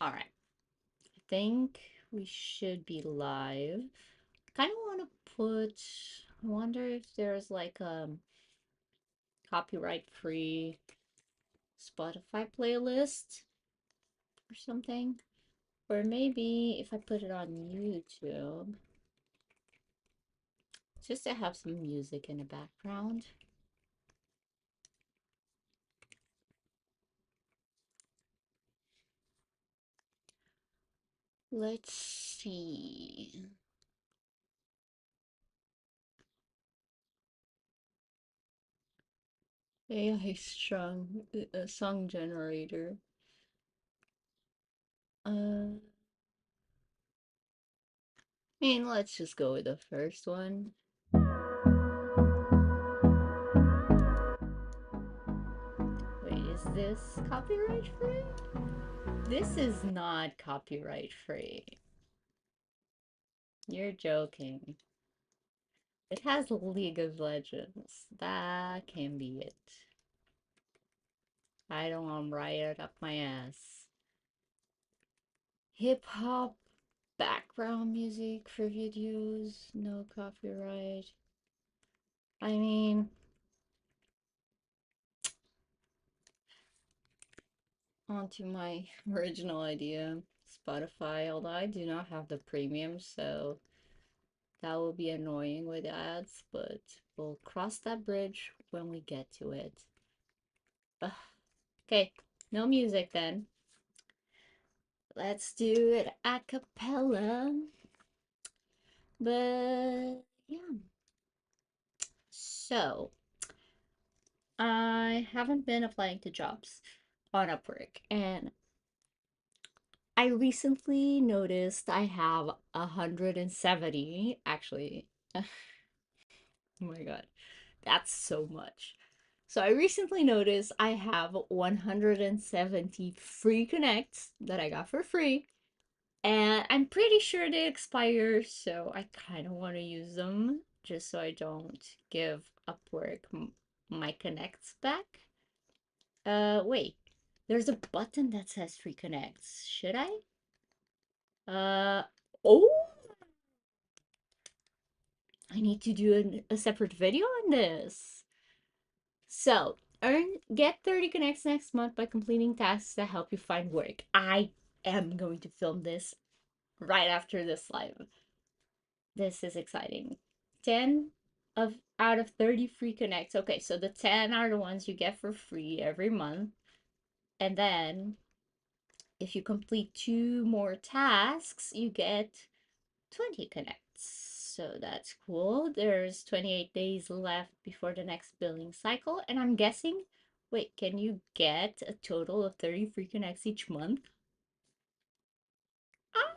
All right. I think we should be live. Kind of want to put, I wonder if there's like a copyright free Spotify playlist or something. Or maybe if I put it on YouTube, just to have some music in the background. Let's see. AI strong song generator. I mean, let's just go with the first one. Wait, is this copyright free? This is not copyright free. You're joking. It has League of Legends. That can be it. I don't want to write it up my ass. Hip hop background music for videos, no copyright. I mean, on to my original idea, Spotify, although I do not have the premium, so that will be annoying with ads, but we'll cross that bridge when we get to it. Ugh. Okay, no music then. Let's do it a cappella. But yeah. So, I haven't been applying to jobs on Upwork, and I recently noticed I have 170, actually. Oh my God, that's so much. So I recently noticed I have 170 free connects that I got for free, and I'm pretty sure they expire, so I kind of want to use them just so I don't give Upwork my connects back. Wait, there's a button that says free connects. Should I? Uh, oh, I need to do a separate video on this. So, get 30 connects next month by completing tasks that help you find work. I am going to film this right after this live. This is exciting. 10 of out of 30 free connects. Okay, so the 10 are the ones you get for free every month. And then if you complete two more tasks, you get 20 connects. So that's cool. There's 28 days left before the next billing cycle. And I'm guessing, wait, can you get a total of 30 free connects each month? Ah,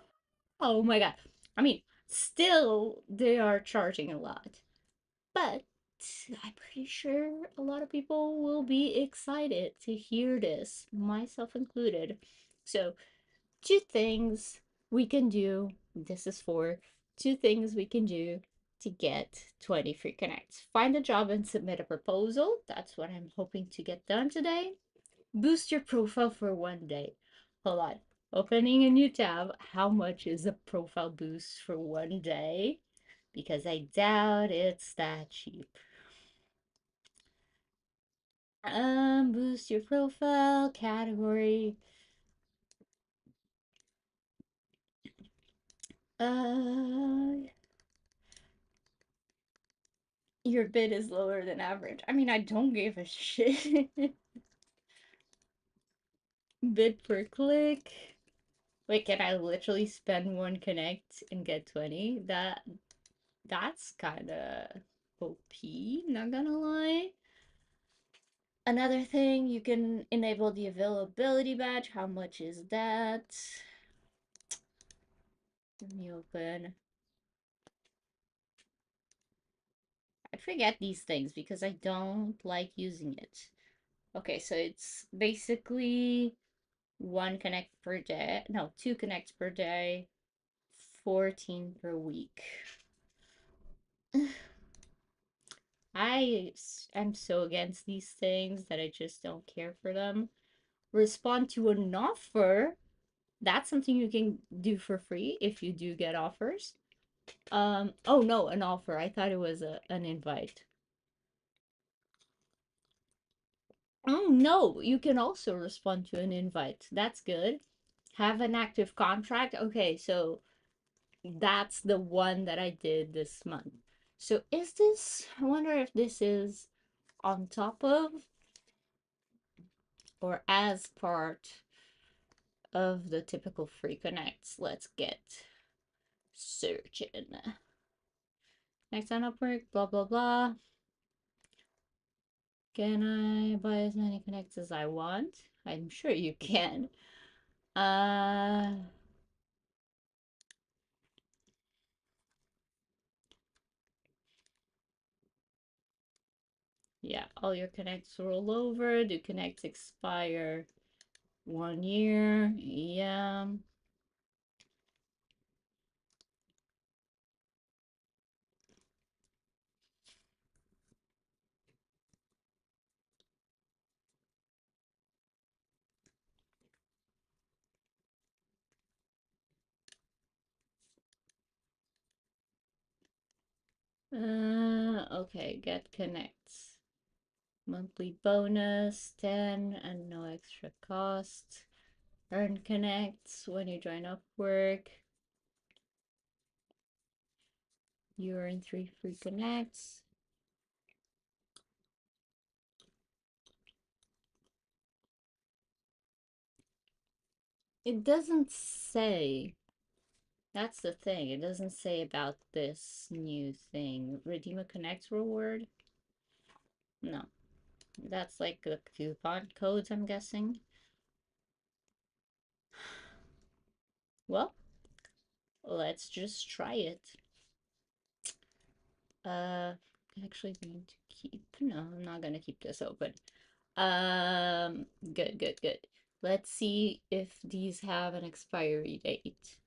oh my God. I mean, still, they are charging a lot. But I'm pretty sure a lot of people will be excited to hear this, myself included. So, two things we can do. This is for two things we can do to get 20 free connects. Find a job and submit a proposal. That's what I'm hoping to get done today. Boost your profile for one day. Hold on. Opening a new tab. How much is a profile boost for one day? Because I doubt it's that cheap. Boost your profile category. Uh, your bid is lower than average. I mean, I don't give a shit. Bid per click. Wait, can I literally spend one connect and get 20? That's kind of OP, not gonna lie. Another thing, you can enable the availability badge. How much is that? Let me open. I forget these things because I don't like using it. Okay, so it's basically one connect per day. No, two connects per day, 14 per week. I am so against these things that I just don't care for them. Respond to an offer. That's something you can do for free if you do get offers. Oh no, an offer. I thought it was an invite. Oh no, you can also respond to an invite. That's good. Have an active contract. Okay, so that's the one that I did this month. So is this, I wonder if this is on top of or as part of the typical free connects. Let's get searching. Next on Upwork, blah blah blah. Can I buy as many connects as I want? I'm sure you can. Uh yeah, all your connects roll over. Do connects expire 1 year? Yeah. Okay, get connects. Monthly bonus 10 and no extra cost. Earn connects when you join Upwork. You earn 3 free connects. It doesn't say. That's the thing. It doesn't say about this new thing. Redeem a connects reward? No. That's like the coupon codes, I'm guessing. Well, let's just try it. Actually going to keep, no, I'm not gonna keep this open. Good, good, good. Let's see if these have an expiry date.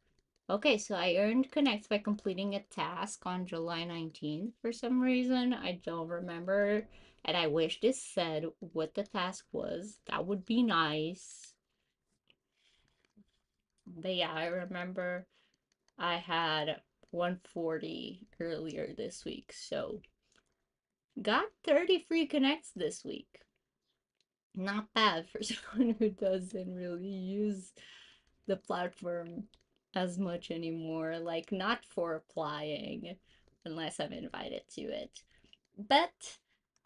Okay, so I earned connects by completing a task on July 19th. For some reason, I don't remember, and I wish this said what the task was. That would be nice. But yeah, I remember I had 140 earlier this week, so got 30 free connects this week. Not bad for someone who doesn't really use the platform as much anymore. Like, not for applying unless I'm invited to it. But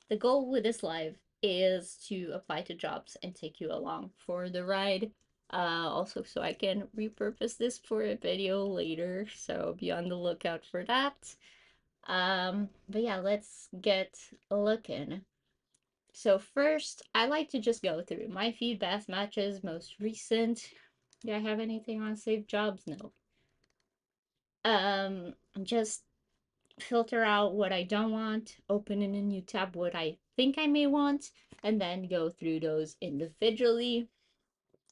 the goal with this live is to apply to jobs and take you along for the ride. Also, so I can repurpose this for a video later, so be on the lookout for that. But yeah, let's get looking. So first, I like to just go through my feed, best matches, most recent. Do I have anything on saved jobs? No. Just filter out what I don't want, open in a new tab what I think I may want, and then go through those individually.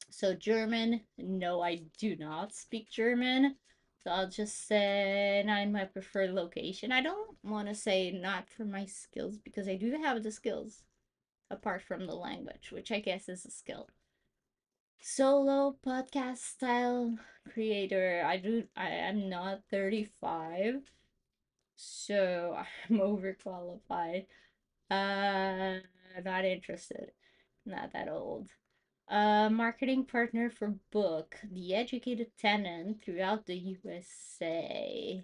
So German, no, I do not speak German. So I'll just say not in my preferred location. I don't want to say not for my skills because I do have the skills apart from the language, which I guess is a skill. Solo podcast style creator. I am not 35, so I'm overqualified. Uh Not interested. Not that old. Marketing partner for book, The Educated Tenant throughout the USA.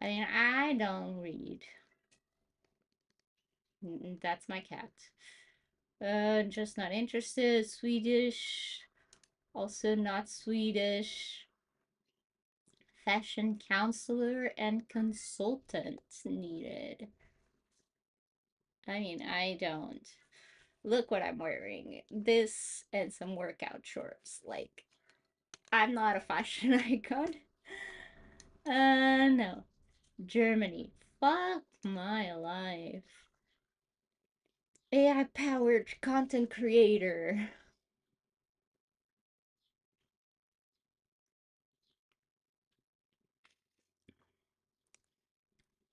I mean, I don't read. That's my cat. Just not interested. Swedish. Also not Swedish. Fashion counselor and consultant needed. I mean, I don't. Look what I'm wearing. This and some workout shorts. Like, I'm not a fashion icon. No. Germany. Fuck my life. AI powered content creator.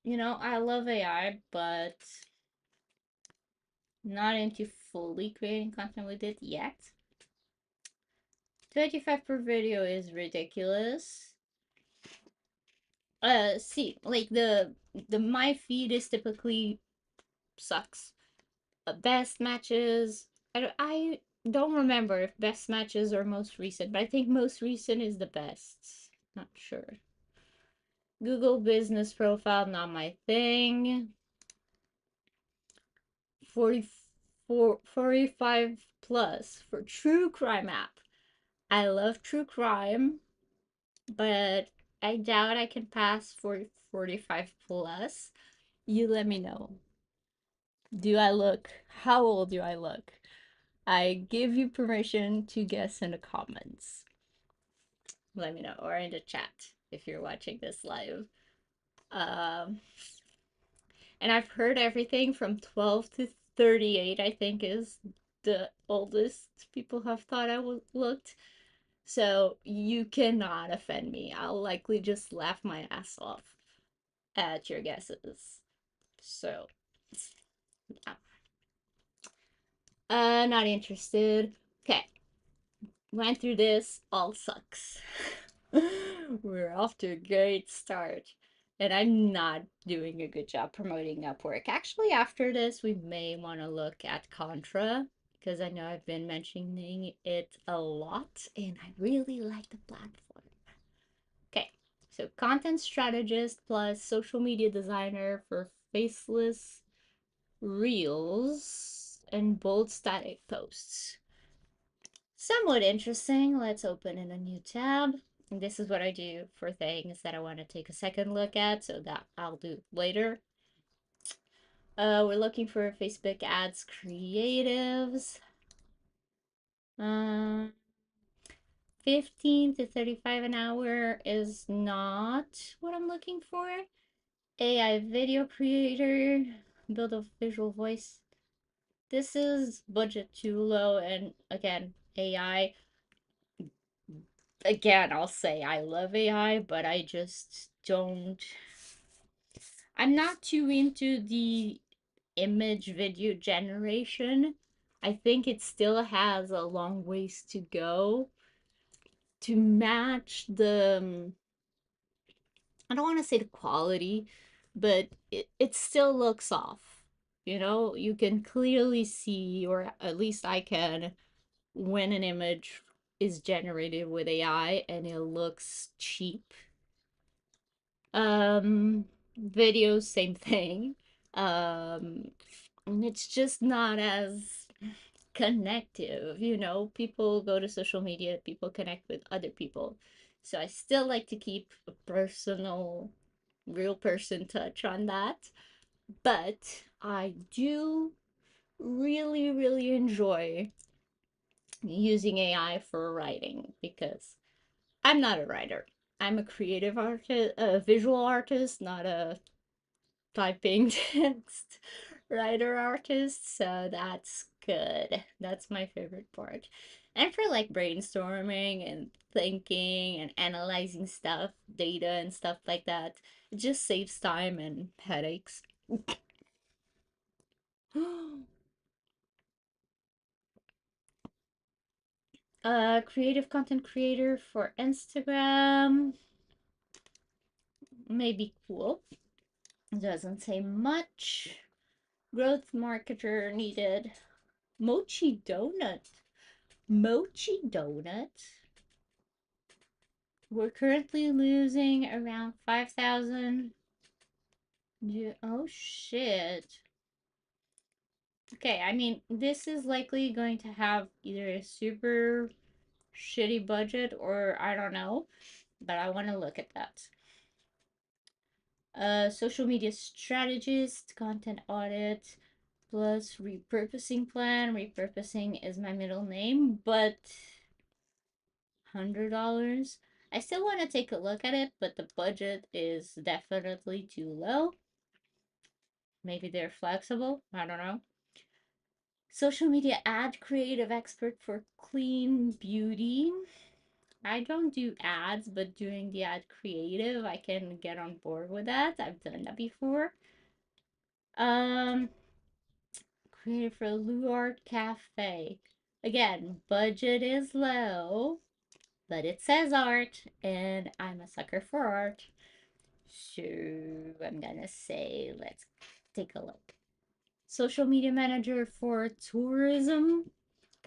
You know, I love AI, but Not into fully creating content with it yet. 25 per video is ridiculous. See, like the my feed is typically sucks. Best matches. I don't remember if best matches or most recent, but I think most recent is the best. Not sure. Google business profile, not my thing. 44, 45 plus for true crime app. I love true crime, but I doubt I can pass for 45 plus. You let me know. Do I look? How old do I look? I give you permission to guess in the comments. Let me know, or in the chat if you're watching this live. Um, and I've heard everything from 12 to 38, I think, is the oldest people have thought I looked. So you cannot offend me. I'll likely just laugh my ass off at your guesses. So, yeah. Not interested. Okay, went through this, all sucks. We're off to a great start. And I'm not doing a good job promoting Upwork. Actually, after this, we may want to look at Contra because I know I've been mentioning it a lot and I really like the platform. Okay, so content strategist plus social media designer for faceless reels and bold static posts. Somewhat interesting. Let's open in a new tab. And this is what I do for things that I want to take a second look at, so that I'll do later. We're looking for Facebook ads creatives. Um, 15 to 35 an hour is not what I'm looking for. AI video creator, build a visual voice. This is budget too low, and again, AI. Again, I'll say I love AI, but I just don't. I'm not too into the image video generation. I think it still has a long ways to go to match the I don't want to say the quality, but it still looks off. You know, you can clearly see, or at least I can, when an image is generated with AI and it looks cheap. Video, same thing. And it's just not as connective, you know. People go to social media, people connect with other people. So I still like to keep a personal, real person touch on that. But I do really, really enjoy using AI for writing because I'm not a writer. I'm a creative artist, a visual artist, not a typing text writer artist. So that's good. That's my favorite part. And for like brainstorming and thinking and analyzing stuff, data and stuff like that, it just saves time and headaches. Creative content creator for Instagram may be cool. Doesn't say much. Growth marketer needed. Mochi donut. Mochi donut. We're currently losing around 5,000. Oh shit. Okay, I mean, this is likely going to have either a super shitty budget or I don't know, but I want to look at that. Social media strategist, content audit, plus repurposing plan. Repurposing is my middle name, but $100. I still want to take a look at it, but the budget is definitely too low. Maybe they're flexible. I don't know. Social media ad creative expert for clean beauty. I don't do ads, but doing the ad creative, I can get on board with that. I've done that before. Um, creator for Luart Cafe. Again, budget is low, but it says art, and I'm a sucker for art. So I'm gonna say, let's take a look. Social media manager for a tourism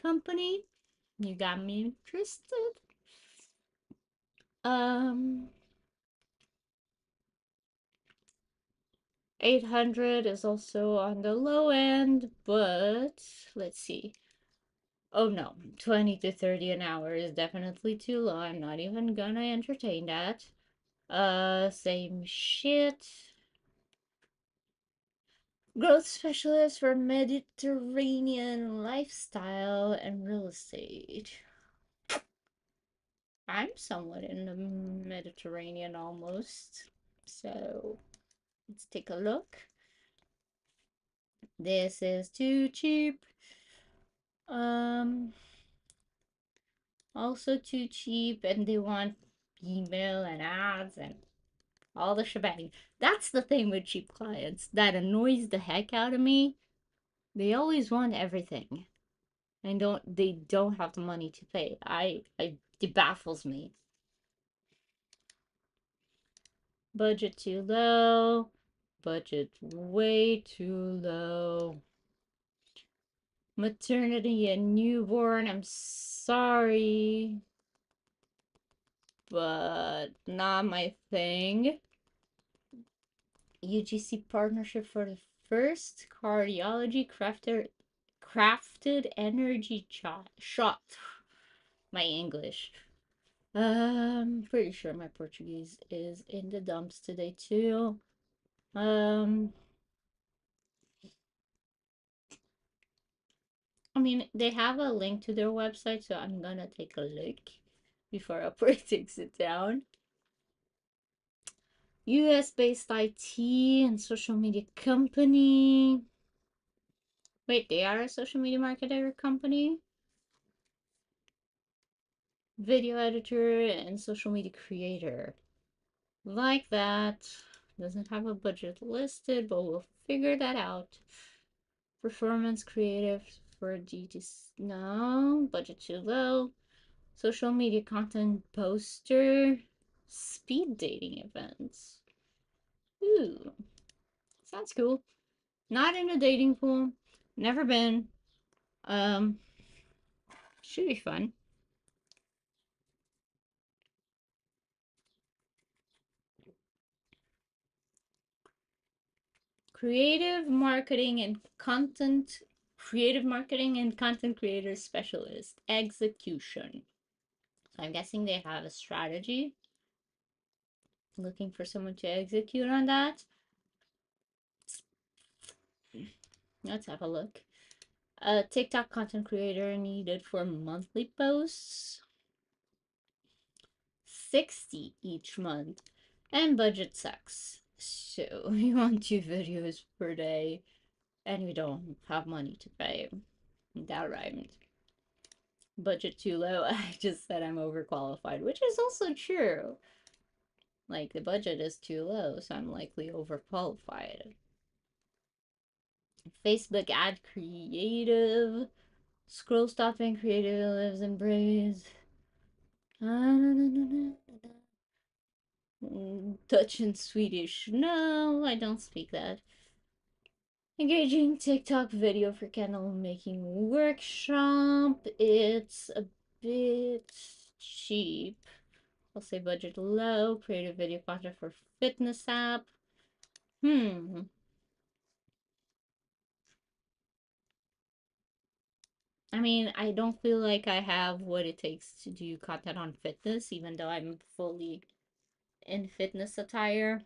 company. You got me interested. Um, 800 is also on the low end, but let's see. Oh no, 20 to 30 an hour is definitely too low. I'm not even gonna entertain that. Same shit. Growth specialist for Mediterranean lifestyle and real estate. I'm somewhat in the Mediterranean almost. So let's take a look. This is too cheap. Um, Also too cheap, and they want email and ads and all the shebang. That's the thing with cheap clients that annoys the heck out of me. They always want everything and they don't have the money to pay. It baffles me. Budget too low. Budget way too low. Maternity and newborn, I'm sorry, but not my thing. UGC partnership for the first cardiology crafted energy shot. My English. Pretty sure my Portuguese is in the dumps today too. Um, I mean, they have a link to their website, so I'm gonna take a look before Upwork takes it down. US based IT and social media company. Wait, they are a social media marketer company? Video editor and social media creator. Like that. Doesn't have a budget listed, but we'll figure that out. Performance creative for GTC. No, budget too low. Social media content poster. Speed dating events. Ooh, sounds cool. Not in a dating pool. Never been. Um, should be fun. Creative marketing and content creator specialist execution. So I'm guessing they have a strategy, looking for someone to execute on that. Let's have a look. A TikTok content creator needed for monthly posts, 60 each month, and budget sucks. So we want 2 videos per day, and we don't have money to pay. That rhymed. Budget too low. I just said I'm overqualified, which is also true. Like, the budget is too low, so I'm likely overqualified. Facebook ad creative. Scroll stopping creative lives in Braze. Dutch and Swedish. No, I don't speak that. Engaging TikTok video for candle making workshop. It's a bit cheap. I'll say budget low. Creative video content for fitness app. I mean, I don't feel like I have what it takes to do content on fitness, even though I'm fully in fitness attire,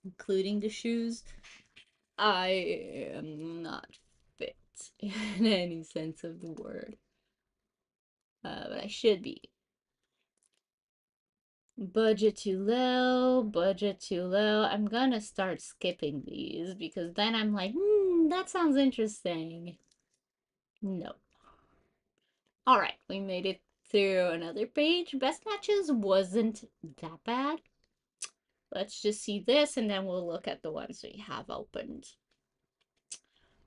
including the shoes. I am not fit in any sense of the word, but I should be. Budget too low, budget too low. I'm gonna start skipping these because then I'm like, that sounds interesting. No. All right, we made it through another page. Best matches wasn't that bad. Let's just see this and then we'll look at the ones we have opened.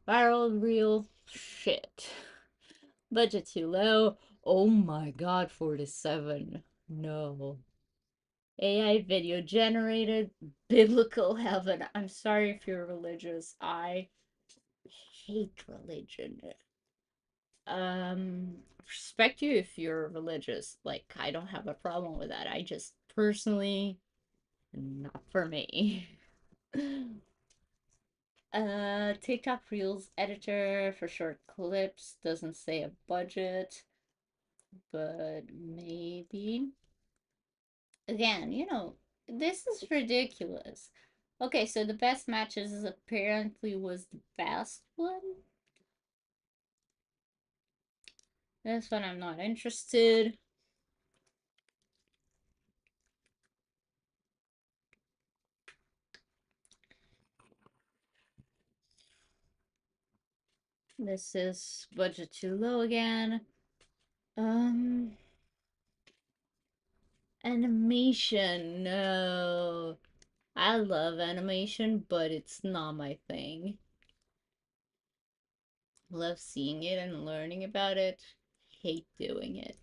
Viral reel. Shit. Budget too low. Oh my god, 47. No. AI video generated. Biblical heaven. I'm sorry if you're religious. I hate religion. Respect you if you're religious. Like, I don't have a problem with that. I just personally, not for me. TikTok Reels editor for short clips. Doesn't say a budget, but maybe. Again, this is ridiculous. Okay, so the best matches apparently was the best one. This one I'm not interested. This is budget too low again. Animation. No. I love animation, but it's not my thing. Love seeing it and learning about it. Hate doing it.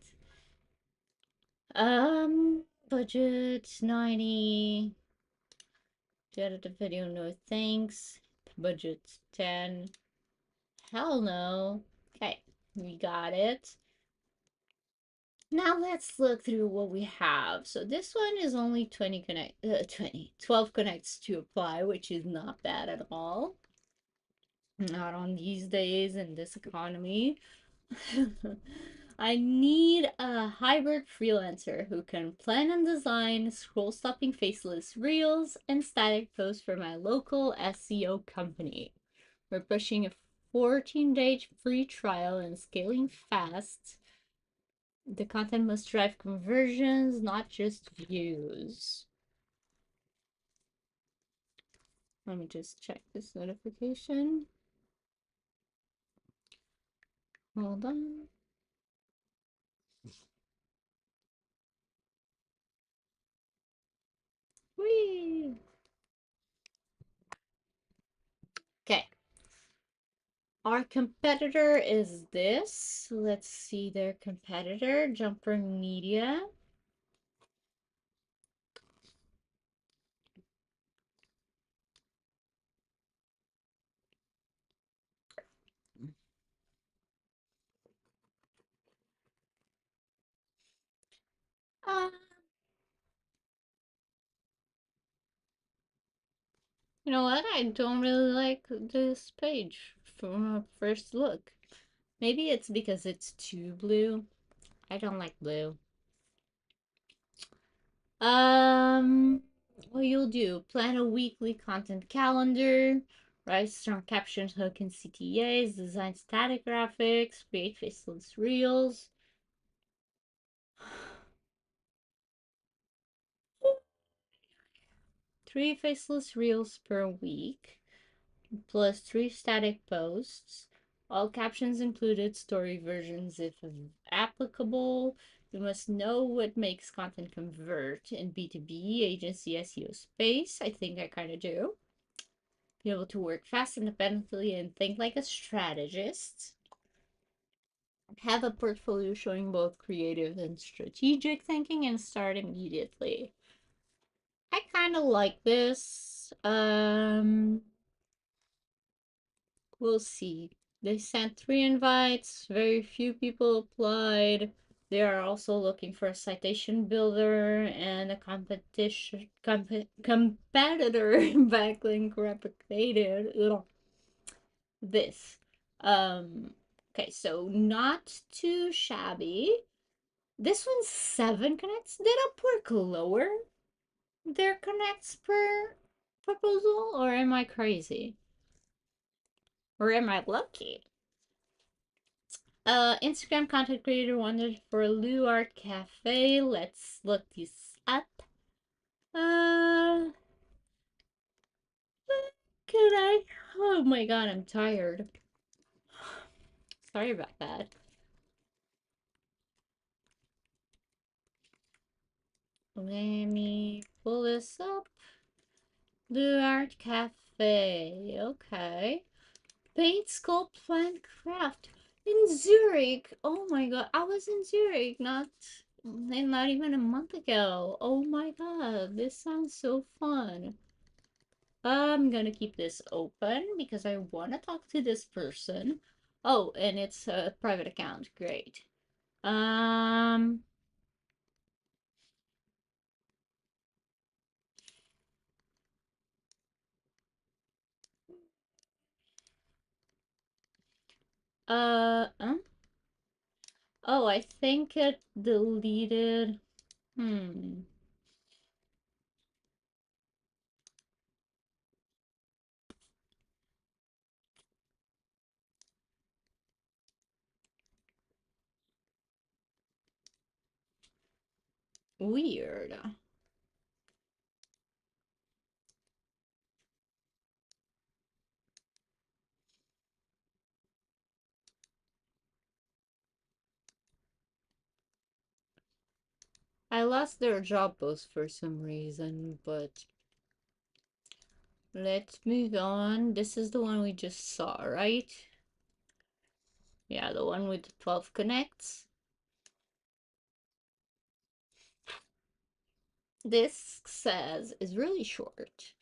Budget 90. To edit the video, no thanks. Budget 10. Hell no. Okay, we got it. Now let's look through what we have. So this one is only 12 connects to apply, which is not bad at all. Not on these days in this economy. I need a hybrid freelancer who can plan and design scroll stopping faceless reels and static posts for my local SEO company. We're pushing a 14-day free trial and scaling fast. The content must drive conversions, not just views. Let me just check this notification. Hold on. Whee! Okay. Our competitor is this. Let's see their competitor, Jumper Media. Uh, you know what? I don't really like this page from a first look. Maybe it's because it's too blue. I don't like blue. Um, what you'll do, plan a weekly content calendar, write strong captions, hook and CTAs, design static graphics, create faceless reels. 3 faceless reels per week, plus 3 static posts. All captions included, story versions if applicable. You must know what makes content convert in B2B agency SEO space. I think I kind of do. Be able to work fast independently and think like a strategist. Have a portfolio showing both creative and strategic thinking and start immediately. I kind of like this. We'll see. They sent 3 invites, very few people applied. They are also looking for a citation builder and a competitor backlink replicated. Ugh. This. Okay, so not too shabby. This one's 7 connects. Did Upwork lower their connects per proposal, or am I crazy? Or am I lucky? Instagram content creator wanted for Lou Art Cafe. Let's look this up. Uh, can I? Oh my god, I'm tired. Sorry about that. Let me pull this up. Lou Art Cafe. Okay. Paint, sculpt, plant, craft. In Zurich. Oh my god. I was in Zurich not even a month ago. Oh my god. This sounds so fun. I'm gonna keep this open because I want to talk to this person. Oh, and it's a private account. Great. Um, uh, uh, oh, I think it deleted. Hmm. Weird. I lost their job post for some reason, but let's move on. This is the one we just saw, right? Yeah, the one with the 12 connects. This says is really short.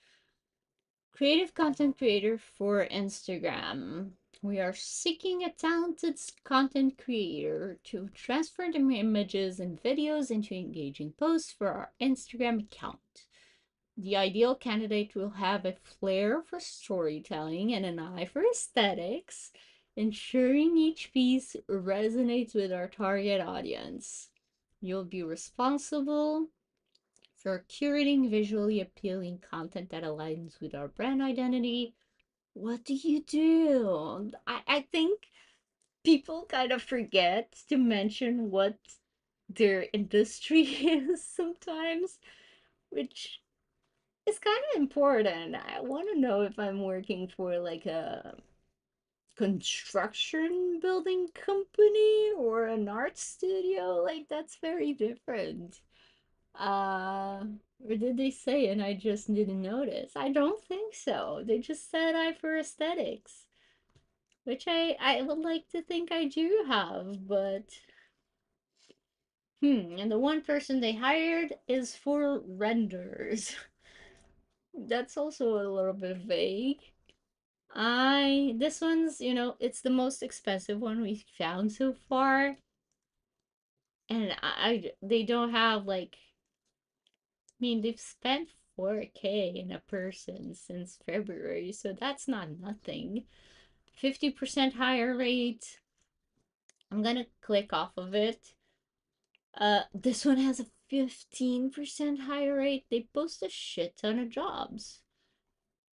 Creative content creator for Instagram. We are seeking a talented content creator to transfer the images and videos into engaging posts for our Instagram account. The ideal candidate will have a flair for storytelling and an eye for aesthetics, ensuring each piece resonates with our target audience. You'll be responsible for curating visually appealing content that aligns with our brand identity. What do you do? I think people kind of forget to mention what their industry is sometimes, which is kind of important. I want to know if I'm working for like a construction building company or an art studio. Like, that's very different. Uh, or did they say and I just didn't notice? I don't think so. They just said I for aesthetics, which I would like to think I do have, but and the one person they hired is for renders. That's also a little bit vague. This one's, it's the most expensive one we've found so far, and they don't have like, I mean, they've spent 4K in a person since February, so that's not nothing. 50% higher rate. I'm gonna click off of it. This one has a 15% higher rate. They post a shit ton of jobs.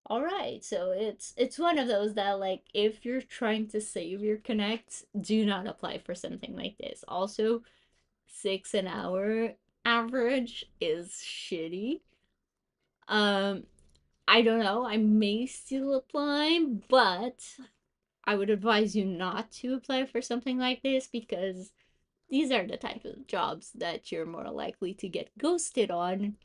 All right, so it's one of those that like if you're trying to save your connects, do not apply for something like this. Also, 6 an hour average is shitty. Um, I don't know, I may still apply, but I would advise you not to apply for something like this because these are the type of jobs that you're more likely to get ghosted on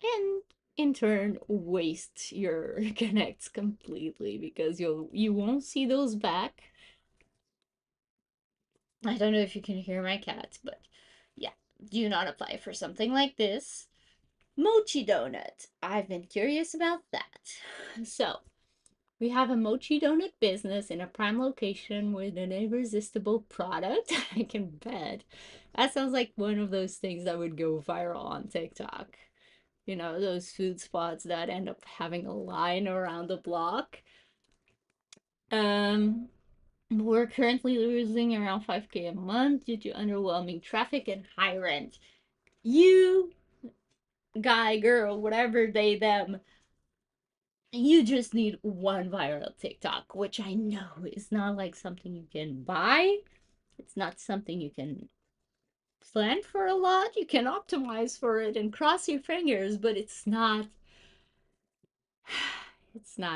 and in turn waste your connects completely because you won't see those back. I don't know if you can hear my cats, but yeah, do not apply for something like this. Mochi donut. I've been curious about that. So, we have a mochi donut business in a prime location with an irresistible product. I can bet. That sounds like one of those things that would go viral on TikTok. Those food spots that end up having a line around the block. Um, we're currently losing around 5K a month due to underwhelming traffic and high rent. You, guy, girl, whatever they, them, you just need one viral TikTok, which I know is not like something you can buy. It's not something you can plan for a lot. You can optimize for it and cross your fingers, but it's not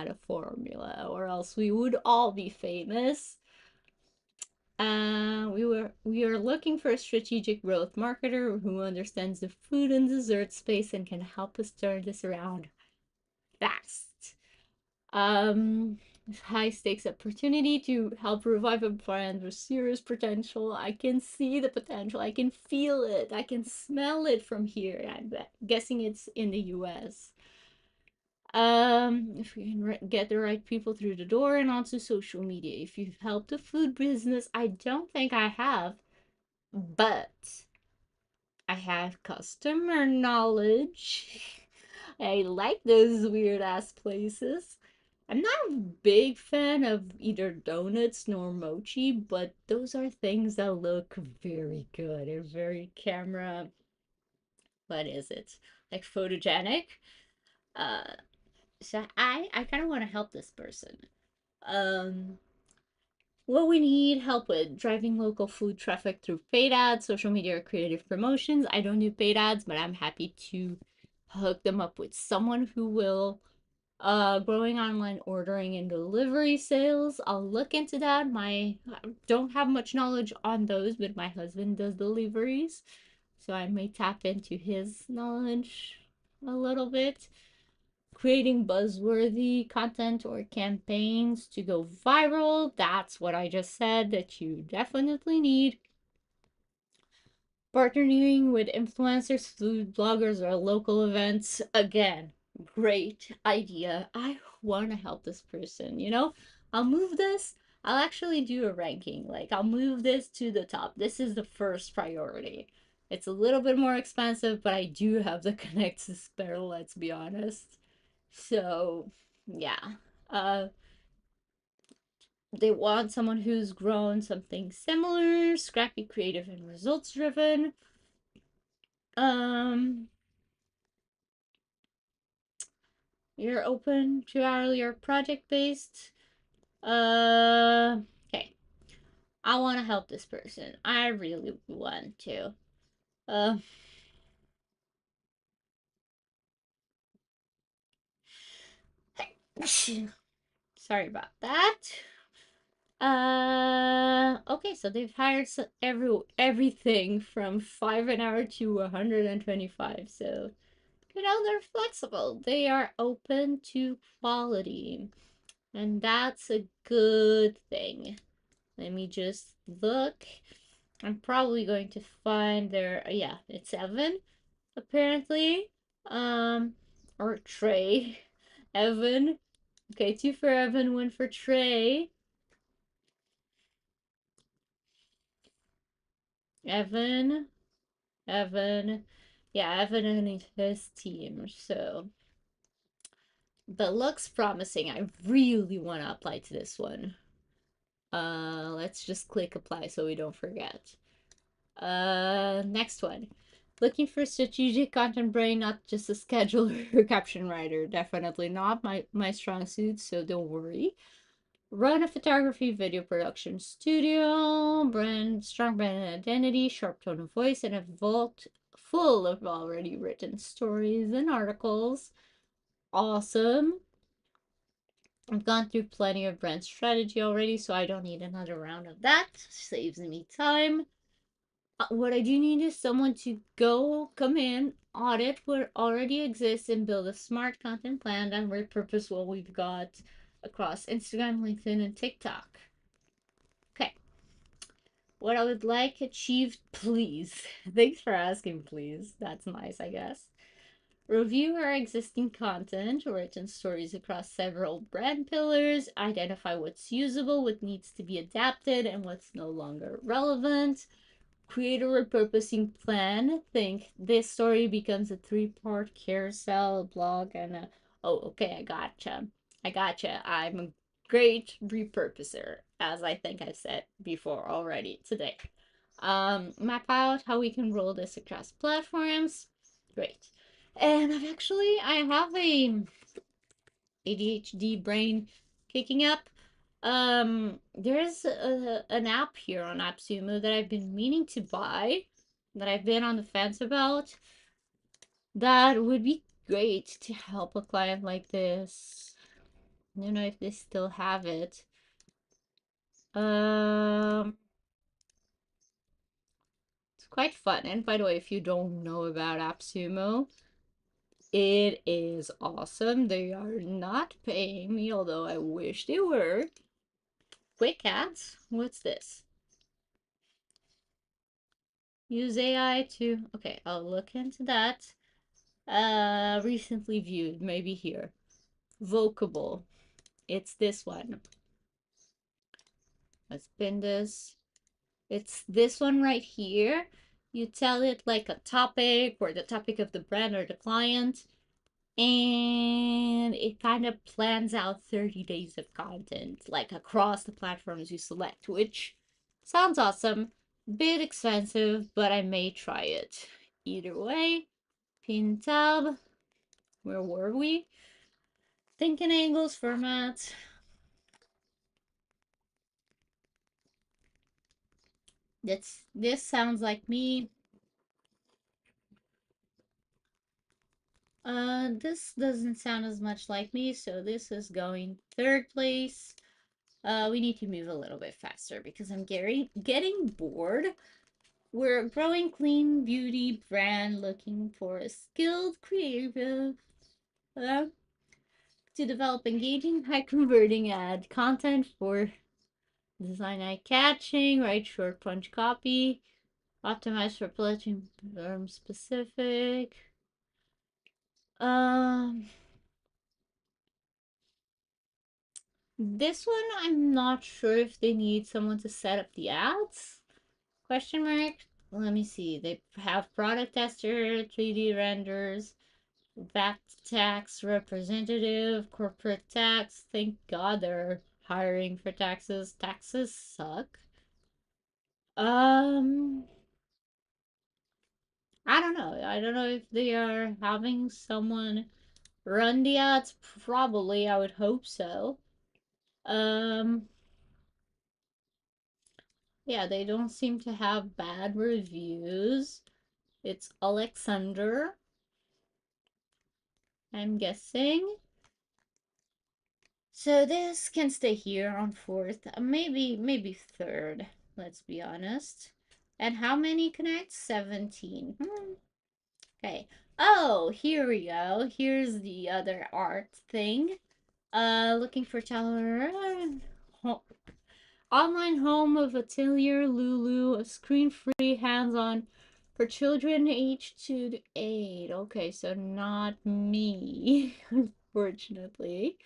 a formula, or else we would all be famous. We are looking for a strategic growth marketer who understands the food and dessert space and can help us turn this around fast. Um, high stakes opportunity to help revive a brand with serious potential. I can see the potential. I can feel it. I can smell it from here. I'm guessing it's in the US. If we can get the right people through the door and onto social media. If you've helped a food business, I don't think I have, but I have customer knowledge. I like those weird ass places. I'm not a big fan of either donuts nor mochi, but those are things that look very good. They're very camera, what is it? Like photogenic. Uh, so I kind of want to help this person. Um, what we need help with driving local food traffic through paid ads, social media, or creative promotions. I don't do paid ads, but I'm happy to hook them up with someone who will. Growing online ordering and delivery sales. I'll look into that. I don't have much knowledge on those, but my husband does deliveries, so I may tap into his knowledge a little bit. Creating buzzworthy content or campaigns to go viral. That's what I just said that you definitely need. Partnering with influencers, food bloggers, or local events. Again, great idea. I want to help this person, you know? I'll move this. I'll actually do a ranking. Like, I'll move this to the top. This is the first priority. It's a little bit more expensive, but I do have the connect to spare, let's be honest. So, yeah. Uh, they want someone who's grown something similar, scrappy, creative, and results driven. Um, You're open to hourly or project based. Okay. I want to help this person. I really want to. Uh, Sorry about that. Okay, so they've hired everything from 5 an hour to 125. So they're flexible. They are open to quality, and that's a good thing. Let me just look. I'm probably going to find their, yeah, it's Evan, apparently. Um, or Trey. Evan. Okay, two for Evan, one for Trey. Evan, Evan. Yeah, Evan and his team. So, but looks promising. I really want to apply to this one. Let's just click apply so we don't forget. Next one. Looking for strategic content brain, not just a scheduler or caption writer. Definitely not my strong suit, so don't worry. Run a photography video production studio, strong brand identity, sharp tone of voice, and a vault full of already written stories and articles. Awesome. I've gone through plenty of brand strategy already, so I don't need another round of that. Saves me time. What I do need is someone to come in, audit what already exists, and build a smart content plan and repurpose what we've got across Instagram, LinkedIn, and TikTok. Okay, what I would like achieved, please. Thanks for asking, please. That's nice, I guess. Review our existing content, written stories across several brand pillars, identify what's usable, what needs to be adapted, and what's no longer relevant. Create a repurposing plan. Think this story becomes a three-part carousel blog and a, oh, okay, I gotcha. I'm a great repurposer, as I think I said before already today. Map out how we can roll this across platforms. Great. And I have a ADHD brain kicking up. There's an app here on AppSumo that I've been meaning to buy, that I've been on the fence about. That would be great to help a client like this. I don't know if they still have it. Um, it's quite fun. And by the way, if you don't know about AppSumo, It is awesome. They are not paying me, although I wish they were. Quick ads? What's this? Use AI to... Okay, I'll look into that. Recently viewed, maybe here. Vocable. It's this one. Let's pin this. It's this one right here. You tell it like a topic or the topic of the brand or the client, and it kind of plans out 30 days of content, like across the platforms you select, which sounds awesome. Bit expensive, but I may try it. Either way, pin tab. Where were we? Thinking angles, format. This sounds like me. This doesn't sound as much like me, so this is going third place. We need to move a little bit faster because I'm getting bored. We're a growing clean beauty brand looking for a skilled creative uh, to develop engaging, high converting ad content for design eye catching, write short punch copy, optimize for platform specific. Um, this one I'm not sure if they need someone to set up the ads. Question mark. Let me see. They have product tester, 3D renders, VAT tax representative, corporate tax. Thank God they're hiring for taxes. Taxes suck. Um, I don't know. I don't know if they are having someone run the ads. Probably, I would hope so. Um, yeah, they don't seem to have bad reviews. It's Alexander, I'm guessing. So this can stay here on fourth, maybe third, let's be honest. And how many connects? 17. Okay. Oh, here we go. Here's the other art thing. Looking for talent. Online home of Atelier Lulu, a screen-free, hands-on for children aged 2 to 8. Okay, so not me, unfortunately.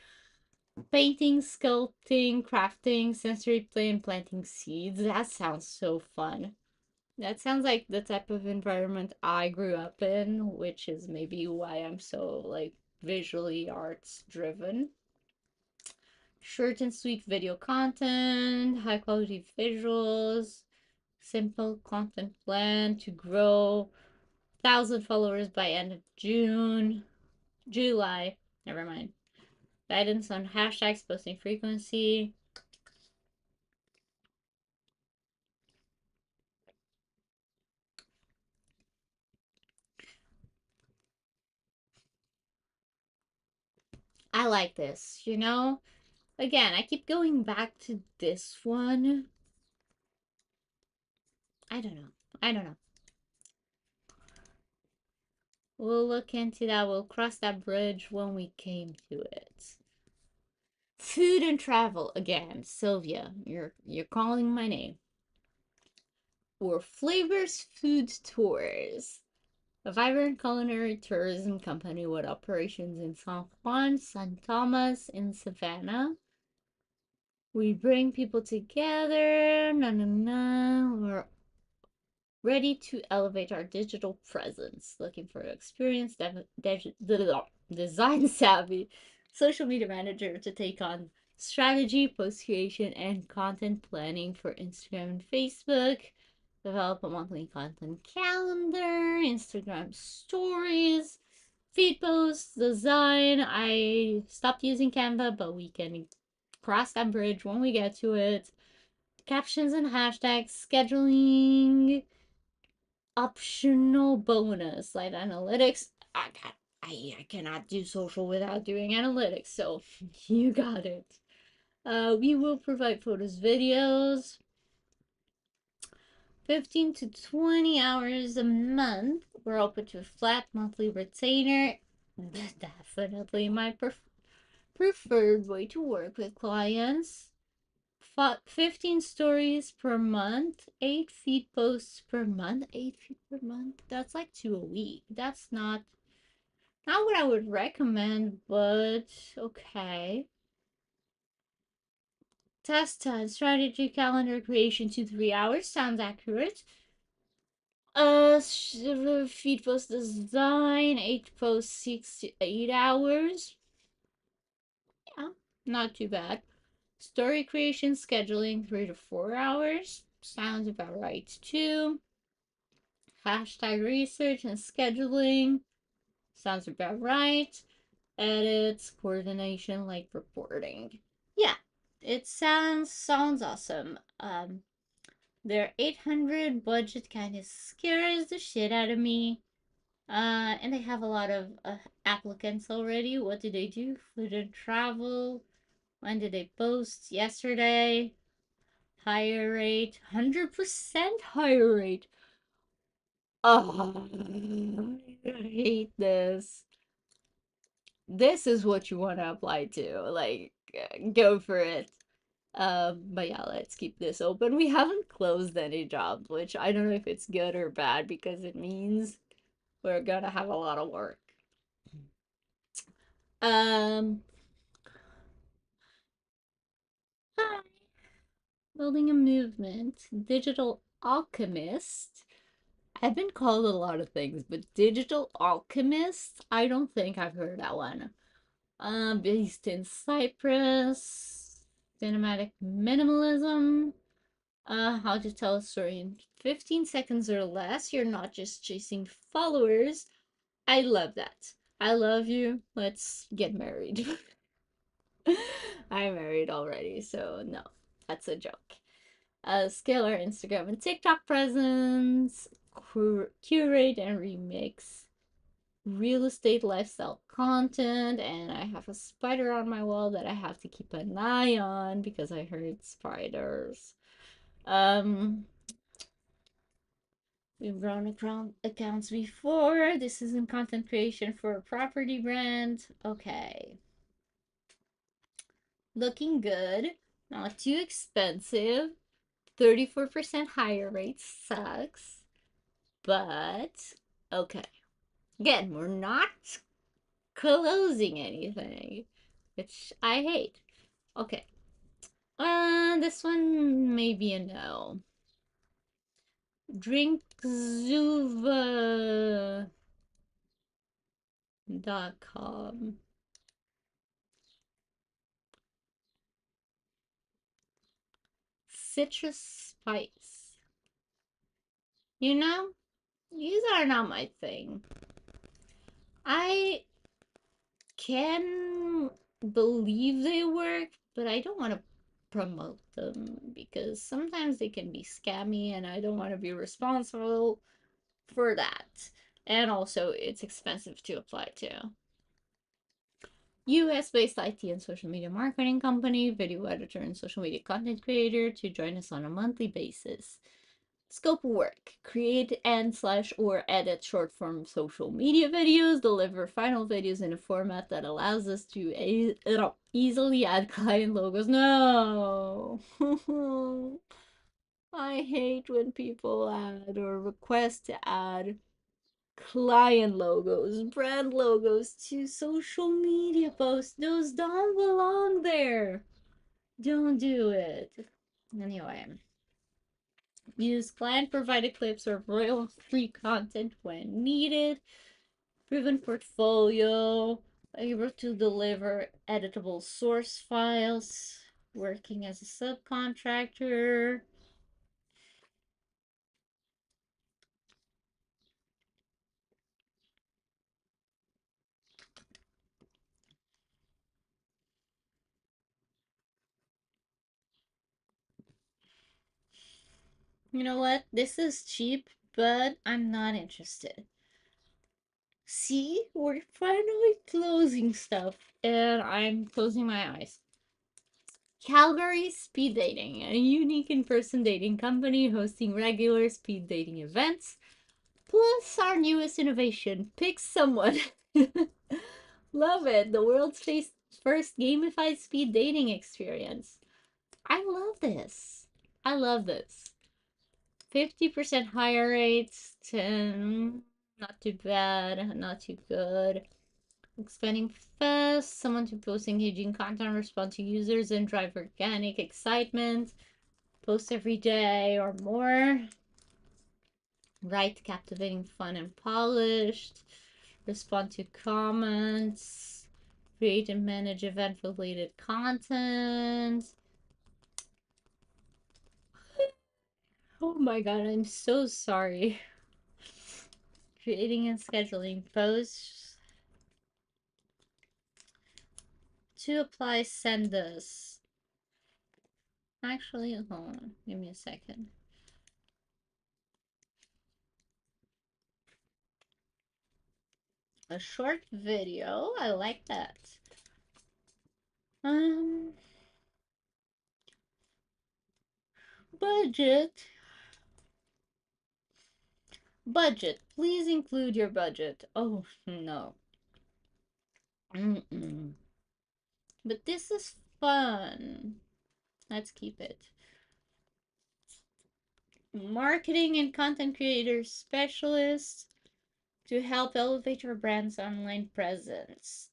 Painting, sculpting, crafting, sensory play, and planting seeds. That sounds so fun. That sounds like the type of environment I grew up in, which is maybe why I'm so like visually arts driven. Short and sweet video content, high quality visuals, simple content plan to grow 1,000 followers by end of July. Never mind. Guidance on hashtags, posting frequency. I like this, you know? Again, I keep going back to this one. I don't know. I don't know. We'll look into that. We'll cross that bridge when we came to it. Food and travel again. Sylvia, you're calling my name. Or Flavors Food Tours. A vibrant culinary tourism company with operations in San Juan, San Thomas, and Savannah. We bring people together. Na na na. We're ready to elevate our digital presence. Looking for an experienced design savvy social media manager to take on strategy, post creation, and content planning for Instagram and Facebook. Develop a monthly content calendar, Instagram stories, feed posts, design. I stopped using Canva, but we can cross that bridge when we get to it. Captions and hashtags, scheduling, optional bonus like analytics. I cannot do social without doing analytics, so you got it. We will provide photos, videos, 15 to 20 hours a month. We're open to a flat monthly retainer. Definitely my preferred way to work with clients. 15 stories per month, 8 feed posts per month, 8 feet per month. That's like 2 a week. That's not what I would recommend, but okay. Test time, strategy, calendar creation, 2 3 hours sounds accurate. Feed post design, 8 posts, 6 to 8 hours. Yeah, not too bad. Story creation, scheduling, 3 to 4 hours. Sounds about right too. Hashtag research and scheduling. Sounds about right. Edits, coordination, like reporting. Yeah, it sounds awesome. Their 800 budget kind of scares the shit out of me. And they have a lot of applicants already. What did they do? Food and travel. When did they post? Yesterday. Higher rate. 100% higher rate. Oh, I hate this. This is what you want to apply to. Like, go for it. But yeah, let's keep this open. We haven't closed any jobs, which I don't know if it's good or bad because it means we're gonna have a lot of work. Um, Hi. Building a movement. Digital alchemist. I've been called a lot of things, but digital alchemist, I don't think I've heard that one. Based in Cyprus, cinematic minimalism, how to tell a story in 15 seconds or less. You're not just chasing followers. I love that. I love you. Let's get married. I'm married already, so no, that's a joke. Scale our Instagram and TikTok presence, curate and remix real estate lifestyle content, and I have a spider on my wall that I have to keep an eye on because I heard spiders. Um, we've run accounts before. This isn't content creation for a property brand. Okay. Looking good. Not too expensive. 34% higher rate sucks. But okay. Again, we're not closing anything, which I hate. Okay. This one may be a no. Drinkzuva.com. Citrus spice. You know, these are not my thing. I can believe they work, but I don't want to promote them because sometimes they can be scammy and I don't want to be responsible for that. And also, it's expensive to apply to. US based IT and social media marketing company, video editor, and social media content creator to join us on a monthly basis. Scope of work: create and slash or edit short form social media videos, deliver final videos in a format that allows us to easily add client logos. No! I hate when people add or request to add client logos, brand logos to social media posts. Those don't belong there. Don't do it. Anyway, use client provided clips or royal free content when needed. Proven portfolio, able to deliver editable source files, working as a subcontractor. You know what? This is cheap, but I'm not interested. See, we're finally closing stuff, and I'm closing my eyes. Calgary Speed Dating, a unique in person dating company hosting regular speed dating events. Plus, our newest innovation: pick someone. Love it. The world's first gamified speed dating experience. I love this. I love this. 50% higher rates, 10, not too bad, not too good. Expanding fast, someone to post engaging content, respond to users, and drive organic excitement. Post every day or more. Write captivating, fun, and polished. Respond to comments. Create and manage event related content. Oh my god, I'm so sorry. Creating and scheduling posts. To apply, send this. Actually, hold on. Give me a second. A short video. I like that. Um, budget. Budget. Please include your budget. Oh, no. Mm-mm. But this is fun. Let's keep it. Marketing and content creator specialist to help elevate your brand's online presence.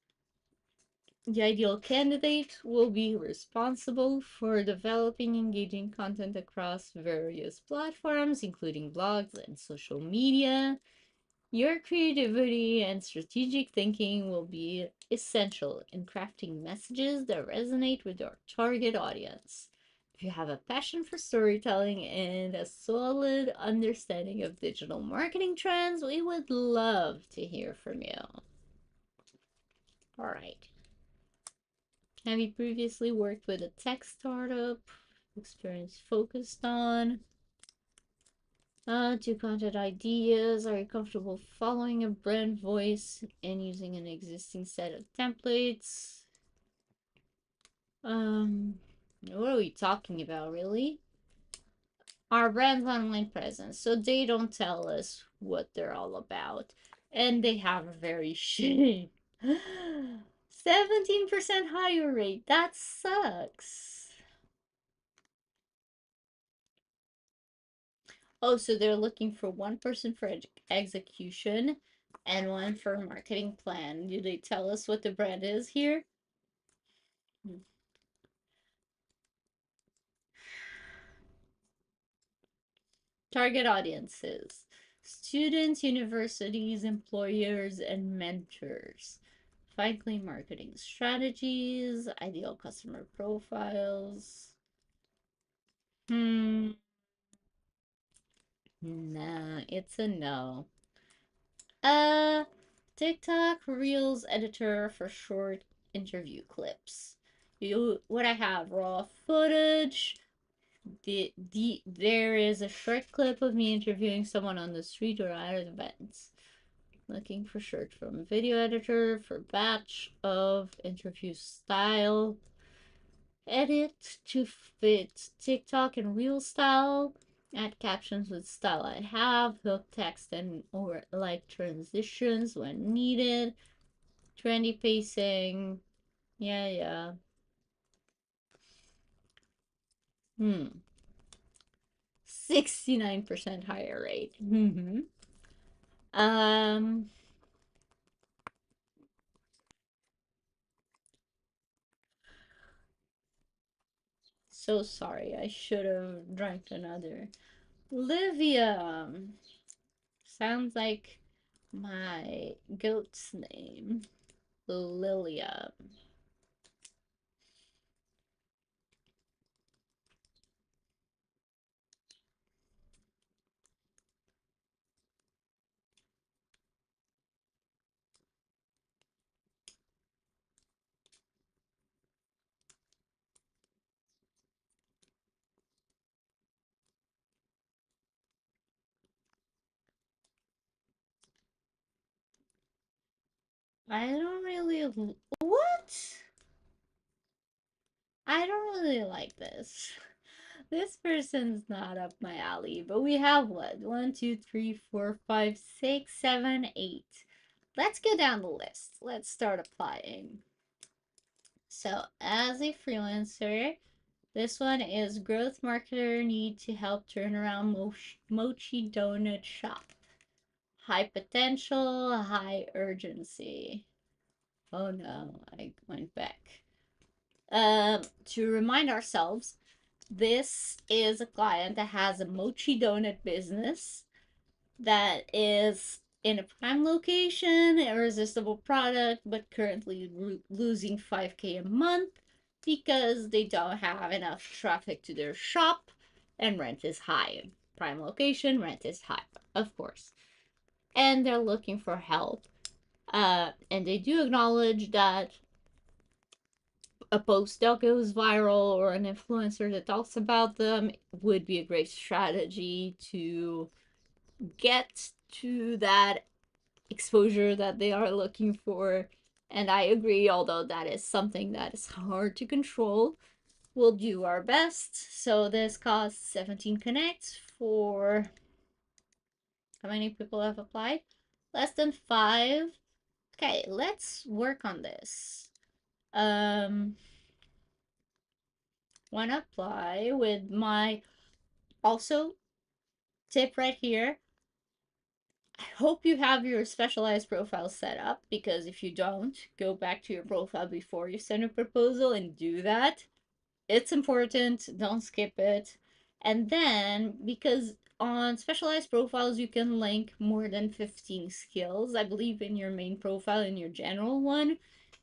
The ideal candidate will be responsible for developing engaging content across various platforms, including blogs and social media. Your creativity and strategic thinking will be essential in crafting messages that resonate with your target audience. If you have a passion for storytelling and a solid understanding of digital marketing trends, we would love to hear from you. All right. Have you previously worked with a tech startup? Experience focused on? Do content ideas? Are you comfortable following a brand voice and using an existing set of templates? What are we talking about, really? Our brand's online presence. So they don't tell us what they're all about. And they have a very shitty 17% higher rate. That sucks. Oh, so they're looking for one person for execution and one for marketing plan. Do they tell us what the brand is here? Target audiences: students, universities, employers, and mentors. Find clean marketing strategies, ideal customer profiles. Hmm, nah, it's a no. Uh, TikTok Reels editor for short interview clips. What I have: raw footage. There is a short clip of me interviewing someone on the street or at an event. Looking for short form video editor for batch of interview style. Edit to fit TikTok and Reel style. Add captions with style I have. Hook text and or like transitions when needed. Trendy pacing. Yeah, yeah. Hmm. 69% higher rate. Mm-hmm. Um, so sorry. I should have drank another. Livia. Sounds like my goat's name. Lilia. I don't really. What? I don't really like this. This person's not up my alley, but we have what? 1, 2, 3, 4, 5, 6, 7, 8. let's go down the list. Let's start applying. So, as a freelancer, this one is growth marketer need to help turn around mochi donut shop. High potential, high urgency. Oh no, I went back. To remind ourselves, this is a client that has a mochi donut business that is in a prime location, a irresistible product, but currently losing 5K a month because they don't have enough traffic to their shop and rent is high. Prime location, rent is high, of course. And they're looking for help. And they do acknowledge that a post that goes viral or an influencer that talks about them would be a great strategy to get to that exposure that they are looking for. And I agree, although that is something that is hard to control. We'll do our best. So this costs 17 connects for how many people have applied? Less than 5. Okay, let's work on this. Wanna apply with my also tip right here. I hope you have your specialized profile set up, because if you don't, go back to your profile before you send a proposal and do that. It's important, don't skip it. And then, because on specialized profiles, you can link more than 15 skills. I believe in your main profile, in your general one,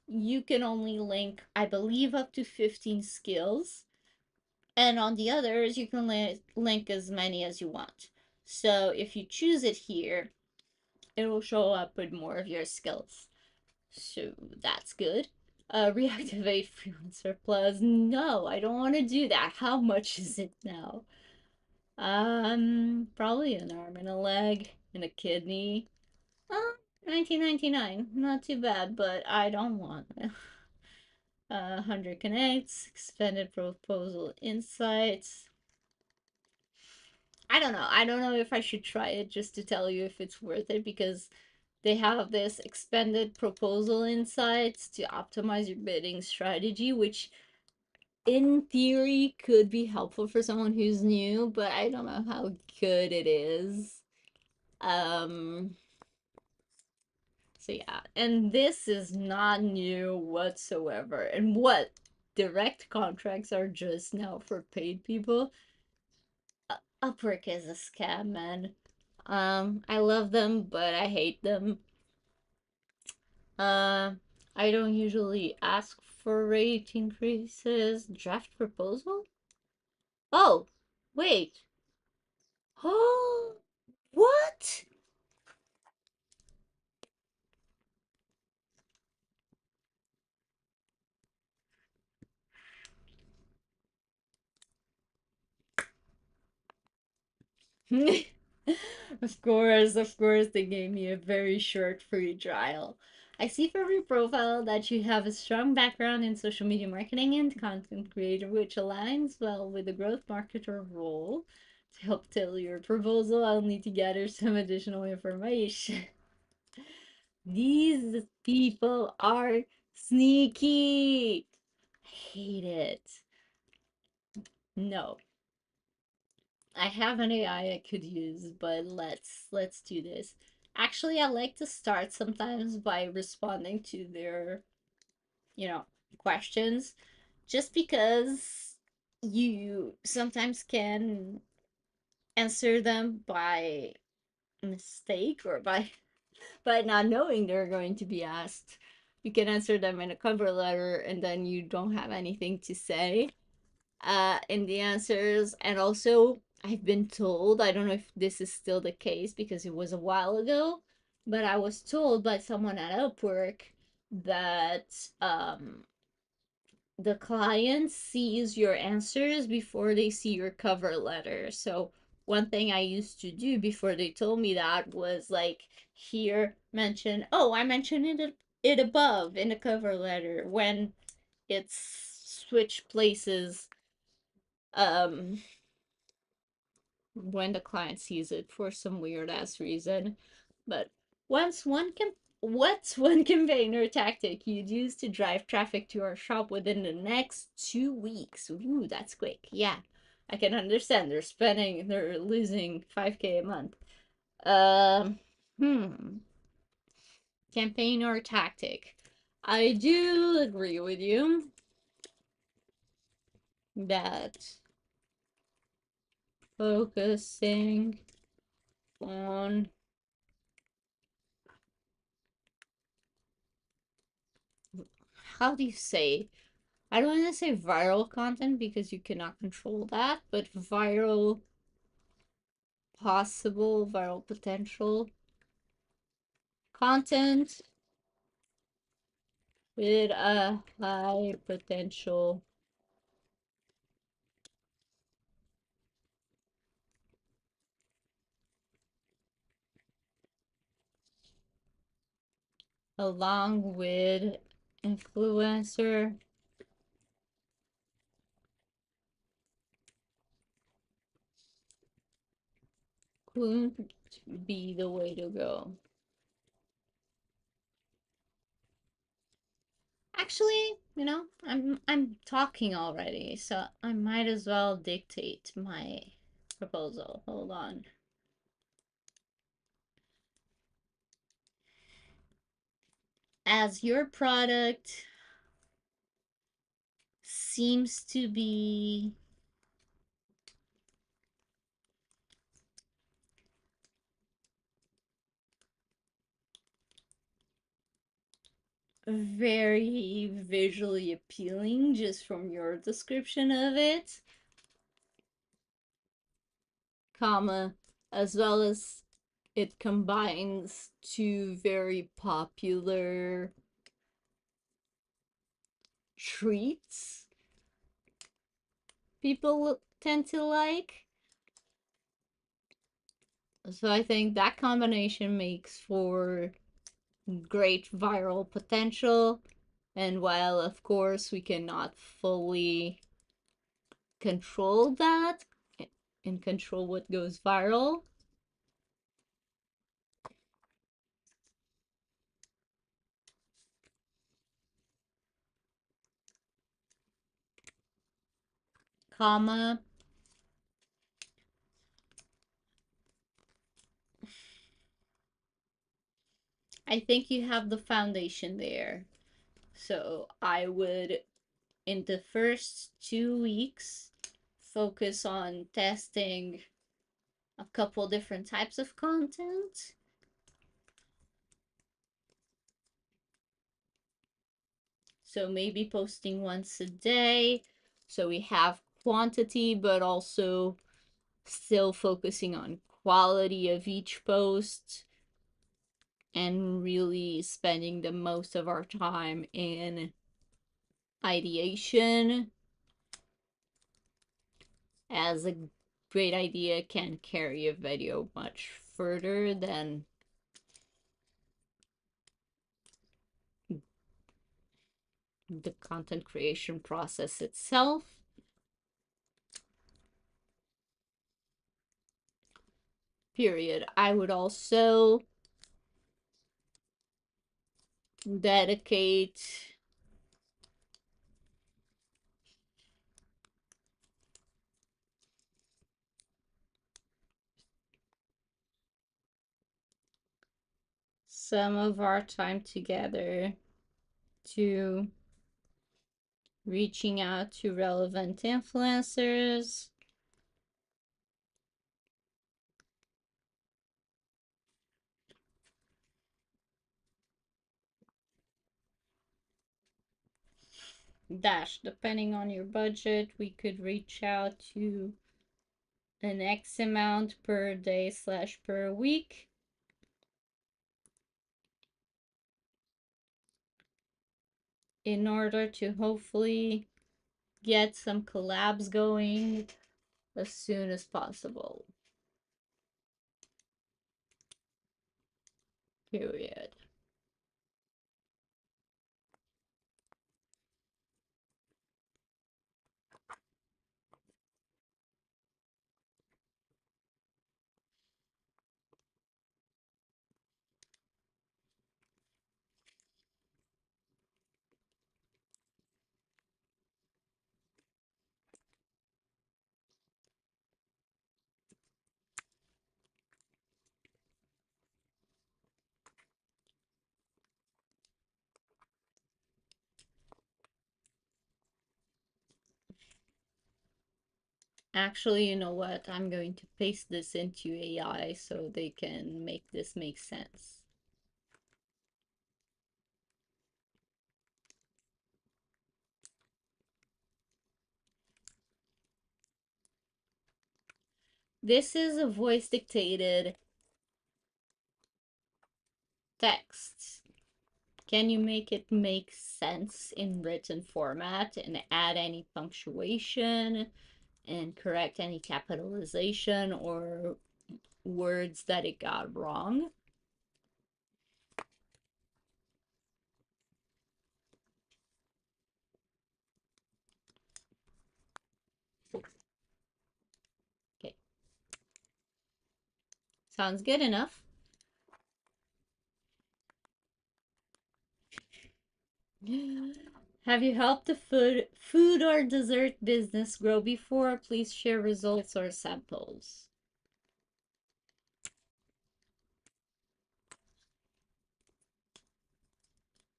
you can only link, I believe, up to 15 skills. And on the others, you can link as many as you want. So if you choose it here, it will show up with more of your skills. So that's good. Reactivate Freelancer Plus. No, I don't want to do that. How much is it now? Probably an arm and a leg and a kidney. 19.99. Not too bad, but I don't want 100 connects, expanded proposal insights. I don't know. I don't know if I should try it just to tell you if it's worth it, because they have this expanded proposal insights to optimize your bidding strategy, which in theory could be helpful for someone who's new, but I don't know how good it is. Um, so yeah, and this is not new whatsoever. And what, direct contracts are just now for paid people? Upwork is a scam, man. I love them, but I hate them. Uh, I don't usually ask for rate increases. Draft proposal? Oh, wait. Oh, what? Of course, they gave me a very short free trial. I see from your profile that you have a strong background in social media marketing and content creator, which aligns well with the growth marketer role. To help tailor your proposal, I'll need to gather some additional information. These people are sneaky. I hate it. No, I have an AI I could use, but let's do this. Actually, I like to start sometimes by responding to their, you know, questions, just because you sometimes can answer them by mistake or by not knowing they're going to be asked. You can answer them in a cover letter and then you don't have anything to say in the answers. And also, I've been told, I don't know if this is still the case because it was a while ago, but I was told by someone at Upwork that the client sees your answers before they see your cover letter. So one thing I used to do before they told me that was like, here mention, oh, I mentioned it above in the cover letter, when it's switch places um when the client sees it for some weird ass reason. But once one can What's one campaign or tactic you'd use to drive traffic to our shop within the next 2 weeks? Ooh, that's quick. Yeah, I can understand. They're losing 5K a month. Um, hmm. Campaign or tactic? I do agree with you that focusing on, how do you say? I don't want to say viral content because you cannot control that, but viral potential content with a high potential along with influencer could be the way to go. Actually, I'm talking already, so I might as well dictate my proposal. Hold on. As your product seems to be very visually appealing just from your description of it, comma, as well as it combines two very popular treats people tend to like. So I think that combination makes for great viral potential. And while, of course, we cannot fully control that and control what goes viral, comma, I think you have the foundation there. So I would, in the first 2 weeks, focus on testing a couple different types of content. So maybe posting once a day. So we have quantity, but also still focusing on quality of each post and really spending the most of our time in ideation, as a great idea can carry a video much further than the content creation process itself. Period. I would also dedicate some of our time together to reaching out to relevant influencers, depending on your budget, we could reach out to an X amount per day / per week in order to hopefully get some collabs going as soon as possible. Period. Actually, you know what? I'm going to paste this into AI so they can make this make sense. This is a voice dictated text. Can you make it make sense in written format and add any punctuation and correct any capitalization or words that it got wrong? Okay, sounds good enough. Have you helped the food or dessert business grow before? Please share results or samples.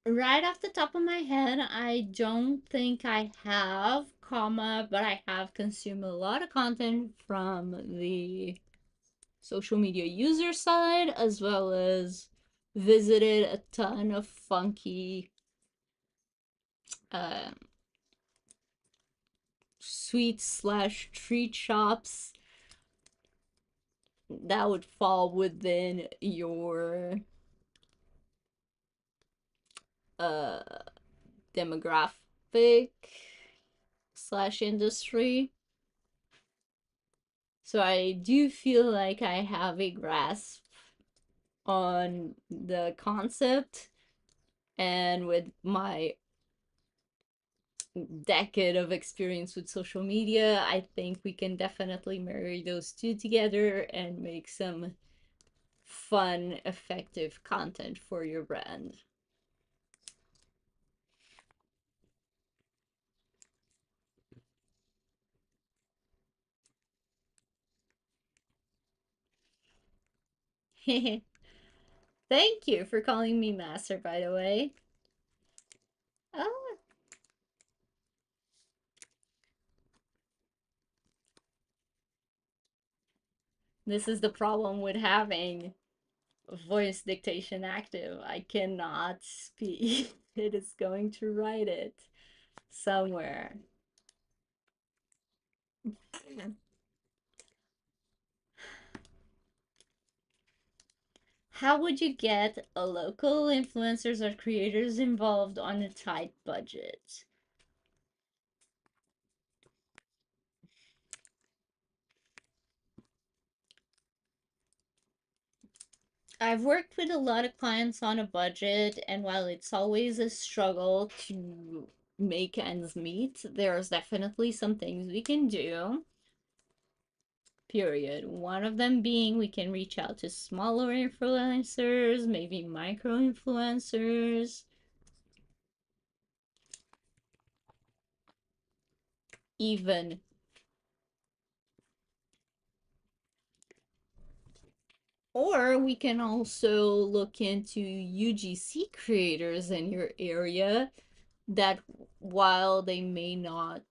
Right off the top of my head, I don't think I have, comma, but I have consumed a lot of content from the social media user side as well as visited a ton of funky uh, sweet slash treat shops that would fall within your uh demographic slash industry. So I do feel like I have a grasp on the concept, and with my decade of experience with social media, I think we can definitely marry those two together and make some fun, effective content for your brand. Thank you for calling me master, by the way. Oh, this is the problem with having voice dictation active. I cannot speak. It is going to write it somewhere. How would you get a local influencers or creators involved on a tight budget? I've worked with a lot of clients on a budget, and while it's always a struggle to make ends meet, there's definitely some things we can do. Period. One of them being we can reach out to smaller influencers, maybe micro influencers, even, or we can also look into UGC creators in your area that, while they may not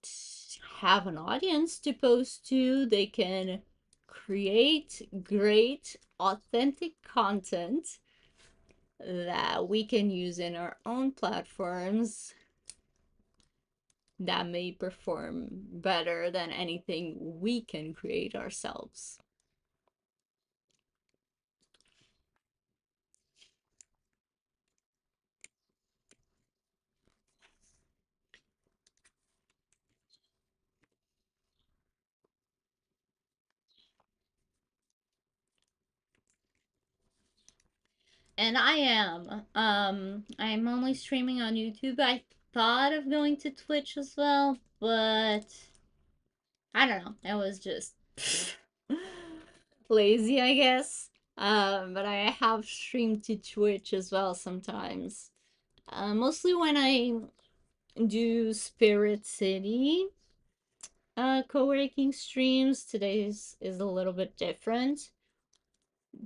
have an audience to post to, they can create great, authentic content that we can use in our own platforms that may perform better than anything we can create ourselves. And I am. I'm only streaming on YouTube. I thought of going to Twitch as well, but I don't know. I was just lazy, I guess. But I have streamed to Twitch as well sometimes. Mostly when I do Spirit City co-working streams. Today's is a little bit different,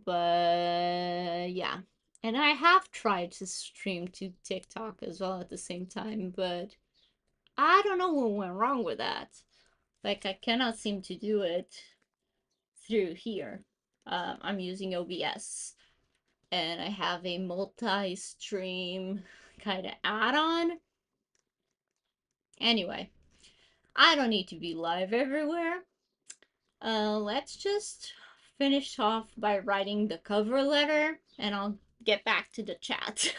but yeah. And I have tried to stream to TikTok as well at the same time, but I don't know what went wrong with that. Like, I cannot seem to do it through here. I'm using OBS, and I have a multi-stream kind of add-on. Anyway, I don't need to be live everywhere. Let's just finish off by writing the cover letter, and I'll get back to the chat.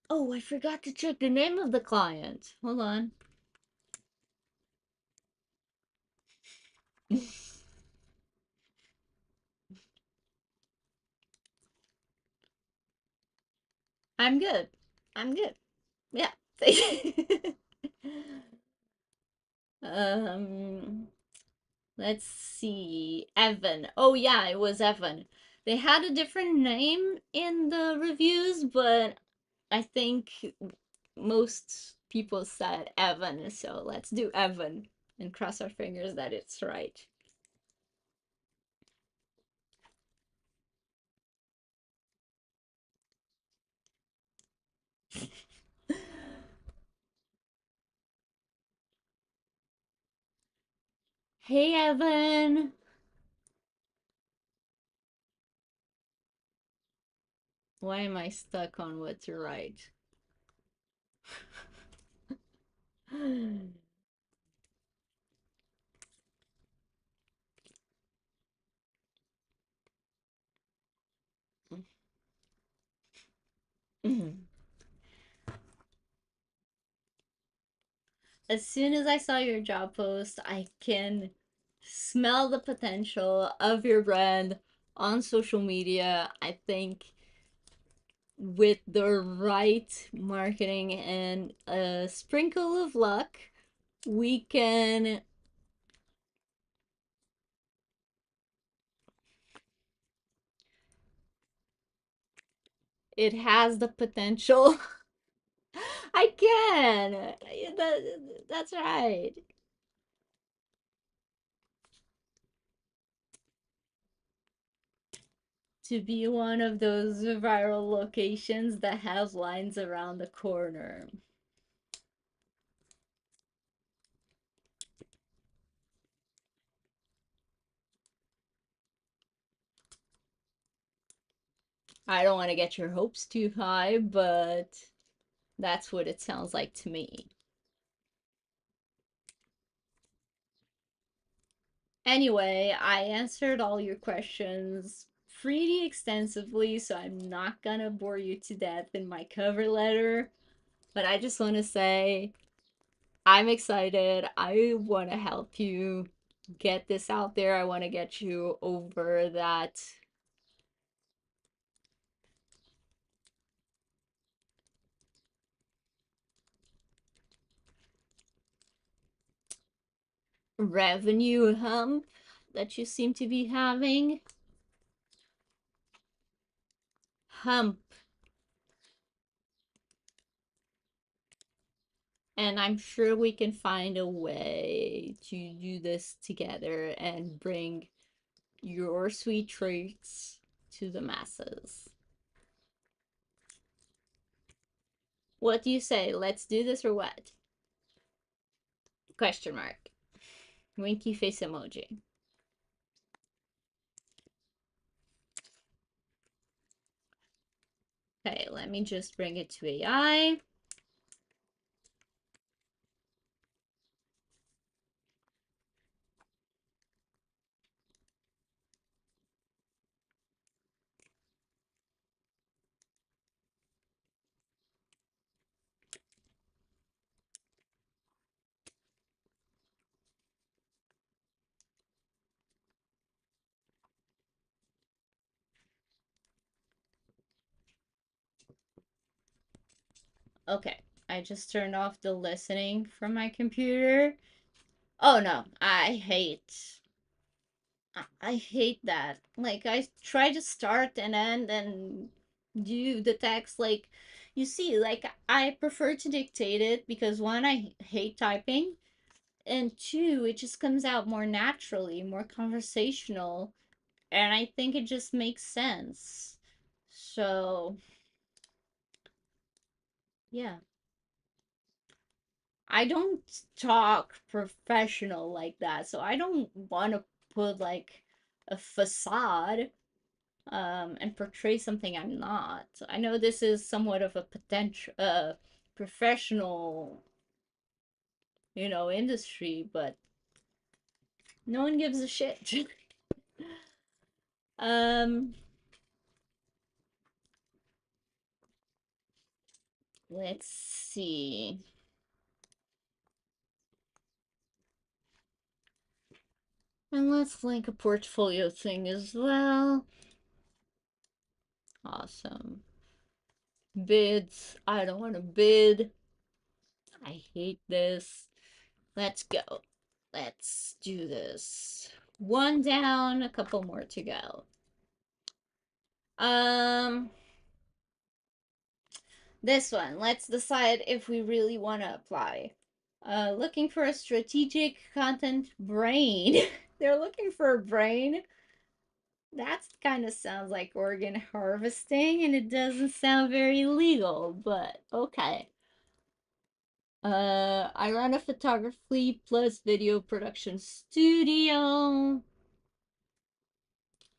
Oh, I forgot to check the name of the client. Hold on. I'm good. I'm good. Yeah. um, let's see. Evan. Oh yeah, it was Evan. They had a different name in the reviews, but I think most people said Evan, so let's do Evan and cross our fingers that it's right. Hey Evan. Why am I stuck on what to write? As soon as I saw your job post, I can smell the potential of your brand on social media. I think with the right marketing and a sprinkle of luck, we can. It has the potential. I can. That's right. To be one of those viral locations that has lines around the corner. I don't want to get your hopes too high, but that's what it sounds like to me. Anyway, I answered all your questions pretty extensively, so I'm not gonna bore you to death in my cover letter. But I just want to say I'm excited. I want to help you get this out there. I want to get you over that revenue hump that you seem to be having. Hump. And I'm sure we can find a way to do this together and bring your sweet treats to the masses. What do you say? Let's do this or what? Question mark. Winky face emoji. Okay, let me just bring it to AI. Okay, I just turned off the listening from my computer. Oh no, I hate that. Like, I try to start and end and do the text. Like, you see, like, I prefer to dictate it because one, I hate typing, and two, it just comes out more naturally, more conversational, and I think it just makes sense. So, yeah. I don't talk professional like that, so I don't want to put like a facade and portray something I'm not. I know this is somewhat of a potential professional, industry, but no one gives a shit. um let's see. And let's link a portfolio thing as well. Awesome. Bids. I don't want to bid. I hate this. Let's go. Let's do this. One down, a couple more to go. Um, this one. Let's decide if we really want to apply. Looking for a strategic content brain. They're looking for a brain. That kind of sounds like organ harvesting, and it doesn't sound very legal, but okay. I run a photography plus video production studio.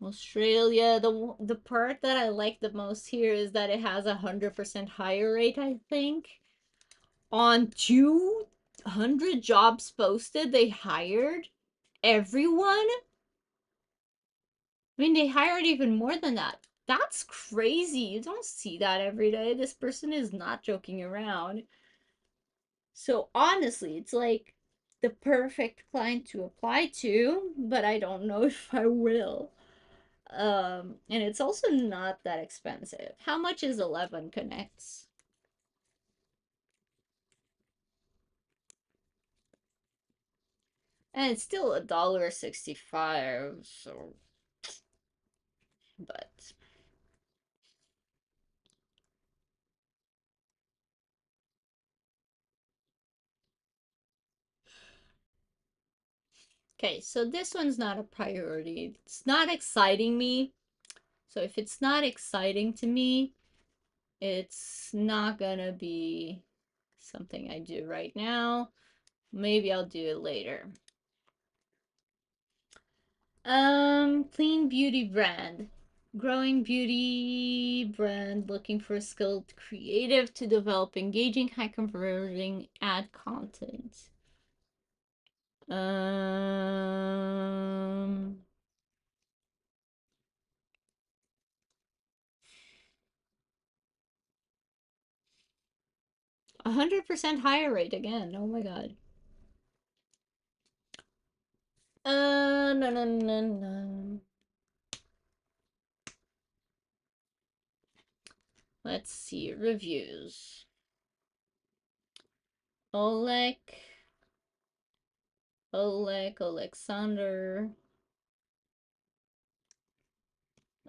Australia. The part that I like the most here is that it has 100% hire rate, I think. On 200 jobs posted, they hired everyone. I mean, they hired even more than that. That's crazy. You don't see that every day. This person is not joking around. So honestly, it's like the perfect client to apply to, but I don't know if I will. And it's also not that expensive. How much is 11 connects? And it's still $1.65, so but okay, so this one's not a priority. It's not exciting me. So if it's not exciting to me, it's not gonna be something I do right now. Maybe I'll do it later. Clean beauty brand. Growing beauty brand looking for a skilled creative to develop engaging, high converting ad content. Um 100% higher rate again. Oh my god. No, no, no, no. Let's see. Reviews. Oleg. Alexander.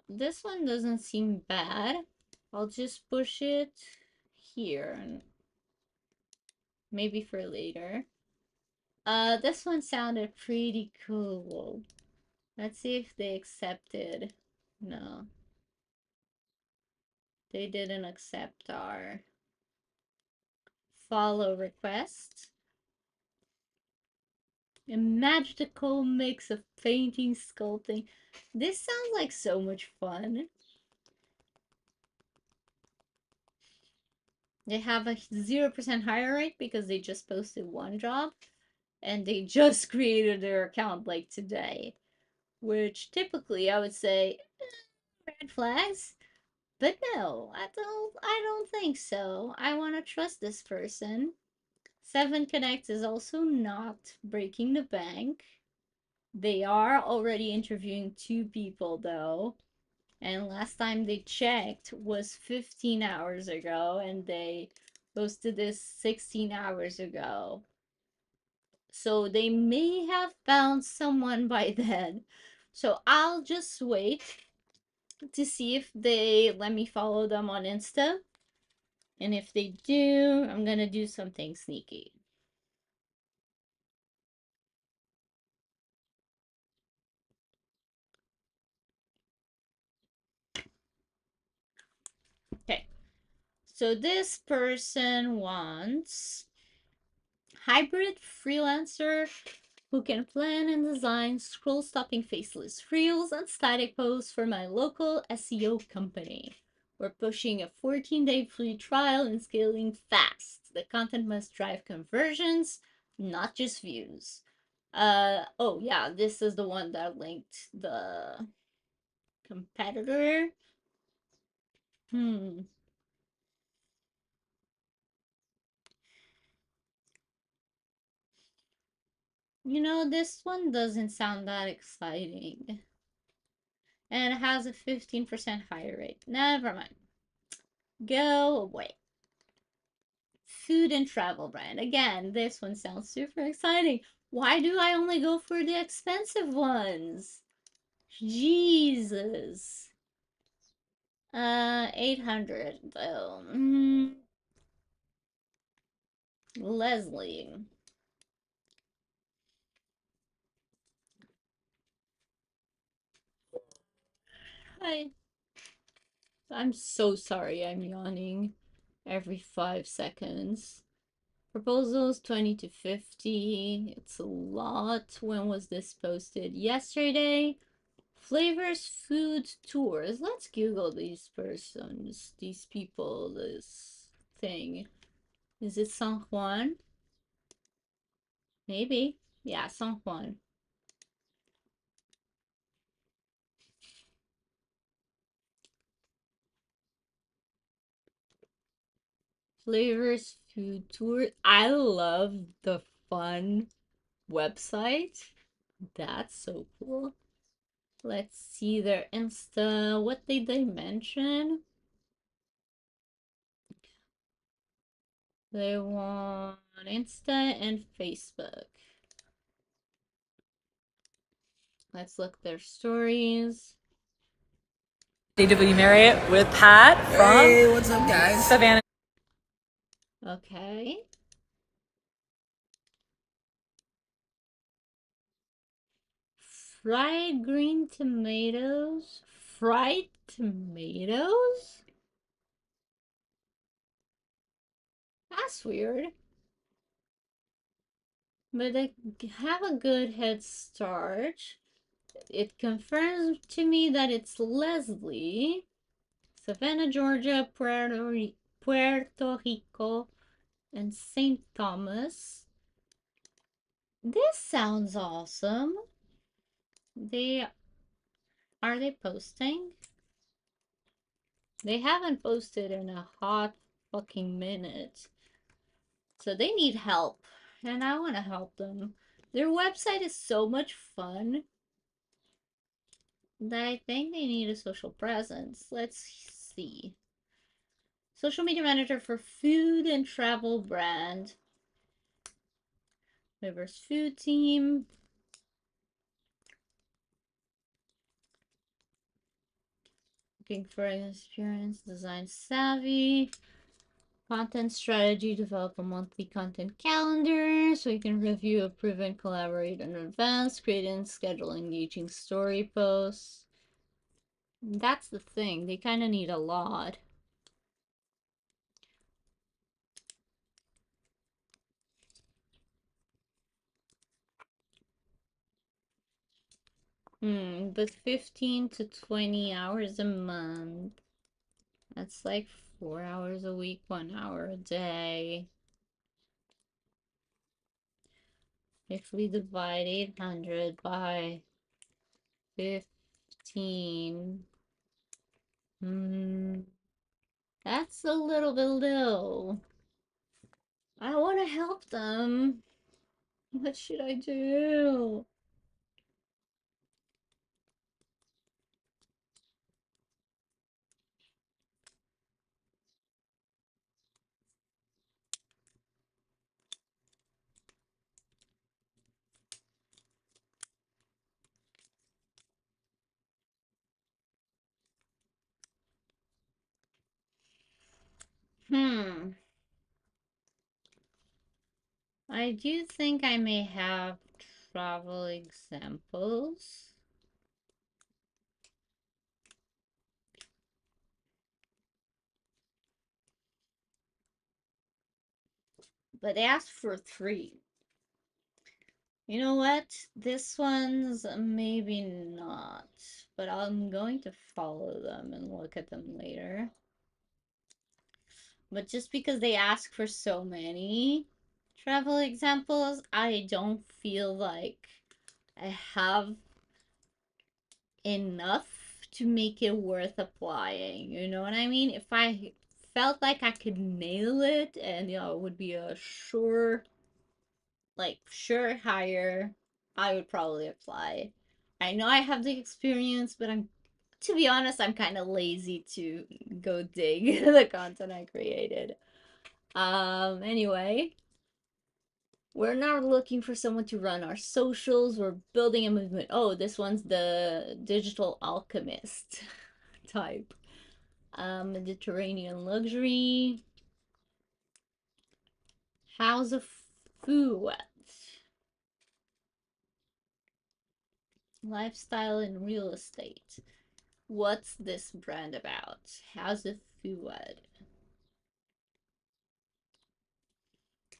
This one doesn't seem bad. I'll just push it here and maybe for later. This one sounded pretty cool. Let's see if they accepted. No, they didn't accept our follow request. A magical mix of painting, sculpting. This sounds like so much fun. They have a 0% hire rate because they just posted one job and they just created their account like today. Which typically I would say red flags. But no, I don't think so. I want to trust this person. 7 Connect is also not breaking the bank. They are already interviewing 2 people though. And last time they checked was 15 hours ago and they posted this 16 hours ago. So they may have found someone by then. So I'll just wait to see if they let me follow them on Insta. And if they do, I'm gonna do something sneaky. Okay. So this person wants hybrid freelancer who can plan and design scroll-stopping faceless reels and static posts for my local SEO company. We're pushing a 14-day free trial and scaling fast. The content must drive conversions, not just views. Oh yeah, this is the one that linked the competitor. Hmm. You know, this one doesn't sound that exciting. And it has a 15% higher rate. Never mind. Go away. Food and travel brand. Again, this one sounds super exciting. Why do I only go for the expensive ones? Jesus. 800 though. Leslie. Hi. I'm so sorry I'm yawning every 5 seconds. Proposals 20 to 50. It's a lot. When was this posted? Yesterday. Flavors Food Tours. Let's Google these persons, these people, this thing. Is it San Juan? Maybe. Yeah, San Juan. Flavors Food Tour. I love the fun website. That's so cool. Let's see their Insta. What did they mention? They want Insta and Facebook. Let's look their stories. DW Marriott with Pat from Hey, what's up, guys? Savannah. Okay. Fried green tomatoes? Fried tomatoes? That's weird. But they have a good head start. It confirms to me that it's Leslie. Savannah, Georgia, Puerto Rico, and St. Thomas. This sounds awesome. They are they posting? They haven't posted in a hot fucking minute. So they need help, and I want to help them. Their website is so much fun that I think they need a social presence. Let's see. Social media manager for food and travel brand. Rivers food team. Looking for an experienced design savvy. Content strategy, develop a monthly content calendar so you can review, approve, and collaborate in advance. Create and schedule engaging story posts. That's the thing, they kind of need a lot. But 15 to 20 hours a month. That's like 4 hours a week, 1 hour a day. If we divide 800 by 15, that's a little bit low. I want to help them. What should I do? Hmm. I do think I may have travel examples. but they asked for three. You know what? This one's maybe not, but I'm going to follow them and look at them later. But just because they ask for so many travel examples, I don't feel like I have enough to make it worth applying. You know what I mean? If I felt like I could nail it and it would be a sure hire, I would probably apply. I know I have the experience, but to be honest, I'm kind of lazy to go dig the content I created. Anyway, we're not looking for someone to run our socials. We're building a movement. Oh, this one's the digital alchemist type. Mediterranean luxury. House of Food. Lifestyle and real estate. What's this brand about? House of Food.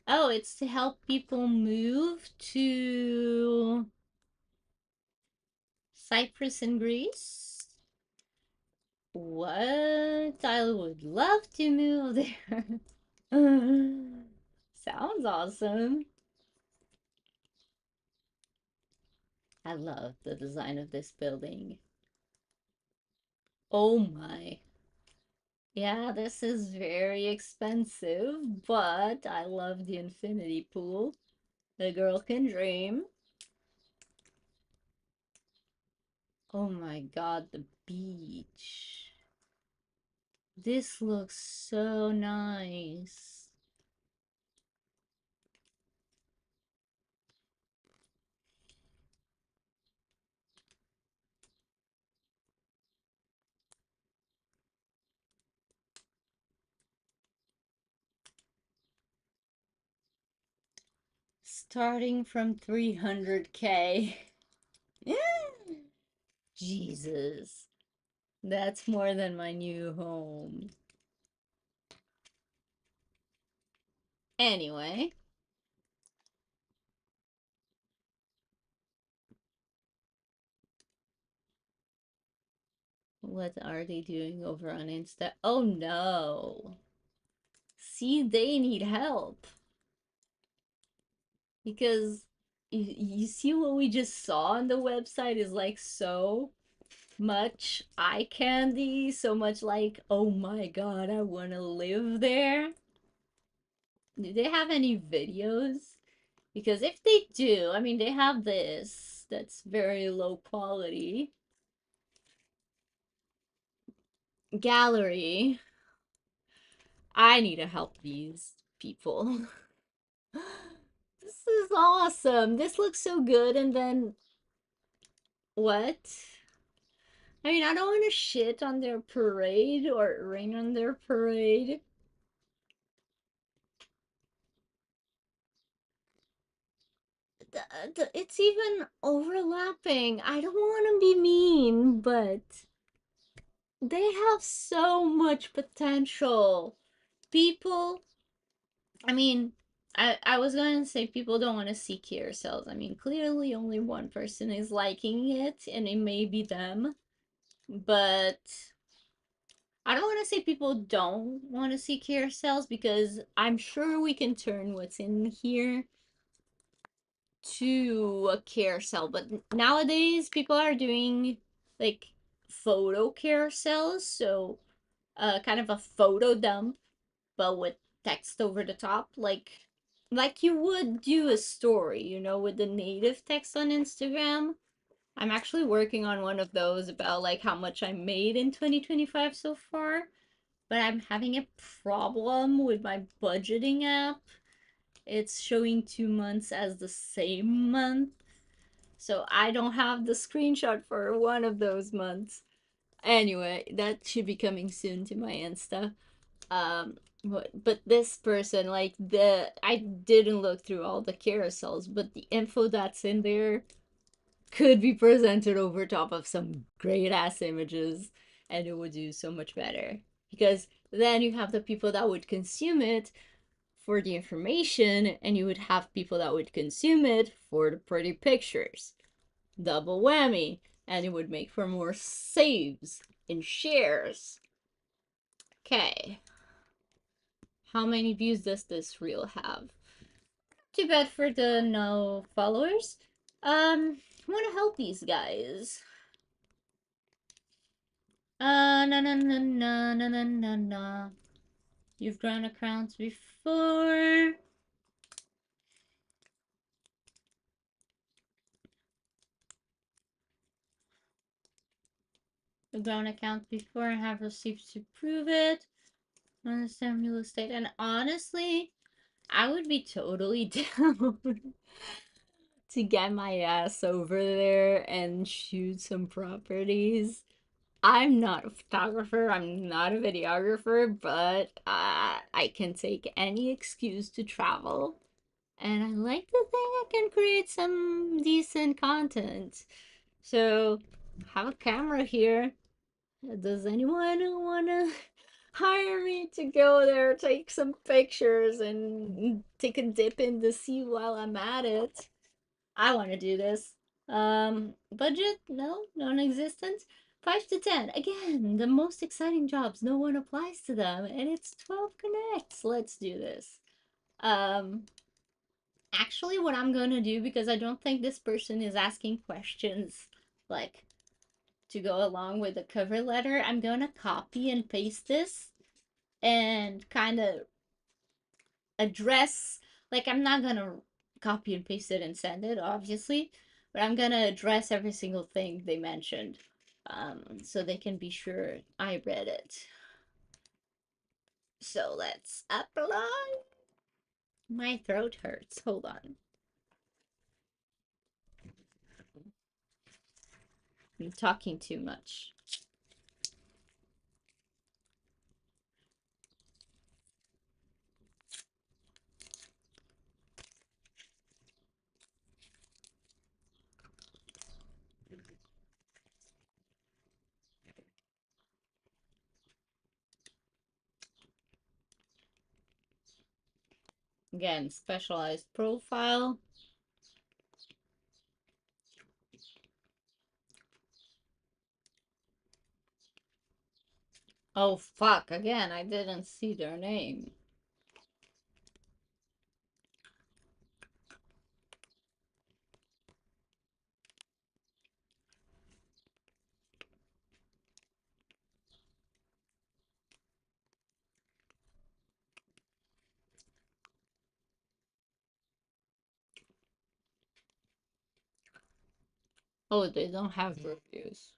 Oh, it's to help people move to Cyprus and Greece. What? I would love to move there. Sounds awesome. I love the design of this building. Oh my. Yeah, this is very expensive, but I love the infinity pool. The girl can dream. Oh my god, the beach. This looks so nice. Starting from 300K. Jesus. That's more than my new home. Anyway, what are they doing over on Insta? Oh no. See, they need help. Because you see what we just saw on the website is like so much eye candy, so much like, oh my god, I want to live there. Do they have any videos? Because if they do, I mean, they have this that's very low quality gallery. I need to help these people. This is awesome. This looks so good. And then what? I mean, I don't want to shit on their parade or rain on their parade. It's even overlapping. I don't want to be mean, but they have so much potential. People, I mean, I was going to say people don't want to see carousels. I mean, clearly only one person is liking it, and it may be them. But I don't want to say people don't want to see carousels because I'm sure we can turn what's in here to a carousel. But nowadays, people are doing like photo carousels, so kind of a photo dump, but with text over the top, like you would do a story, with the native text on Instagram. I'm actually working on one of those about like how much I made in 2025 so far, but I'm having a problem with my budgeting app. It's showing 2 months as the same month, so I don't have the screenshot for one of those months. Anyway, that should be coming soon to my Insta. But this person, like, I didn't look through all the carousels, but the info that's in there could be presented over top of some great ass images, and it would do so much better, because then you have the people that would consume it for the information, and you would have people that would consume it for the pretty pictures. Double whammy. And it would make for more saves and shares. Okay. How many views does this reel have? Too bad for the no followers. I want to help these guys. Na na na na na na na na. You've grown accounts before. You've grown accounts before and have receipts to prove it. Understand real estate. And honestly, I would be totally down to get my ass over there and shoot some properties. I'm not a photographer, I'm not a videographer, but I can take any excuse to travel. And I like to think I can create some decent content. So, have a camera here. Does anyone want to hire me to go there, take some pictures, and take a dip in the sea while I'm at it? I want to do this. Budget? No, non-existent. 5 to 10. Again, the most exciting jobs. No one applies to them, and it's 12 connects. Let's do this. Um, Actually, what I'm gonna do, because I don't think this person is asking questions like to go along with the cover letter, I'm gonna copy and paste this and kind of address, like, I'm not gonna copy and paste it and send it, obviously, but I'm gonna address every single thing they mentioned, so they can be sure I read it. So let's apply. My throat hurts. Hold on. I'm talking too much. Again, specialized profile. Oh, fuck. Again, I didn't see their name. Oh, they don't have reviews.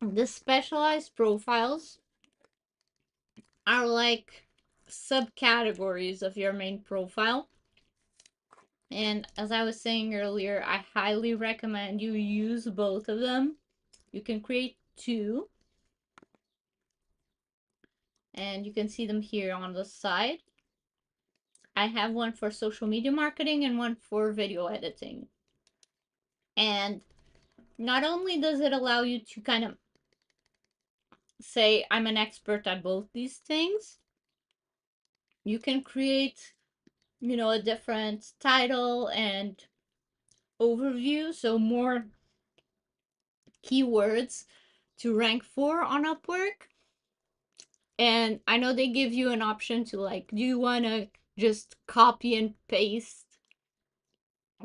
The specialized profiles are like subcategories of your main profile. And as I was saying earlier, I highly recommend you use both of them. You can create two, and you can see them here on the side. I have one for social media marketing and one for video editing. And not only does it allow you to kind of say, I'm an expert at both these things, you can create, a different title and overview, so more keywords to rank for on Upwork. And I know they give you an option to, like, do you want to just copy and paste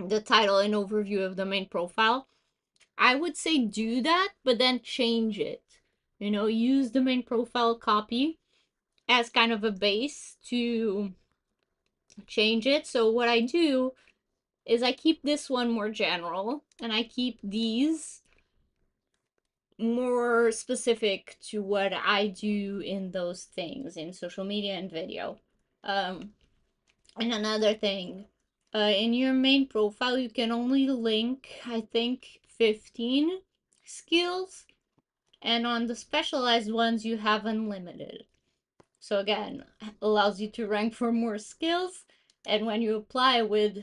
the title and overview of the main profile? I would say do that, but then change it. Use the main profile copy as kind of a base to change it. So what I do is I keep this one more general, and I keep these more specific to what I do in those things in social media and video. Um, and another thing, in your main profile, you can only link, I think, 15 skills, and on the specialized ones, you have unlimited. So again, allows you to rank for more skills, and when you apply with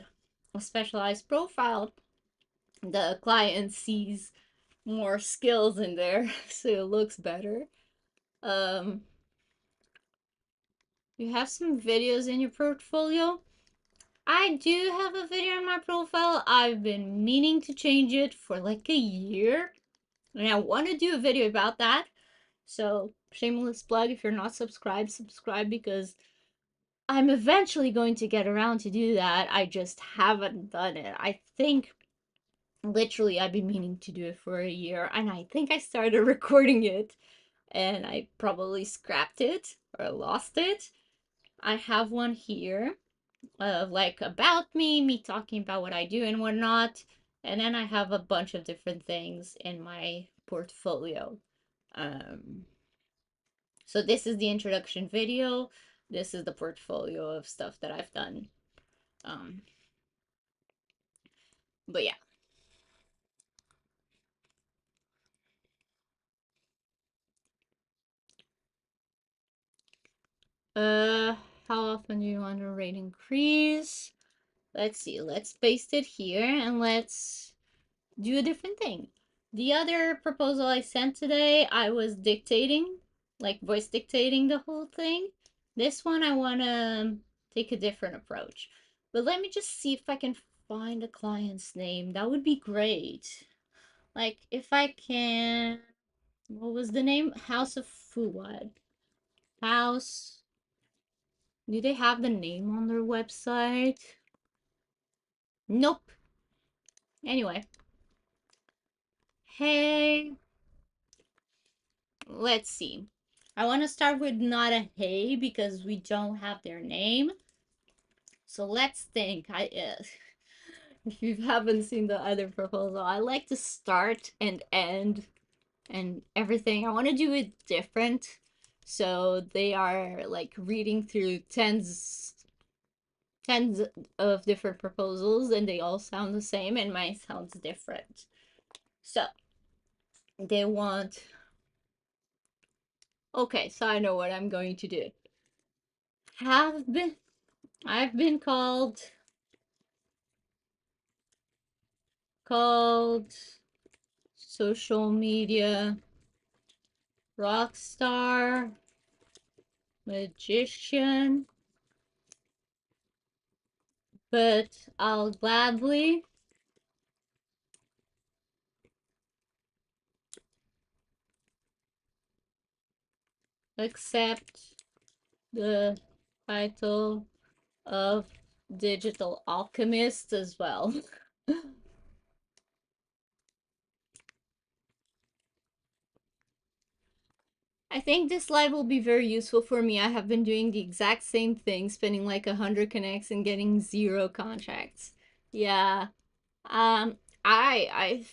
a specialized profile, the client sees more skills in there, so it looks better. Um, you have some videos in your portfolio. I do have a video in my profile. I've been meaning to change it for like a year, and I want to do a video about that. So, shameless plug, if you're not subscribed, subscribe because I'm eventually going to get around to do that. I just haven't done it. I think literally I've been meaning to do it for a year, and I think I started recording it and I probably scrapped it or lost it. I have one here of like about me talking about what I do and whatnot. And then I have a bunch of different things in my portfolio. Um, so this is the introduction video. This is the portfolio of stuff that I've done. Um, but yeah. Uh, how often do you want a rate increase? Let's see. Let's paste it here and let's do a different thing. The other proposal I sent today, I was dictating, like voice dictating the whole thing. This one, I want to take a different approach. But let me just see if I can find a client's name. That would be great. Like, if I can. What was the name? House of Fuad. House. Do they have the name on their website? Nope. Anyway. Hey, let's see. I want to start with not a hey because we don't have their name. So let's think. If you haven't seen the other proposal, I like to start and end and everything. I want to do it different. So they are like reading through tens of different proposals and they all sound the same and mine sounds different. So they want, okay, so I know what I'm going to do. Have been I've been called social media rock star, magician, but I'll gladly accept the title of digital alchemist as well. I think this live will be very useful for me. I have been doing the exact same thing, spending like 100 connects and getting zero contracts. Yeah. Um, I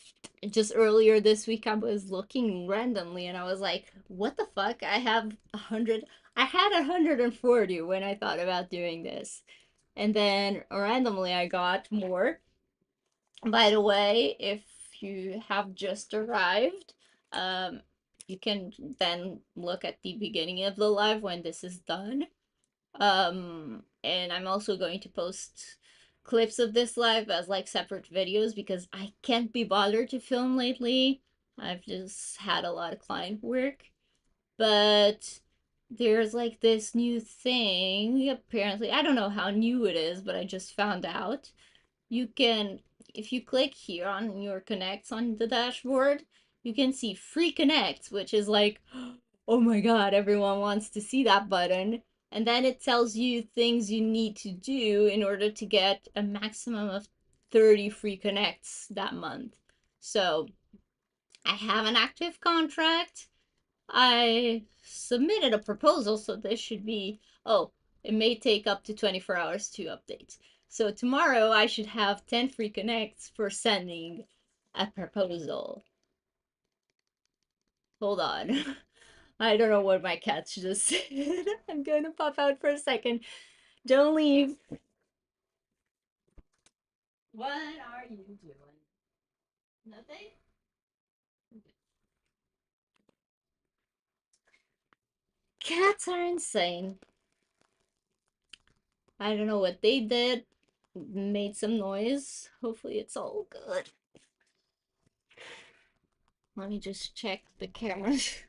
just earlier this week I was looking randomly and I was like, what the fuck? I have 100. I had 140 when I thought about doing this. And then randomly I got more. By the way, if you have just arrived, um, you can then look at the beginning of the live when this is done. And I'm also going to post clips of this live as like separate videos because I can't be bothered to film lately. I've just had a lot of client work. But there's like this new thing, apparently. I don't know how new it is, but I just found out you can, if you click here on your connects on the dashboard, you can see free connects, which is like, oh my god, everyone wants to see that button. And then it tells you things you need to do in order to get a maximum of 30 free connects that month. So I have an active contract. I submitted a proposal, so this should be, oh, it may take up to 24 hours to update. So tomorrow I should have 10 free connects for sending a proposal. Hold on. I don't know what my cats just said. I'm gonna pop out for a second. Don't leave. What are you doing? Nothing? Cats are insane. I don't know what they did. made some noise. Hopefully it's all good. Let me just check the cameras.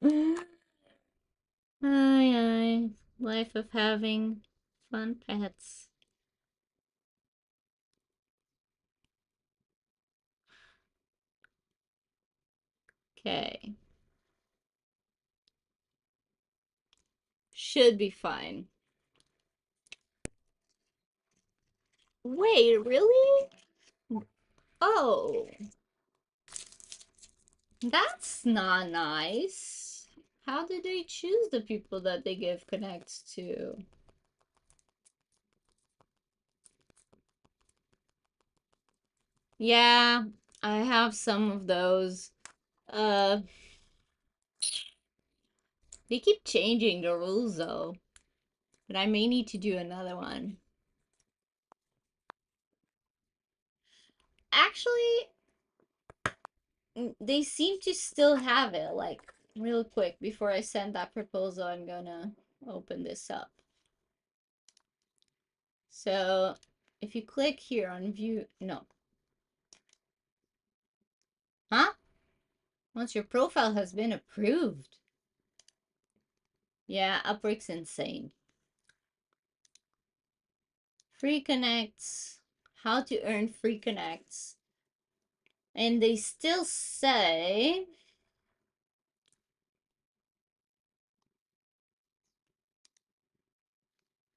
Ay, ay. Life of having fun pets. Okay. Should be fine. Wait, really? Oh, that's not nice. How did they choose the people that they give connects to? Yeah, I have some of those. Uh, they keep changing the rules though, but I may need to do another one. Actually, they seem to still have it. Like, real quick, before I send that proposal, I'm gonna open this up. So, if you click here on view, no. Huh? Once your profile has been approved. Yeah, Upwork's insane. Free connects. How to earn free connects. And they still say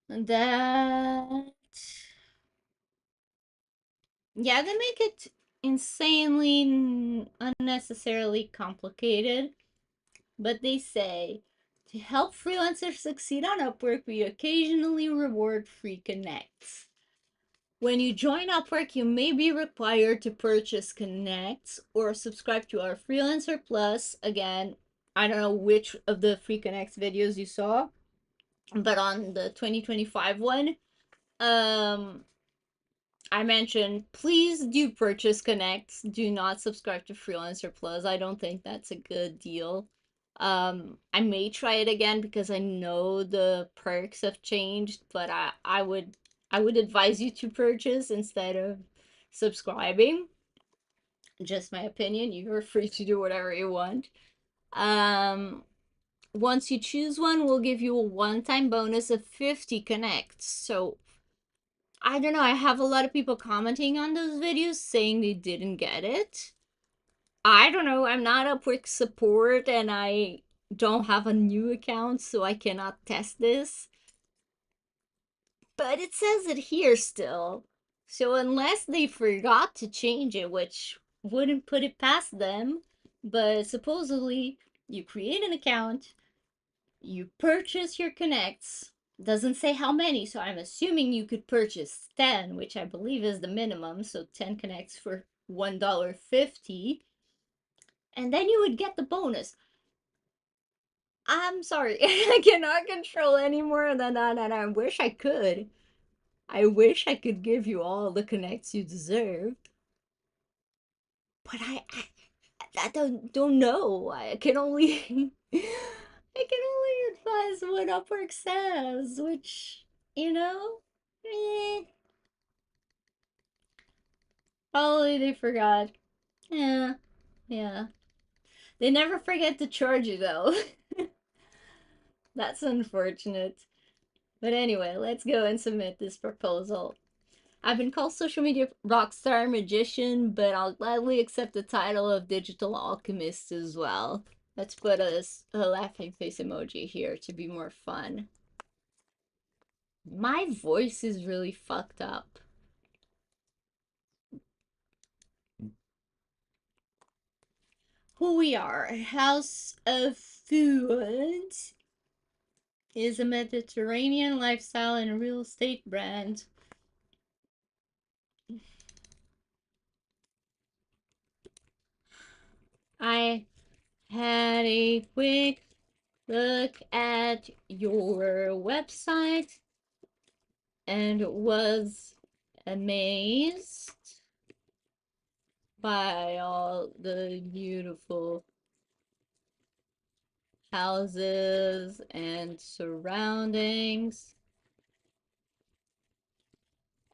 that, yeah, they make it insanely unnecessarily complicated, but they say to help freelancers succeed on Upwork, we occasionally reward free connects. When you join Upwork, you may be required to purchase connects or subscribe to our Freelancer Plus. Again, I don't know which of the free connects videos you saw, but on the 2025 one, um, I mentioned please do purchase connects. Do not subscribe to Freelancer Plus. I don't think that's a good deal. I may try it again because I know the perks have changed, but I would advise you to purchase instead of subscribing. Just my opinion. You're free to do whatever you want. Um, Once you choose one, we'll give you a one-time bonus of 50 connects. So I don't know. I have a lot of people commenting on those videos saying they didn't get it. I don't know. I'm not Upwork support and I don't have a new account, so I cannot test this. But it says it here still. So unless they forgot to change it, which wouldn't put it past them, but supposedly you create an account, you purchase your connects. Doesn't say how many, so I'm assuming you could purchase 10, which I believe is the minimum, so 10 connects for $1.50, and then you would get the bonus. I'm sorry, I cannot control any more than that, and I wish I could. I wish I could give you all the connects you deserve, but I don't know. I can only I can only advise what Upwork says, which, you know, eh, probably they forgot. Yeah, yeah. They never forget to charge you though. That's unfortunate. But anyway, let's go and submit this proposal. I've been called social media rockstar magician, but I'll gladly accept the title of digital alchemist as well. Let's put a laughing face emoji here to be more fun. My voice is really fucked up. Who we are, House of Food is a Mediterranean lifestyle and real estate brand. I had a quick look at your website and was amazed by all the beautiful houses and surroundings.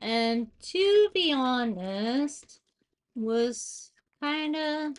And to be honest, was kind of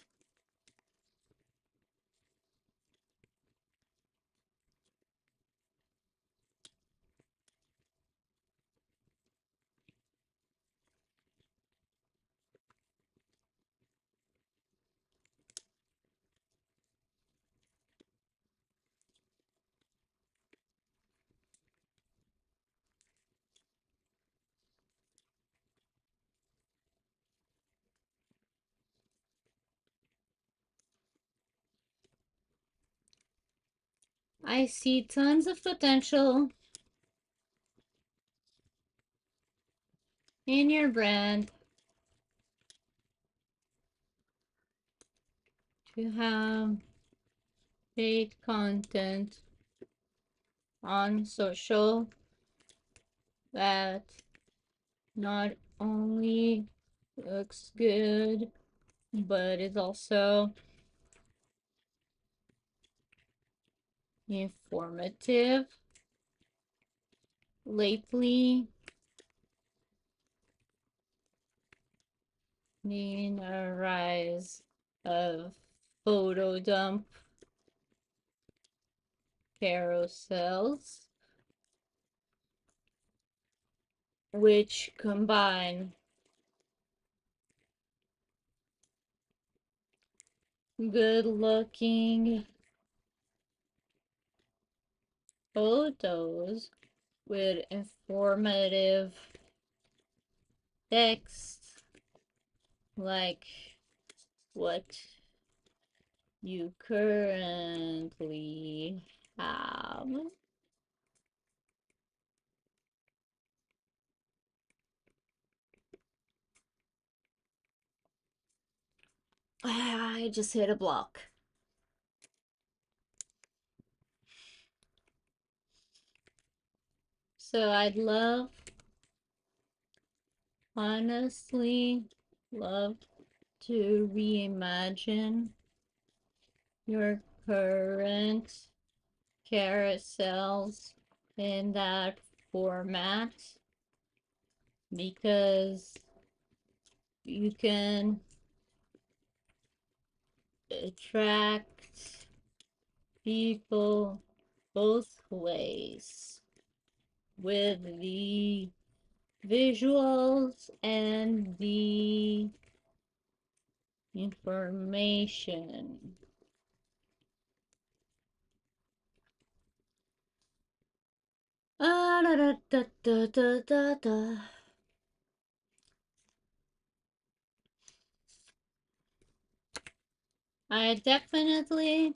I see tons of potential in your brand to have paid content on social that not only looks good, but is also informative. Lately, in a rise of photo dump carousels, which combine good looking photos with informative text like what you currently have. I just hit a block. So I'd honestly love to reimagine your current carousels in that format because you can attract people both ways with the visuals and the information. Da, da, da, da, da, da, da. I definitely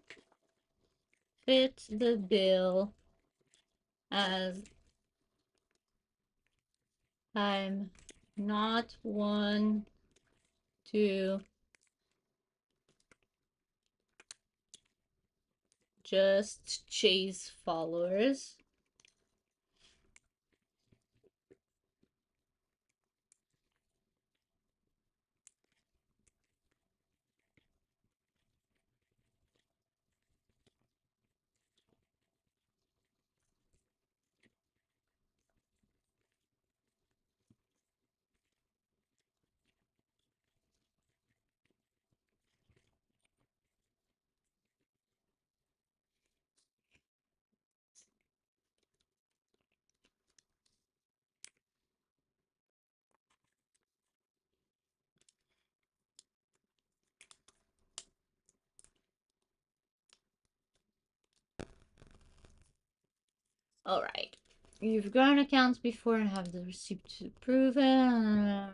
fit the bill as I'm not one to just chase followers. Alright. You've grown accounts before and have the receipt to prove it.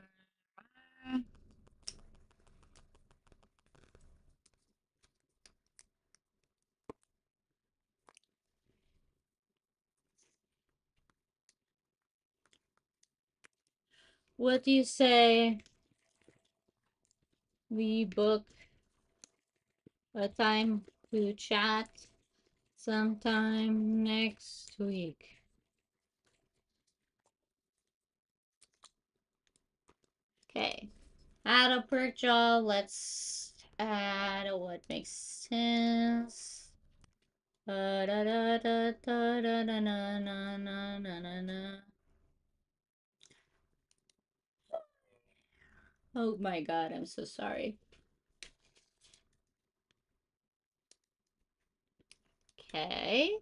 What do you say we book a time to chat sometime next week? Okay. Add a perk job. Let's add what makes sense. Da da da da da da da na na na na na. Oh my god, I'm so sorry. Okay.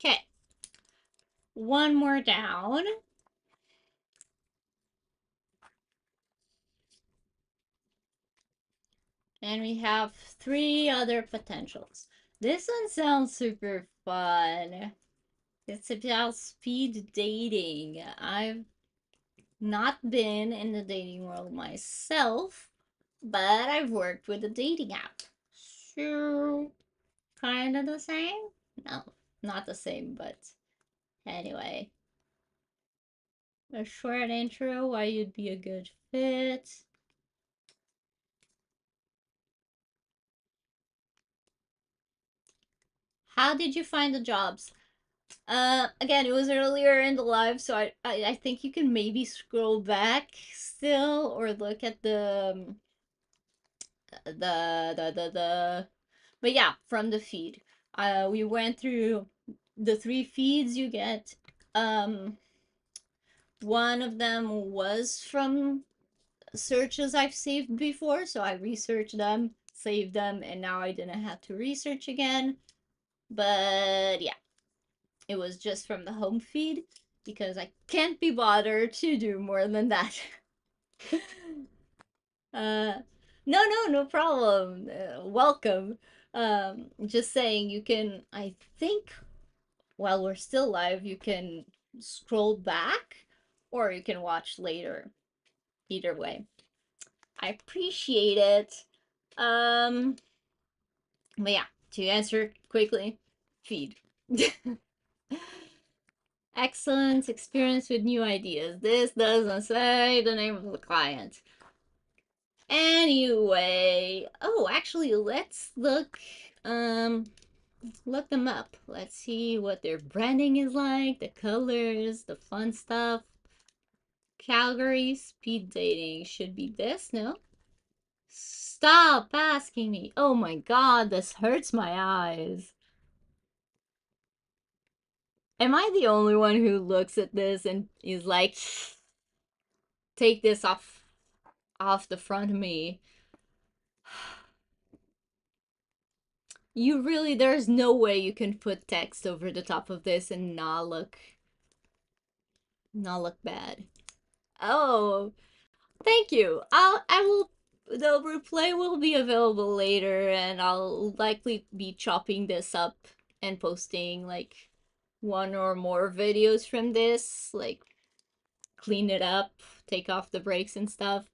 Okay. One more down. And we have three other potentials. This one sounds super fun. It's about speed dating. I've not been in the dating world myself, but I've worked with a dating app. So, kind of the same? No, not the same, but anyway. A short intro why you'd be a good fit. How did you find the jobs? Again, it was earlier in the live, so I think you can maybe scroll back still or look at the but yeah, from the feed. We went through the three feeds you get. One of them was from searches I've saved before, so I researched them, saved them, and now I didn't have to research again. But yeah, it was just from the home feed because I can't be bothered to do more than that. uh, no problem. Welcome. Just saying, you can. I think while we're still live, you can scroll back, or you can watch later. Either way, I appreciate it. Um, but yeah, to answer quickly, feed. Excellent experience with new ideas. This doesn't say the name of the client. Anyway, oh, actually, let's look them up. Let's see what their branding is like, the colors, the fun stuff. Calgary speed dating should be this, no? Stop asking me. Oh my god, this hurts my eyes. Am I the only one who looks at this and is like, take this off the front of me? You really, there's no way you can put text over the top of this and not look bad. Oh, thank you. I will, the replay will be available later and I'll likely be chopping this up and posting like one or more videos from this, like clean it up, take off the breaks and stuff.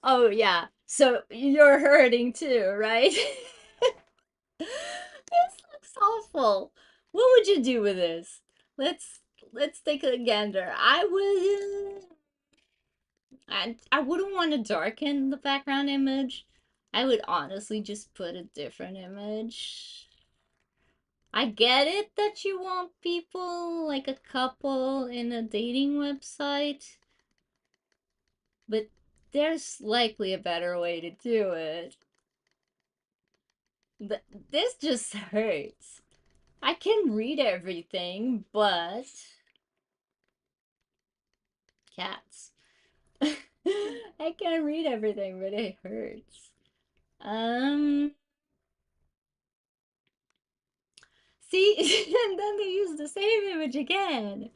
Oh yeah. So you're hurting too, right? This looks awful. What would you do with this? Let's let's take a gander. I wouldn't want to darken the background image. I would honestly just put a different image. I get it that you want people like a couple in a dating website, but there's likely a better way to do it. This just hurts. I can read everything, but cats. I can read everything, but it hurts. Um, see, and then they use the same image again.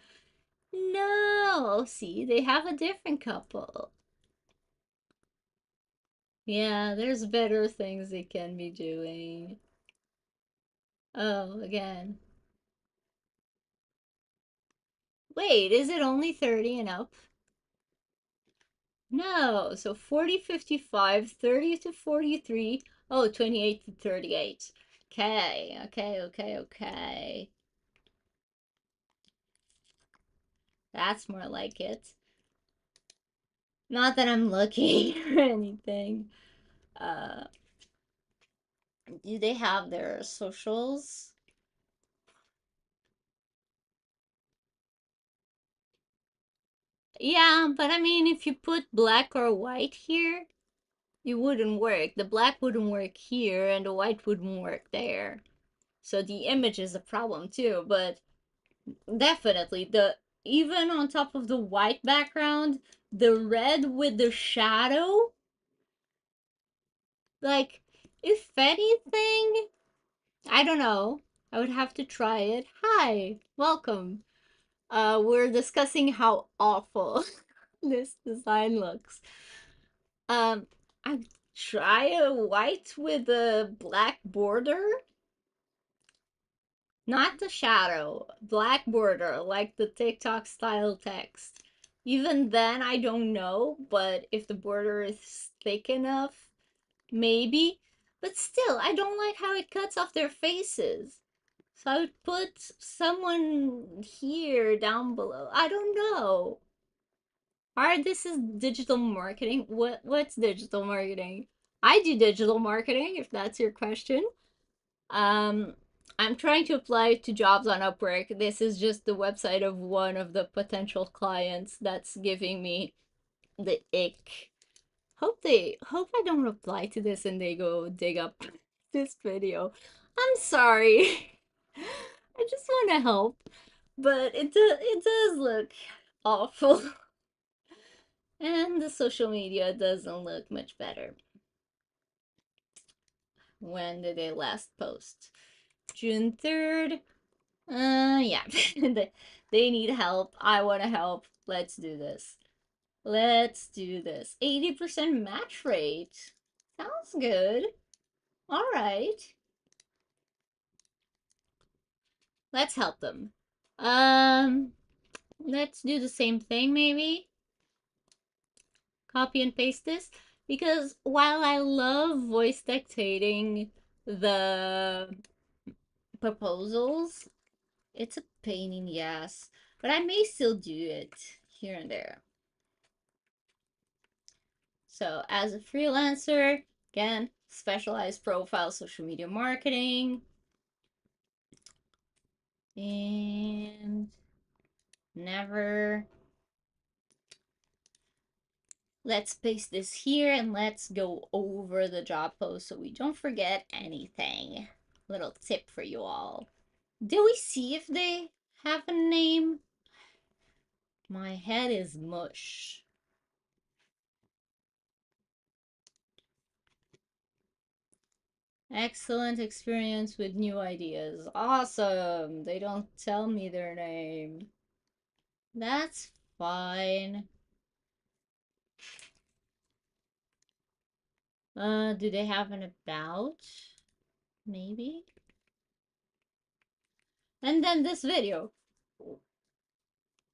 No, see, they have a different couple. Yeah, there's better things they can be doing. Oh, again. Wait, is it only 30 and up? No, so 40, 55, 30 to 43. Oh, 28 to 38. Okay. That's more like it. Not that I'm looking or anything. Uh, do they have their socials? Yeah, but I mean, if you put black or white here, it wouldn't work. The black wouldn't work here, and the white wouldn't work there. So the image is a problem too, but Definitely. The even on top of the white background, the red with the shadow, like if anything, I don't know. I would have to try it. Hi, welcome. We're discussing how awful this design looks. Um, I try a white with a black border, not the shadow, black border, like the TikTok style text. Even then, I don't know, but if the border is thick enough, maybe. But still, I don't like how it cuts off their faces. So I would put someone here down below. I don't know. Alright, this is digital marketing. What's digital marketing? I do digital marketing, if that's your question. Um, I'm trying to apply to jobs on Upwork. This is just the website of one of the potential clients that's giving me the ick. Hope I don't reply to this and they go dig up this video. I'm sorry. I just want to help, but it does look awful. And the social media doesn't look much better. When did they last post? June 3rd. Yeah. They need help. I want to help. Let's do this. Let's do this. 80% match rate. Sounds good. All right. Let's help them. Um, let's do the same thing maybe. Copy and paste this because while I love voice dictating the proposals, it's a pain in the ass, but I may still do it here and there. So, as a freelancer, again, specialized profile social media marketing, and never. Let's paste this here and let's go over the job post so we don't forget anything. Little tip for you all. Did we see if they have a name? My head is mush. Excellent experience with new ideas. Awesome. They don't tell me their name. That's fine. Do they have an about? Maybe. And then this video.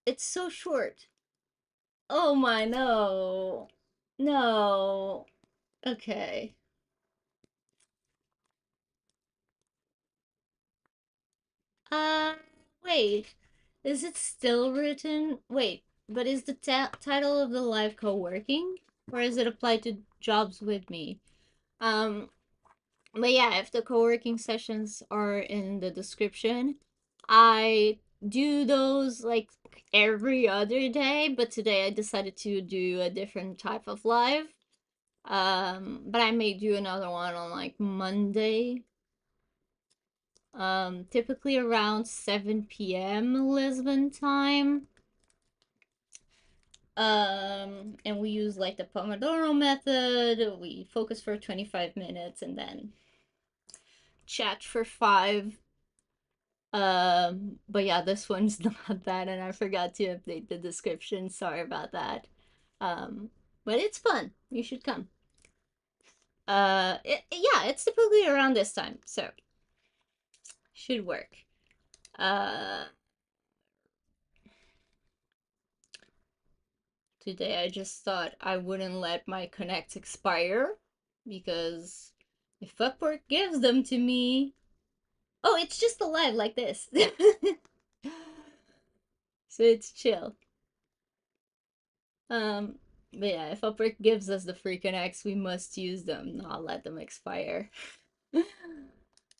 It's so short. Oh my, no. No. Okay. Uh, wait. Is it still written? Wait, but is the title of the live co-working? Or is it applied to jobs with me? Um, but yeah, if the co-working sessions are in the description, I do those like every other day, but today I decided to do a different type of live. But I may do another one on like Monday. Typically around 7 p.m. Lisbon time. And we use like the pomodoro method. We focus for 25 minutes and then chat for 5. But yeah, this one's not that, and I forgot to update the description. Sorry about that. Um, but it's fun. You should come. Yeah, it's typically around this time, so should work. Uh, Today I just thought I wouldn't let my connects expire because if Upwork gives them to me, oh, it's just a live like this. So it's chill. Um, but yeah, if Upwork gives us the free connects, we must use them, not let them expire.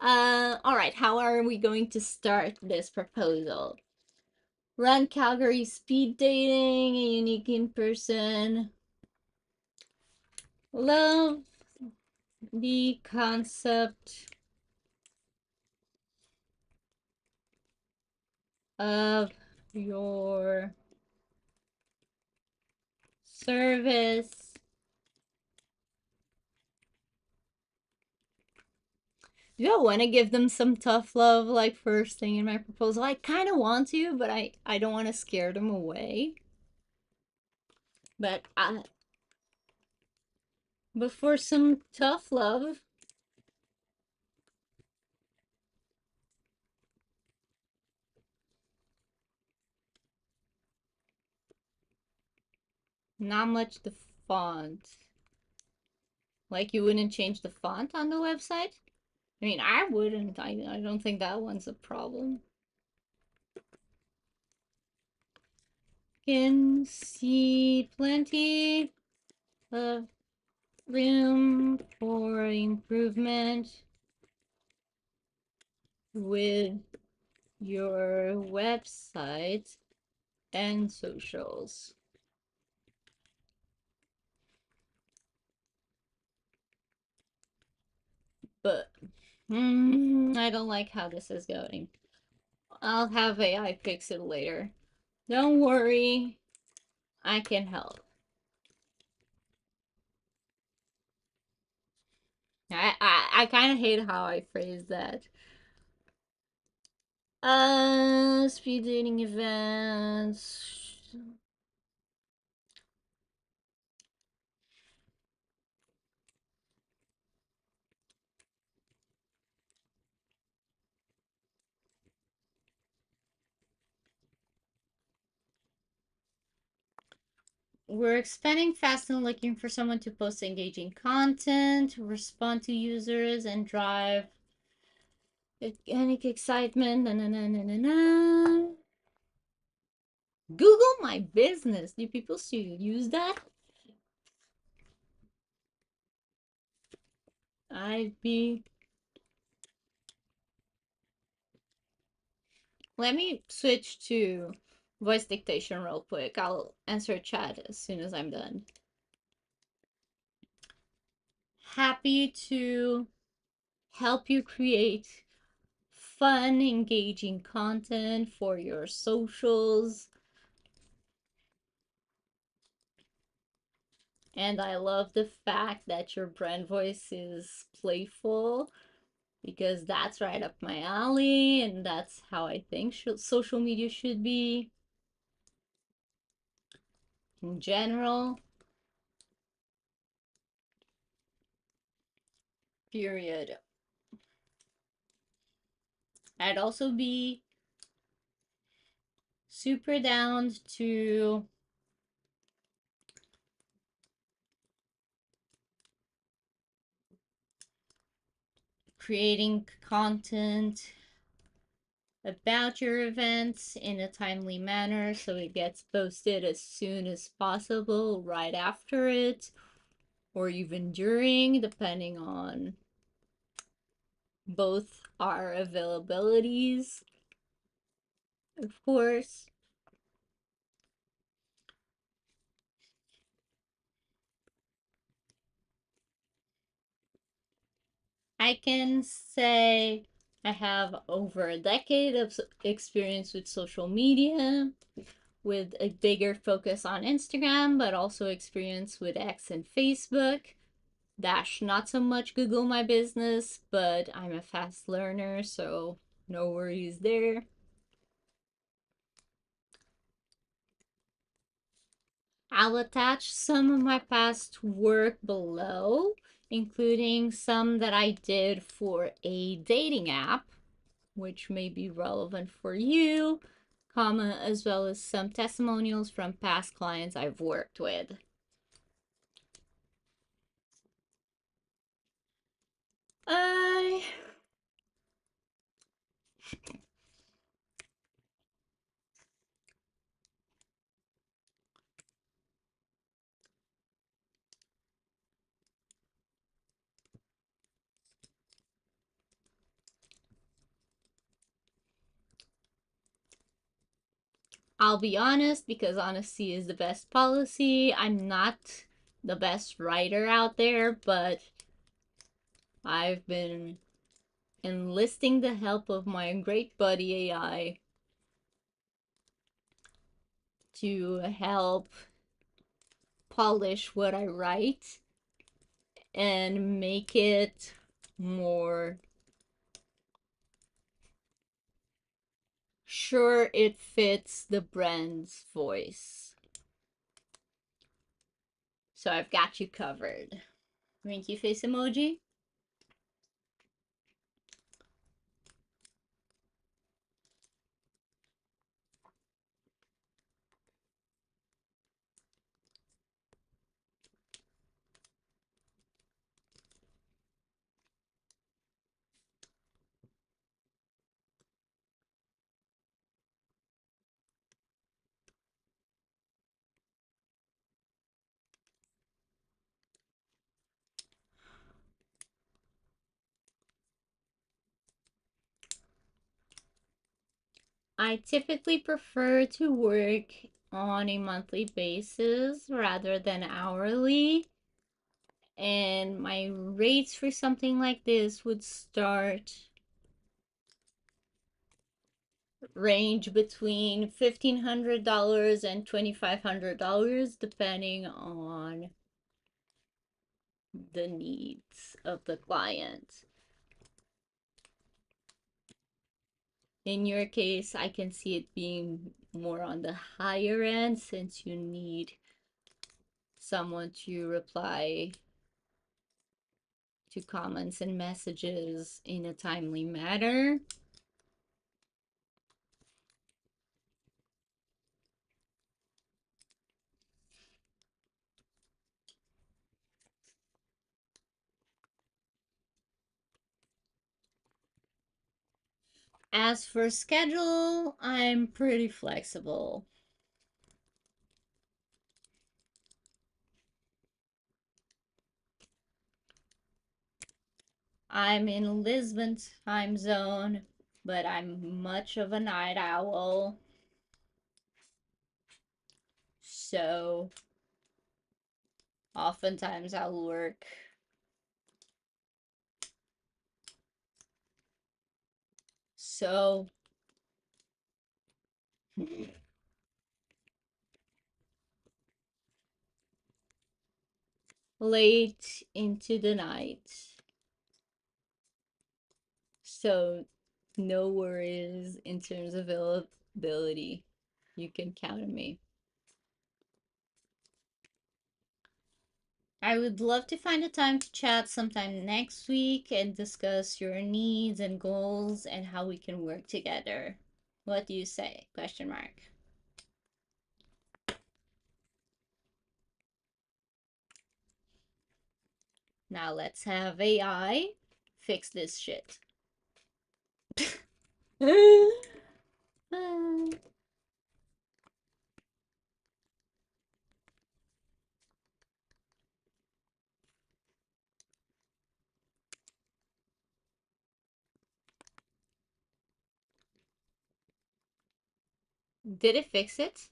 All right, how are we going to start this proposal? Run Calgary speed dating, a unique in person. Love the concept of your service. Do I want to give them some tough love like first thing in my proposal? I kind of want to, but I don't want to scare them away. But for some tough love, not much the font. Like you wouldn't change the font on the website? I mean, I wouldn't. I don't think that one's a problem. Can see plenty of room for improvement with your website and socials. But I don't like how this is going. I'll have AI fix it later. Don't worry, I can help. I kind of hate how I phrase that. Speed dating events. We're expanding fast and looking for someone to post engaging content, respond to users, and drive organic excitement. Na, na, na, na, na, na. Google my business. Do people still use that? I'd be. Let me switch to voice dictation real quick. I'll answer chat as soon as I'm done. Happy to help you create fun, engaging content for your socials. And I love the fact that your brand voice is playful because that's right up my alley and that's how I think social media should be in general. Period. I'd also be super down to creating content about your events in a timely manner so it gets posted as soon as possible, right after it, or even during, depending on both our availabilities, of course. I can say I have over a decade of experience with social media, with a bigger focus on Instagram, but also experience with X and Facebook. Dash, not so much Google My Business, but I'm a fast learner, so no worries there. I'll attach some of my past work below, including some that I did for a dating app, which may be relevant for you, comma, as well as some testimonials from past clients I've worked with. I I'll be honest because honesty is the best policy. I'm not the best writer out there, but I've been enlisting the help of my great buddy AI to help polish what I write and make it more sure it fits the brand's voice. So I've got you covered. Winky face emoji. I typically prefer to work on a monthly basis rather than hourly. And my rates for something like this would start range between $1,500 and $2,500 depending on the needs of the client. In your case, I can see it being more on the higher end since you need someone to reply to comments and messages in a timely manner. As for schedule, I'm pretty flexible. I'm in Lisbon time zone, but I'm much of a night owl. So oftentimes I'll work so late into the night. So no worries in terms of availability. You can count on me. I would love to find a time to chat sometime next week and discuss your needs and goals and how we can work together. What do you say? Question mark. Now let's have AI fix this shit. Did it fix it?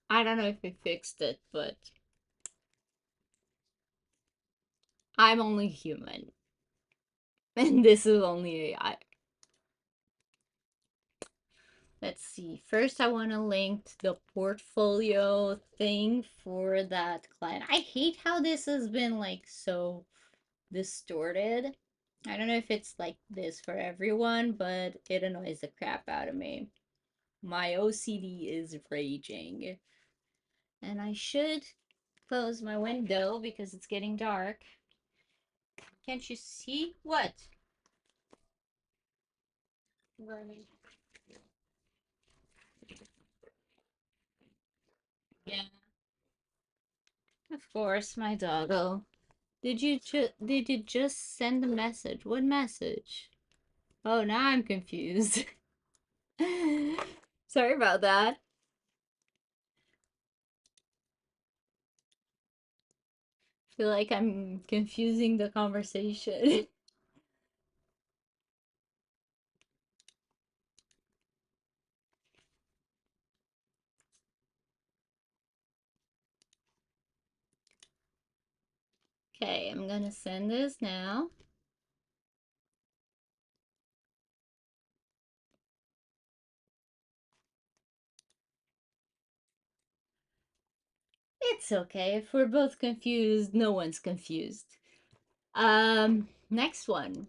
I don't know if it fixed it, but I'm only human. And this is only AI. Let's see. First, I want to link the portfolio thing for that client. I hate how this has been like so distorted. I don't know if it's like this for everyone, but it annoys the crap out of me. My OCD is raging. And I should close my window because it's getting dark. Can't you see? What? Yeah, of course, my doggo. Did you just send a message? What message? Oh, now I'm confused. Sorry about that. Feel like I'm confusing the conversation. Okay, I'm gonna send this now. It's okay. If we're both confused, no one's confused. Next one.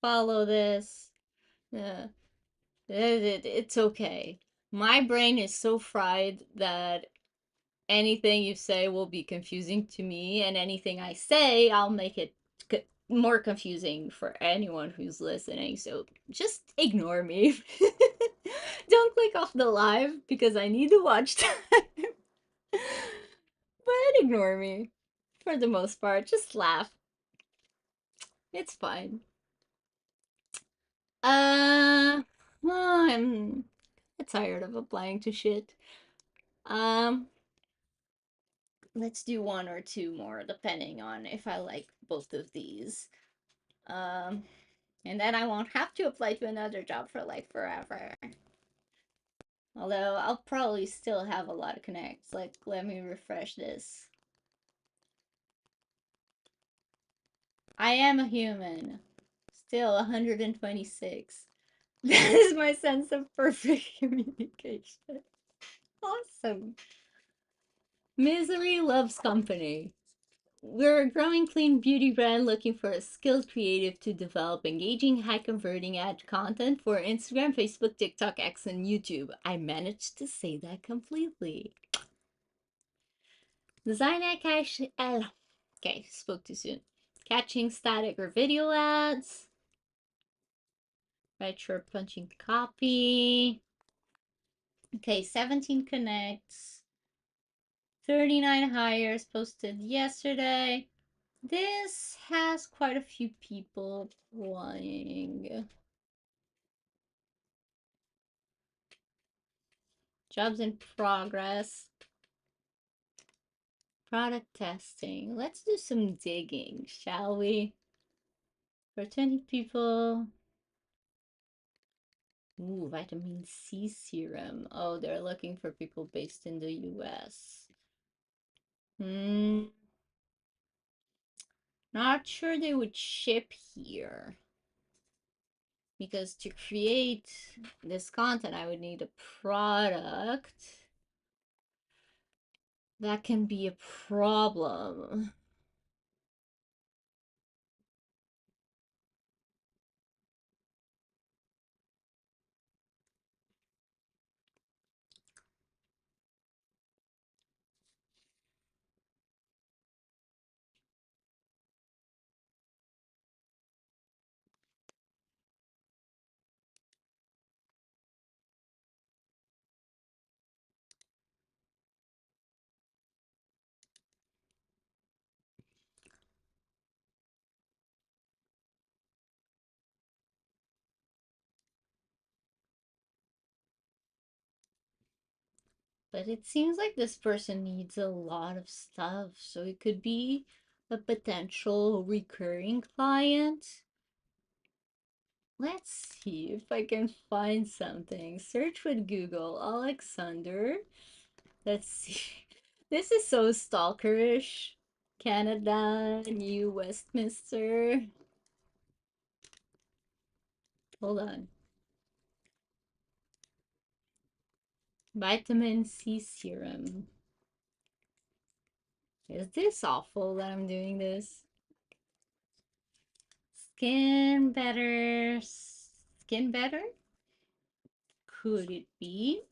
Follow this. Uh, it's okay. My brain is so fried that anything you say will be confusing to me, and anything I say, I'll make it more confusing for anyone who's listening. So just ignore me. Don't click off the live because I need to watch time. But ignore me for the most part. Just laugh. It's fine. Uh, I'm tired of applying to shit. Um, let's do one or two more, depending on if I like both of these. Um, and then I won't have to apply to another job for like forever. Although I'll probably still have a lot of connects. Like, let me refresh this. I am a human. Still 126. That is my sense of perfect communication. Awesome. Misery loves company. We're a growing clean beauty brand looking for a skilled creative to develop engaging, high converting ad content for Instagram, Facebook, TikTok, X, and YouTube. I managed to say that completely. Design ad cache. Okay, spoke too soon. Catching static or video ads. Write short punching copy. Okay, 17 connects. 39 hires posted yesterday. This has quite a few people applying. Jobs in progress. Product testing. Let's do some digging, shall we? For 20 people. Ooh, vitamin C serum. Oh, they're looking for people based in the US. Hmm. Not sure they would ship here. Because to create this content, I would need a product. That can be a problem. But it seems like this person needs a lot of stuff, so it could be a potential recurring client. Let's see if I can find something. Search with Google, Alexander. Let's see. This is so stalkerish. Canada, New Westminster. Hold on. Vitamin C serum. Is this awful that I'm doing this? Skin better. Skin better? Could it be?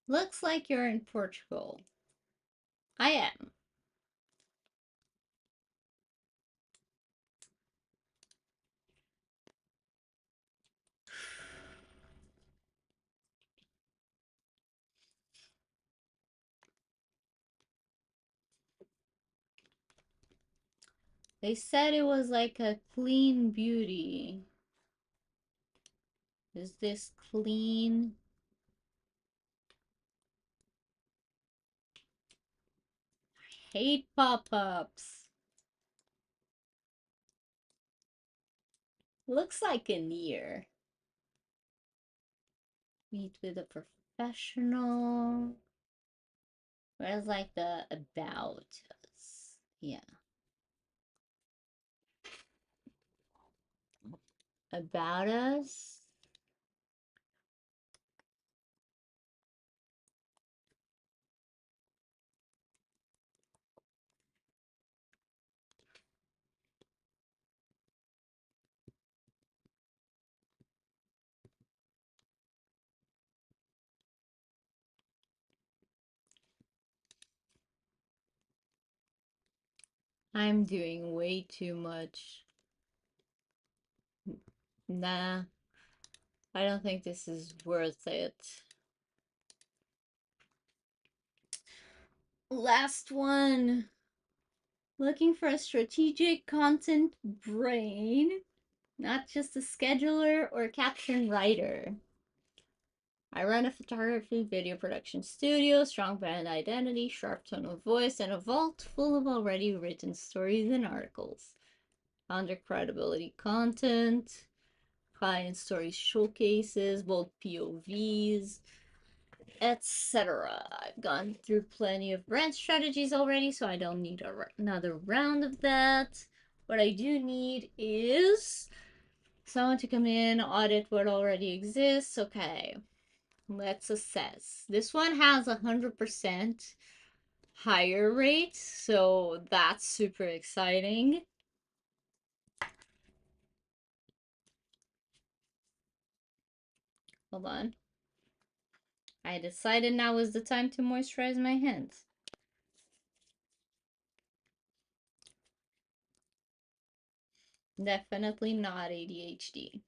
Looks like you're in Portugal. I am. They said it was like a clean beauty. Is this clean? Hate pop-ups. Looks like an ear. Meet with a professional. Where's like the about us? Yeah. About us? I'm doing way too much. Nah, I don't think this is worth it. Last one. Looking for a strategic content brain, not just a scheduler or caption writer. I run a photography video production studio, strong brand identity, sharp tone of voice, and a vault full of already written stories and articles. Founder credibility content, client stories showcases, bold POVs, etc. I've gone through plenty of brand strategies already, so I don't need another round of that. What I do need is someone to come in, audit what already exists. Okay, let's assess. This one has 100% higher rate, so that's super exciting. Hold on. I decided now is the time to moisturize my hands. Definitely not ADHD.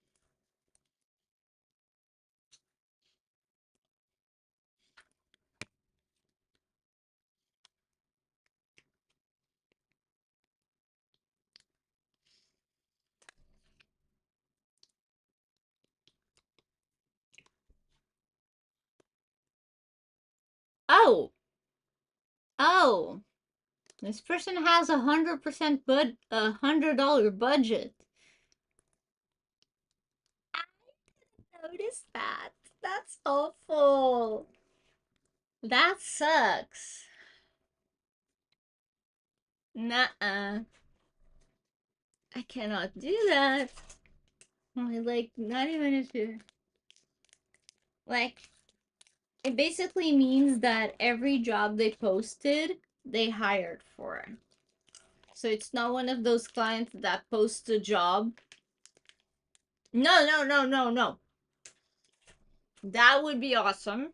Oh! Oh! This person has 100% $100 budget. I noticed that. That's awful. That sucks. Nuh-uh. I cannot do that. Like, not even if you... Like, it basically means that every job they posted, they hired for. So it's not one of those clients that posts a job. No, no, no, no, no. That would be awesome.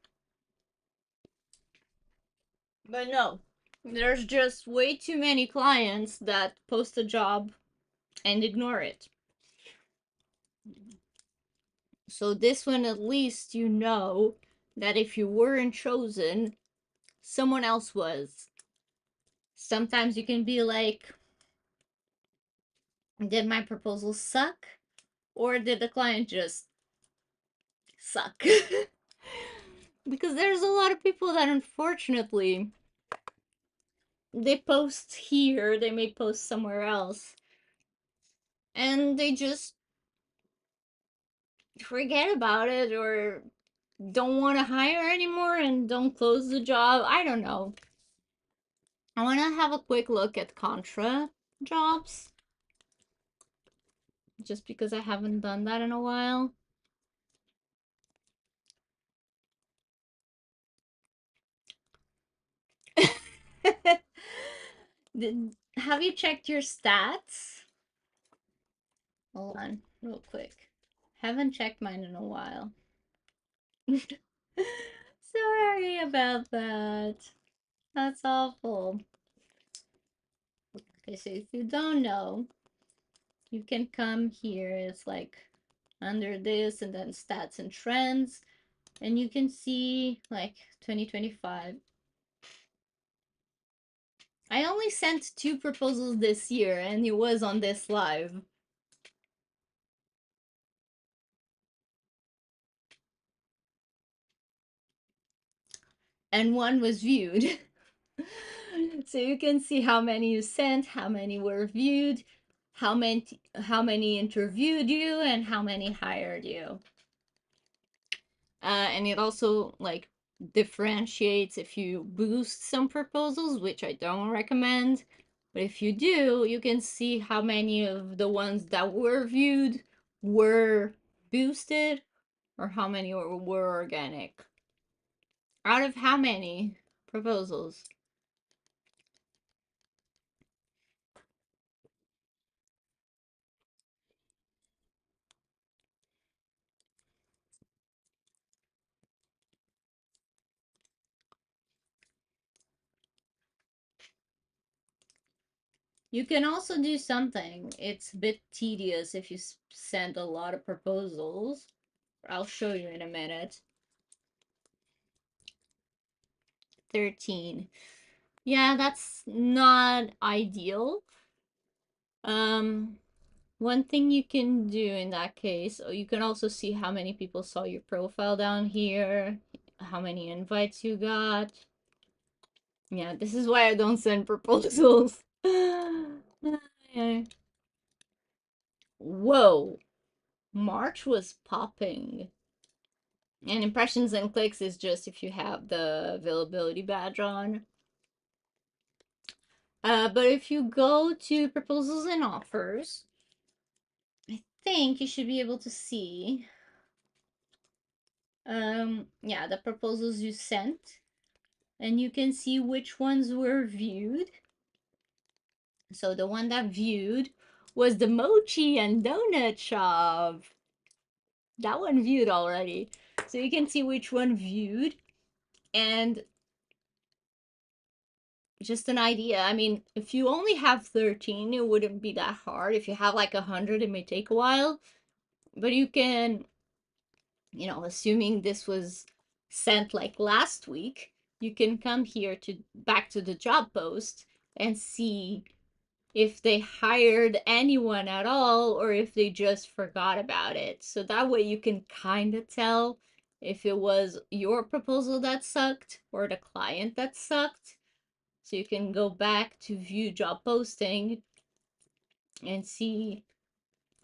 But no. There's just way too many clients that post a job and ignore it. So this one, at least you know that if you weren't chosen, someone else was. Sometimes you can be like, did my proposal suck? Or did the client just suck? Because there's a lot of people that unfortunately they post here, they may post somewhere else, and they just forget about it or don't want to hire anymore and don't close the job. I don't know. I want to have a quick look at contra jobs just because I haven't done that in a while. Have you checked your stats? Hold on, real quick. Haven't checked mine in a while. Sorry about that. That's awful. Okay, so if you don't know, you can come here. It's like under this and then stats and trends. And you can see like 2025. I only sent 2 proposals this year and it was on this live. and one was viewed. So you can see how many you sent, how many were viewed, how many interviewed you, and how many hired you. And it also like differentiates if you boost some proposals, which I don't recommend. But if you do, you can see how many of the ones that were viewed were boosted or how many were organic. Out of how many proposals? You can also do something. It's a bit tedious if you send a lot of proposals. I'll show you in a minute. 13. Yeah, that's not ideal. Um, One thing you can do in that case, or you can also see how many people saw your profile down here, how many invites you got. Yeah, this is why I don't send proposals. Whoa, March was popping. And impressions and clicks is just if you have the availability badge on. But if you go to proposals and offers, I think you should be able to see, yeah, the proposals you sent, and you can see which ones were viewed. So the one that viewed was the mochi and donut shop. That one viewed already. So you can see which one viewed, and just an idea. I mean, if you only have 13, it wouldn't be that hard. If you have like 100, it may take a while. But you can, assuming this was sent like last week, you can come here to back to the job post and see if they hired anyone at all or if they just forgot about it. So that way you can kind of tell if it was your proposal that sucked or the client that sucked. So you can go back to view job posting and see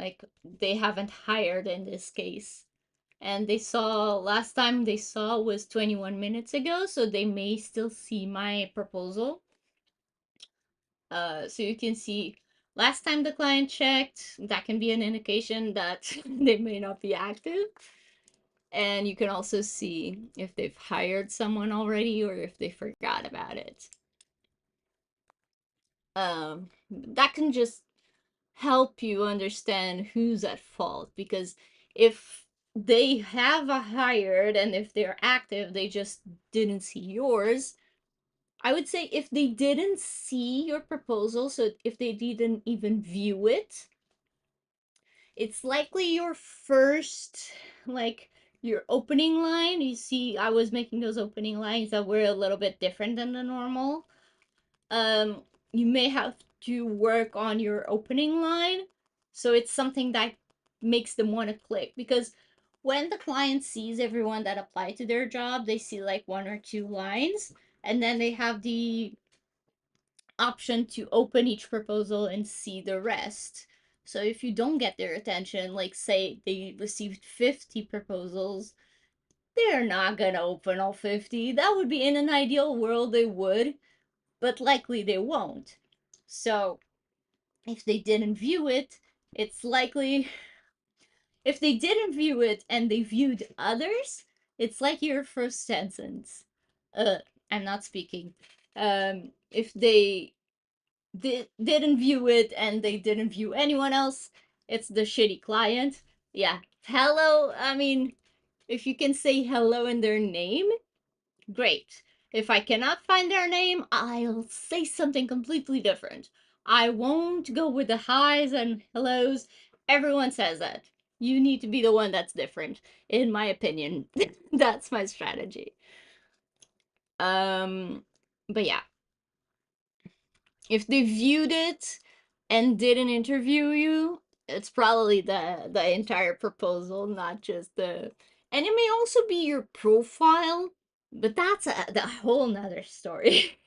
like they haven't hired in this case. And they saw last time they saw was 21 minutes ago, so they may still see my proposal. So you can see last time the client checked, that can be an indication that they may not be active. And you can also see if they've hired someone already or if they forgot about it. That can just help you understand who's at fault, because if they have a hired and if they're active, they just didn't see yours. I would say if they didn't see your proposal, so if they didn't even view it, it's likely your first, like, your opening line. You see, I was making those opening lines that were a little bit different than the normal. You may have to work on your opening line, so it's something that makes them want to click, because when the client sees everyone that applied to their job, they see like one or two lines, and then they have the option to open each proposal and see the rest. So if you don't get their attention, like say they received 50 proposals, they're not gonna open all 50. That would be, in an ideal world they would, but likely they won't. So if they didn't view it, it's likely, if they didn't view it and they viewed others, it's like your first sentence. Uh, I'm not speaking. If they didn't view it and they didn't view anyone else, it's the shitty client. Yeah. Hello. I mean, if you can say hello in their name, great. If I cannot find their name, I'll say something completely different. I won't go with the highs and hellos. Everyone says that. You need to be the one that's different, in my opinion. That's my strategy. Um, but yeah, if they viewed it and didn't interview you, it's probably the entire proposal, not just the. And it may also be your profile. But that's the whole nother story.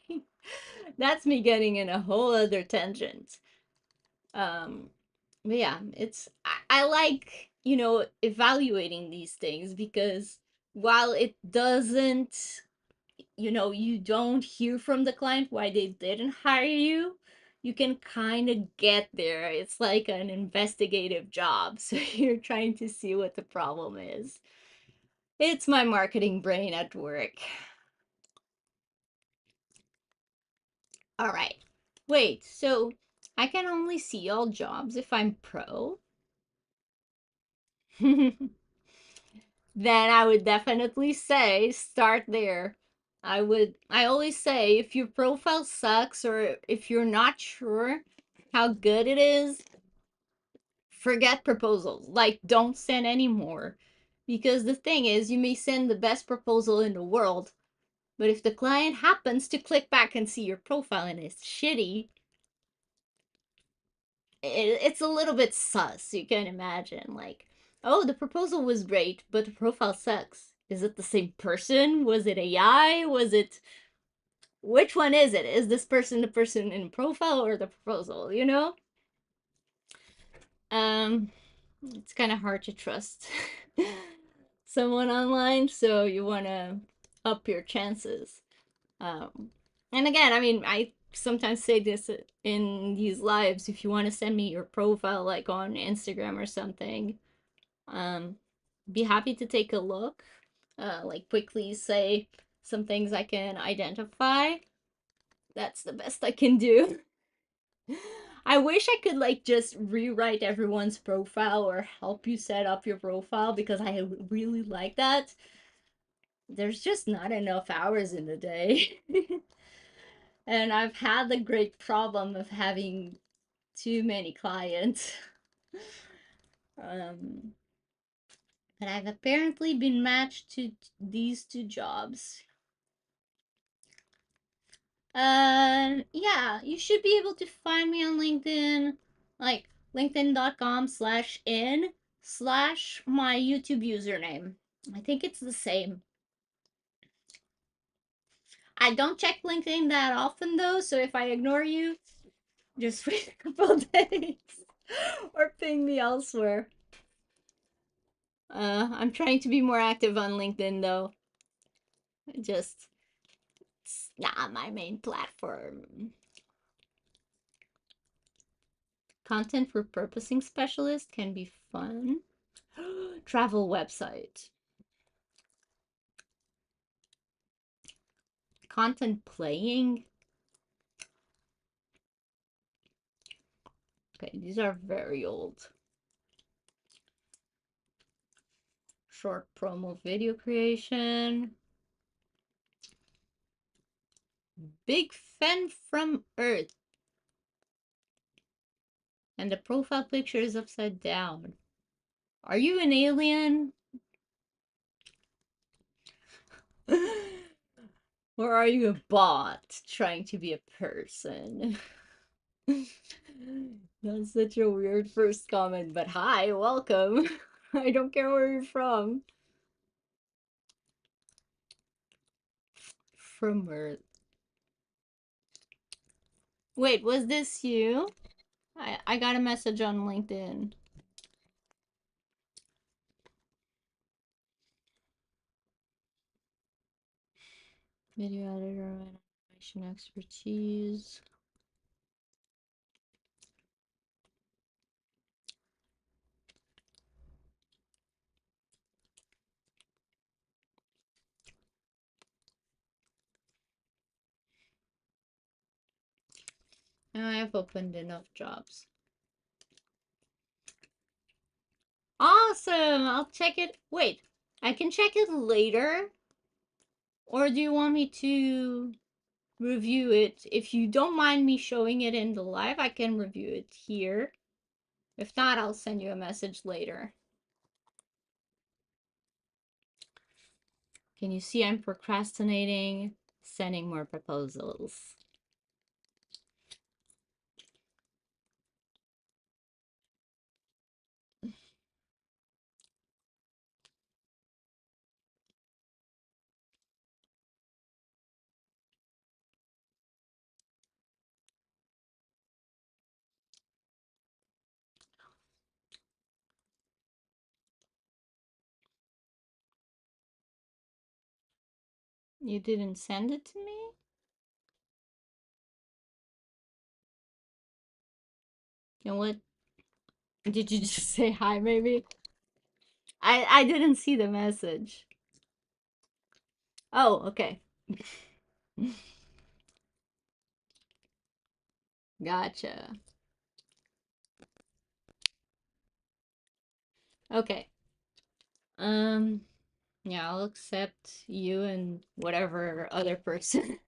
That's me getting in a whole other tangent. Um, but yeah, I like, evaluating these things because while it doesn't, you don't hear from the client why they didn't hire you, you can kind of get there. It's like an investigative job. So you're trying to see what the problem is. It's my marketing brain at work. All right. Wait, so I can only see all jobs if I'm pro? Then I would definitely say start there. I always say if your profile sucks or if you're not sure how good it is, forget proposals. Like, don't send any more. Because the thing is, you may send the best proposal in the world, but if the client happens to click back and see your profile and it's shitty, it's a little bit sus. You can imagine, like, oh, the proposal was great, but the profile sucks. Is it the same person? Was it AI? Was it which one is it? Is this person the person in profile or the proposal? Um, it's kind of hard to trust someone online, so you want to up your chances. Um, and again, I mean, I sometimes say this in these lives. If you want to send me your profile, like on Instagram or something, um, be happy to take a look. Like quickly say some things I can identify. That's the best I can do. I wish I could like just rewrite everyone's profile or help you set up your profile because I really like that. There's just not enough hours in the day. And I've had the great problem of having too many clients. Um, but I've apparently been matched to these two jobs. Yeah, you should be able to find me on LinkedIn, like linkedin.com/in/ my YouTube username. I think it's the same. I don't check LinkedIn that often though, so if I ignore you, just wait a couple days or ping me elsewhere. I'm trying to be more active on LinkedIn though. Just it's not my main platform. Content repurposing specialist can be fun. Travel website. Content playing. Okay, these are very old. Short promo video creation. Big fan from Earth. And the profile picture is upside down. Are you an alien? Or are you a bot trying to be a person? That's such a weird first comment, but hi, welcome. I don't care where you're from. From Earth. Wait, was this you? I got a message on LinkedIn. Video editor and animation expertise. Now I have opened enough jobs. Awesome! I'll check it. Wait, I can check it later? Or do you want me to review it? If you don't mind me showing it in the live, I can review it here. If not, I'll send you a message later. Can you see I'm procrastinating? Sending more proposals. You didn't send it to me? And what did you just say hi maybe? I didn't see the message. Oh, okay. Gotcha. Okay. Um yeah, I'll accept you and whatever other person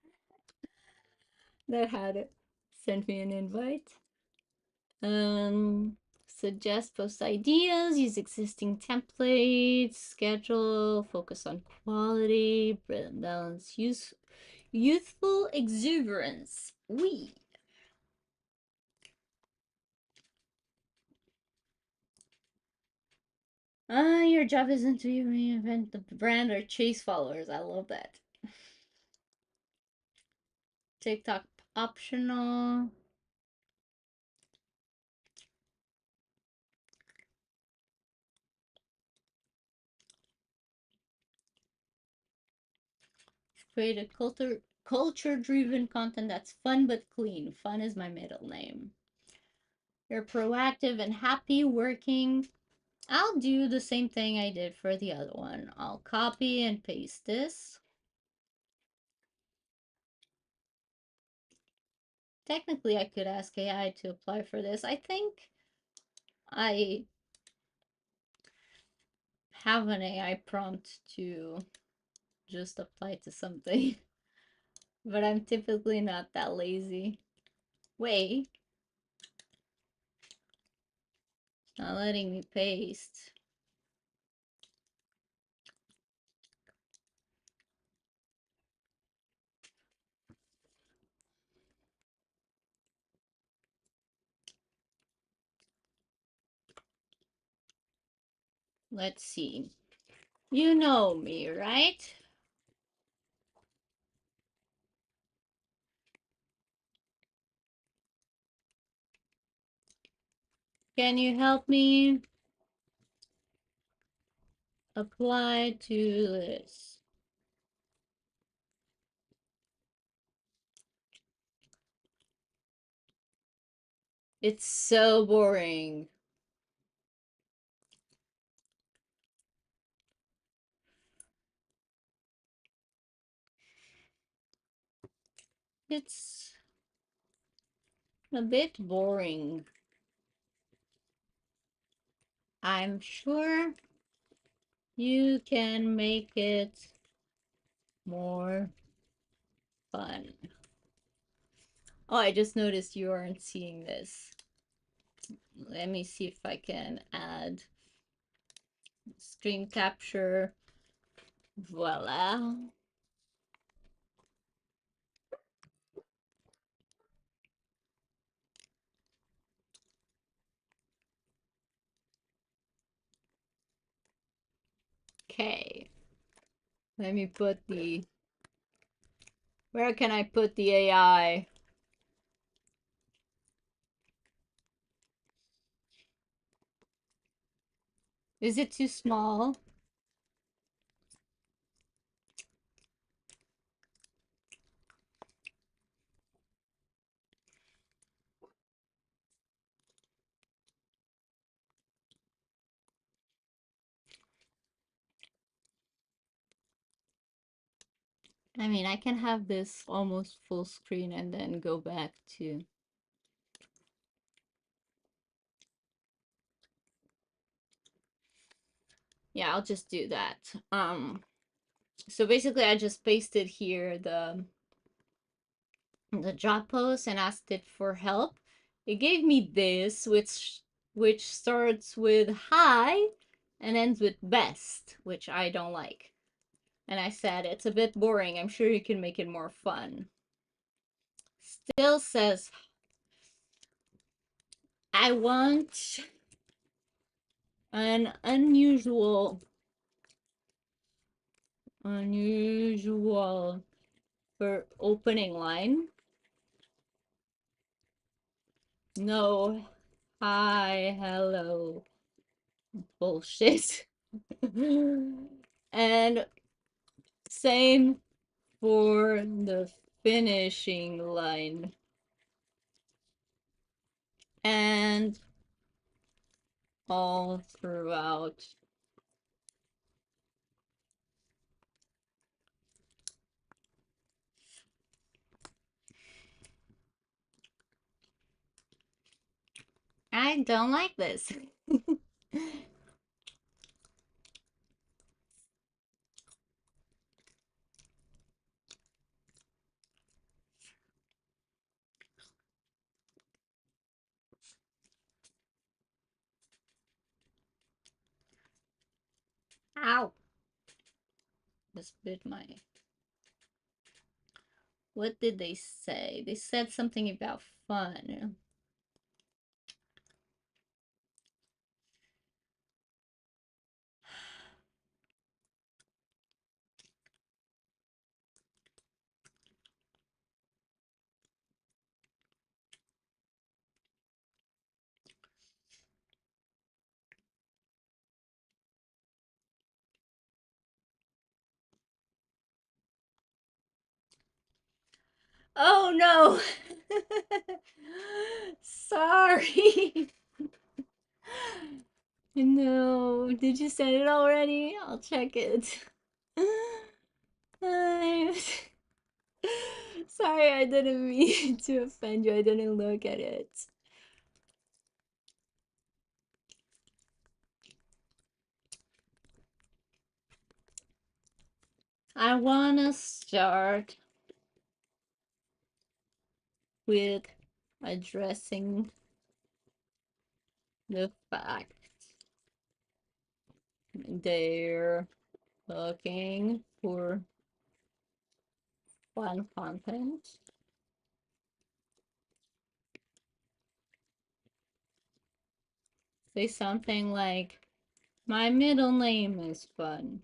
that had it sent me an invite. Um, Suggest post ideas, use existing templates, schedule, focus on quality, balance, youthful exuberance. We. Your job isn't to reinvent the brand or chase followers. I love that. TikTok optional. Create a culture driven content that's fun but clean. Fun is my middle name. You're proactive and happy working. I'll do the same thing I did for the other one. I'll copy and paste this. Technically, I could ask AI to apply for this. I think I have an AI prompt to just apply to something, but I'm typically not that lazy. Wait, it's not letting me paste. Let's see. You know me, right? Can you help me apply to this? It's so boring. It's a bit boring. I'm sure you can make it more fun. Oh, I just noticed you aren't seeing this. Let me see if I can add screen capture. Voila. Okay. Let me put the. Where can I put the AI? Is it too small? I mean, I can have this almost full screen and then go back to. Yeah, I'll just do that. So basically I just pasted here the job post and asked it for help. It gave me this, which starts with hi and ends with best, which I don't like. And I said it's a bit boring. I'm sure you can make it more fun. Still says I want an unusual for opening line. No hi hello bullshit. And same for the finishing line. And all throughout. I don't like this. Ow. Just bit my. What did they say? They said something about fun. Oh no! Sorry. No, did you send it already? I'll check it. I'm sorry, I didn't mean to offend you. I didn't look at it. I wanna start with addressing the fact they're looking for fun content. Say something like, my middle name is fun.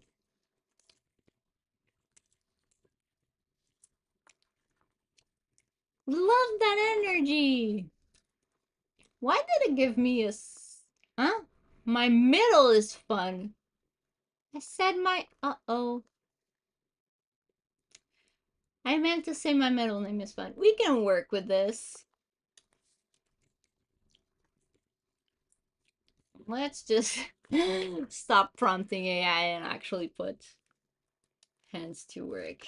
Love that energy. Why did it give me a huh? My middle is fun. I said my uh-oh. I meant to say my middle name is fun. We can work with this. Let's just stop prompting AI and actually put hands to work.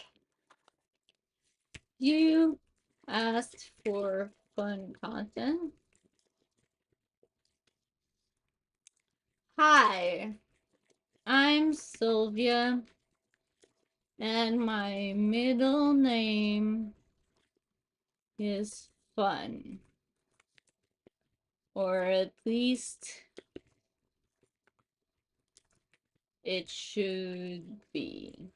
You asked for fun content. Hi, I'm Sylvia, and my middle name is fun. Or at least it should be.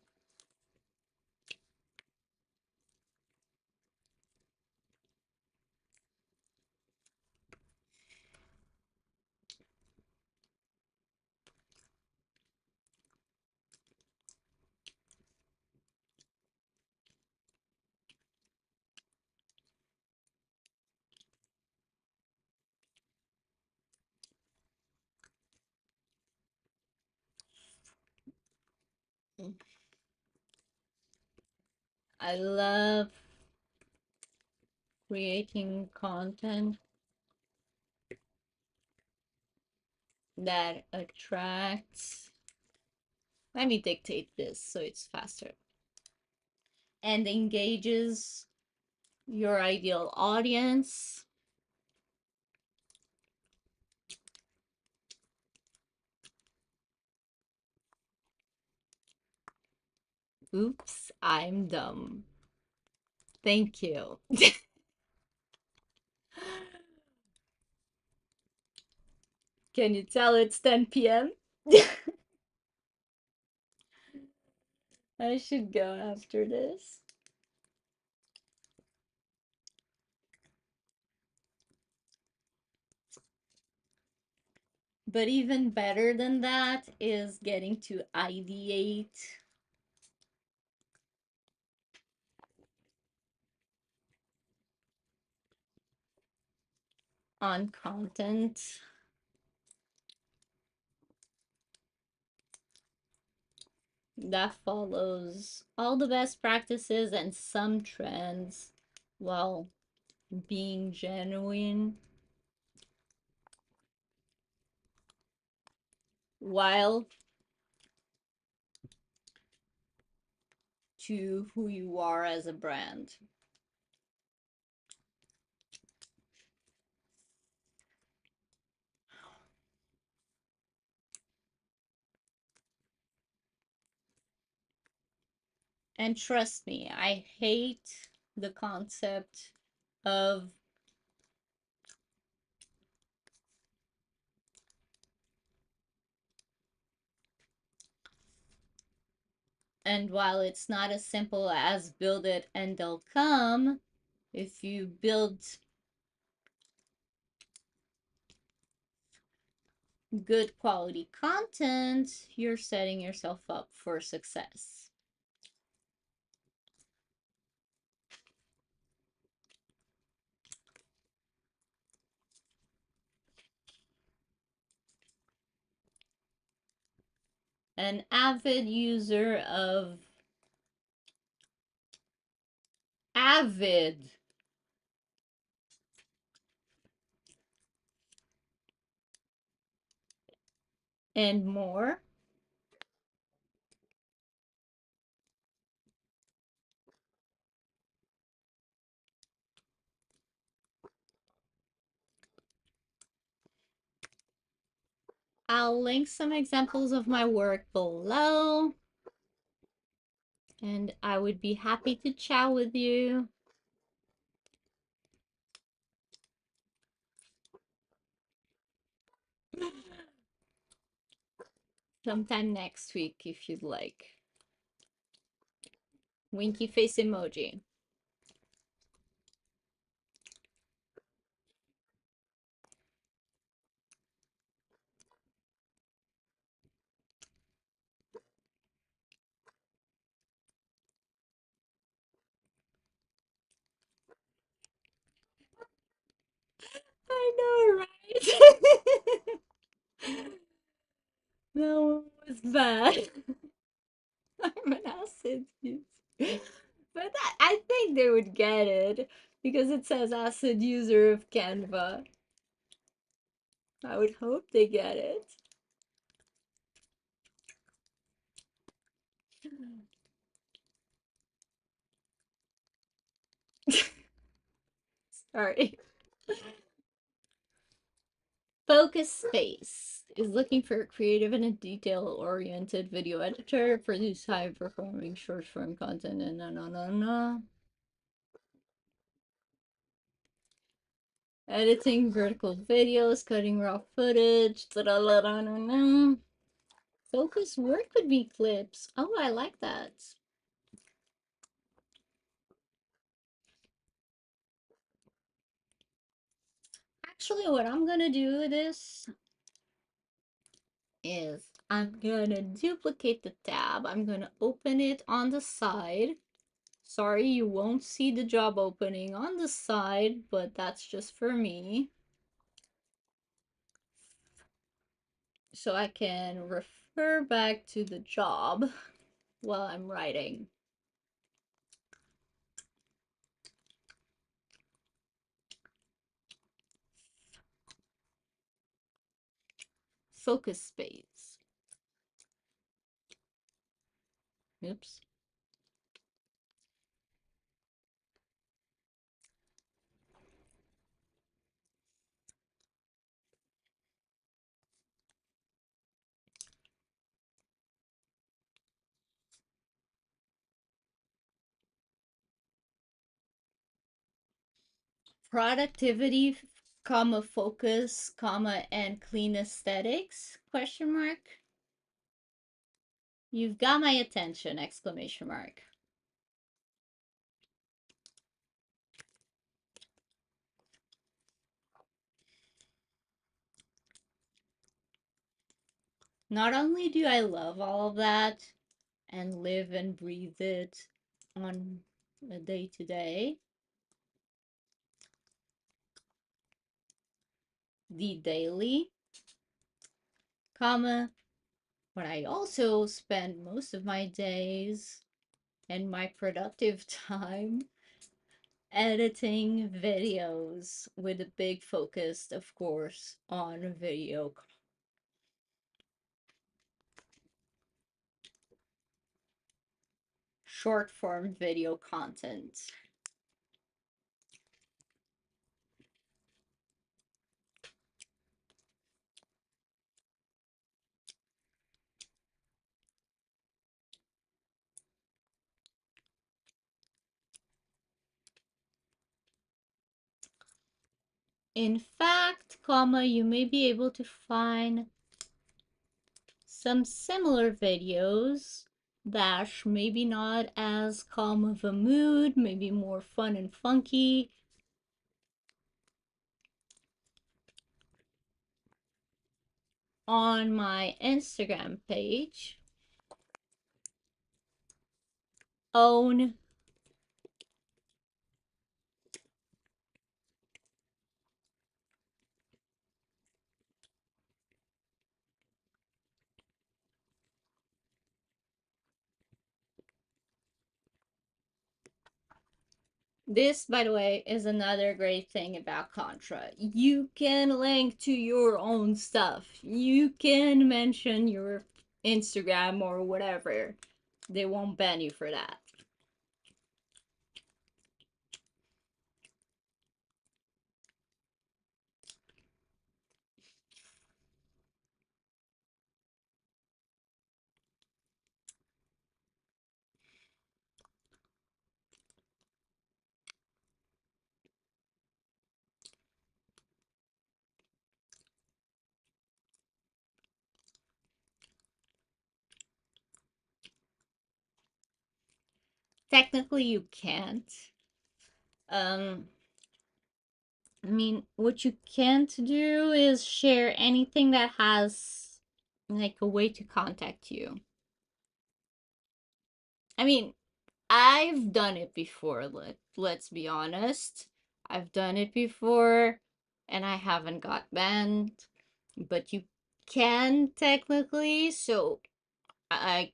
I love creating content that attracts. Let me dictate this so it's faster. And engages your ideal audience. Oops, I'm dumb. Thank you. Can you tell it's 10 p.m.? I should go after this. But even better than that is getting to ideate on content that follows all the best practices and some trends while being genuine, while to who you are as a brand. And trust me, I hate the concept of, and while it's not as simple as build it and they'll come, if you build good quality content, you're setting yourself up for success. An avid user of Avid and more. I'll link some examples of my work below, and I would be happy to chat with you sometime next week if you'd like. Winky face emoji. I know, right? That one was bad. I'm an acid user. But I think they would get it because it says acid user of Canva. I would hope they get it. Sorry. Focus Space is looking for a creative and a detail-oriented video editor, produce high-performing short-form content, and na. Editing vertical videos, cutting raw footage. Focus work could be clips. Oh, I like that. Actually, what I'm gonna do with this is I'm gonna duplicate the tab. I'm gonna open it on the side. Sorry, you won't see the job opening on the side, but that's just for me. So I can refer back to the job while I'm writing. Focus space. Oops. Productivity, comma, focus, comma, and clean aesthetics, question mark. You've got my attention, exclamation mark. Not only do I love all of that and live and breathe it on a day to day, the daily, comma, But I also spend most of my days and my productive time editing videos with a big focus, of course, on video, short form video content. In fact, comma, you may be able to find some similar videos dash maybe not as calm of a mood, maybe more fun and funky on my Instagram page. Own This, by the way, is another great thing about Contra. You can link to your own stuff. You can mention your Instagram or whatever. They won't ban you for that. Technically, you can't. Um, I mean, what you can't do is share anything that has like a way to contact you. I mean, I've done it before, let's be honest. I've done it before and I haven't got banned, but you can technically, so I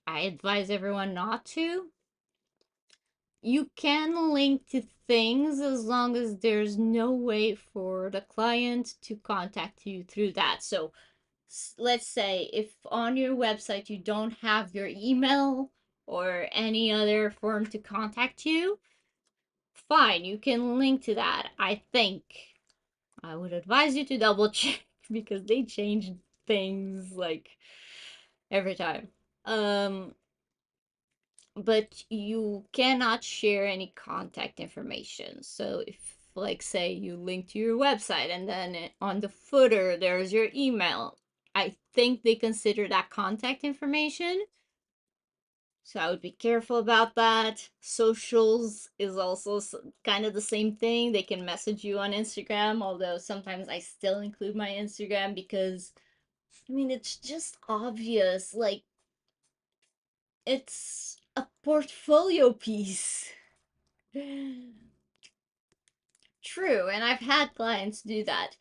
I advise everyone not to. You can link to things as long as there's no way for the client to contact you through that. So let's say if on your website you don't have your email or any other form to contact you, fine, you can link to that. I think I would advise you to double check because they change things like every time. But you cannot share any contact information. So if, like, say you link to your website and then on the footer there's your email, I think they consider that contact information. So I would be careful about that. Socials is also kind of the same thing. They can message you on Instagram, although sometimes I still include my Instagram because, I mean, it's just obvious. Like, it's a portfolio piece. True, and I've had clients do that.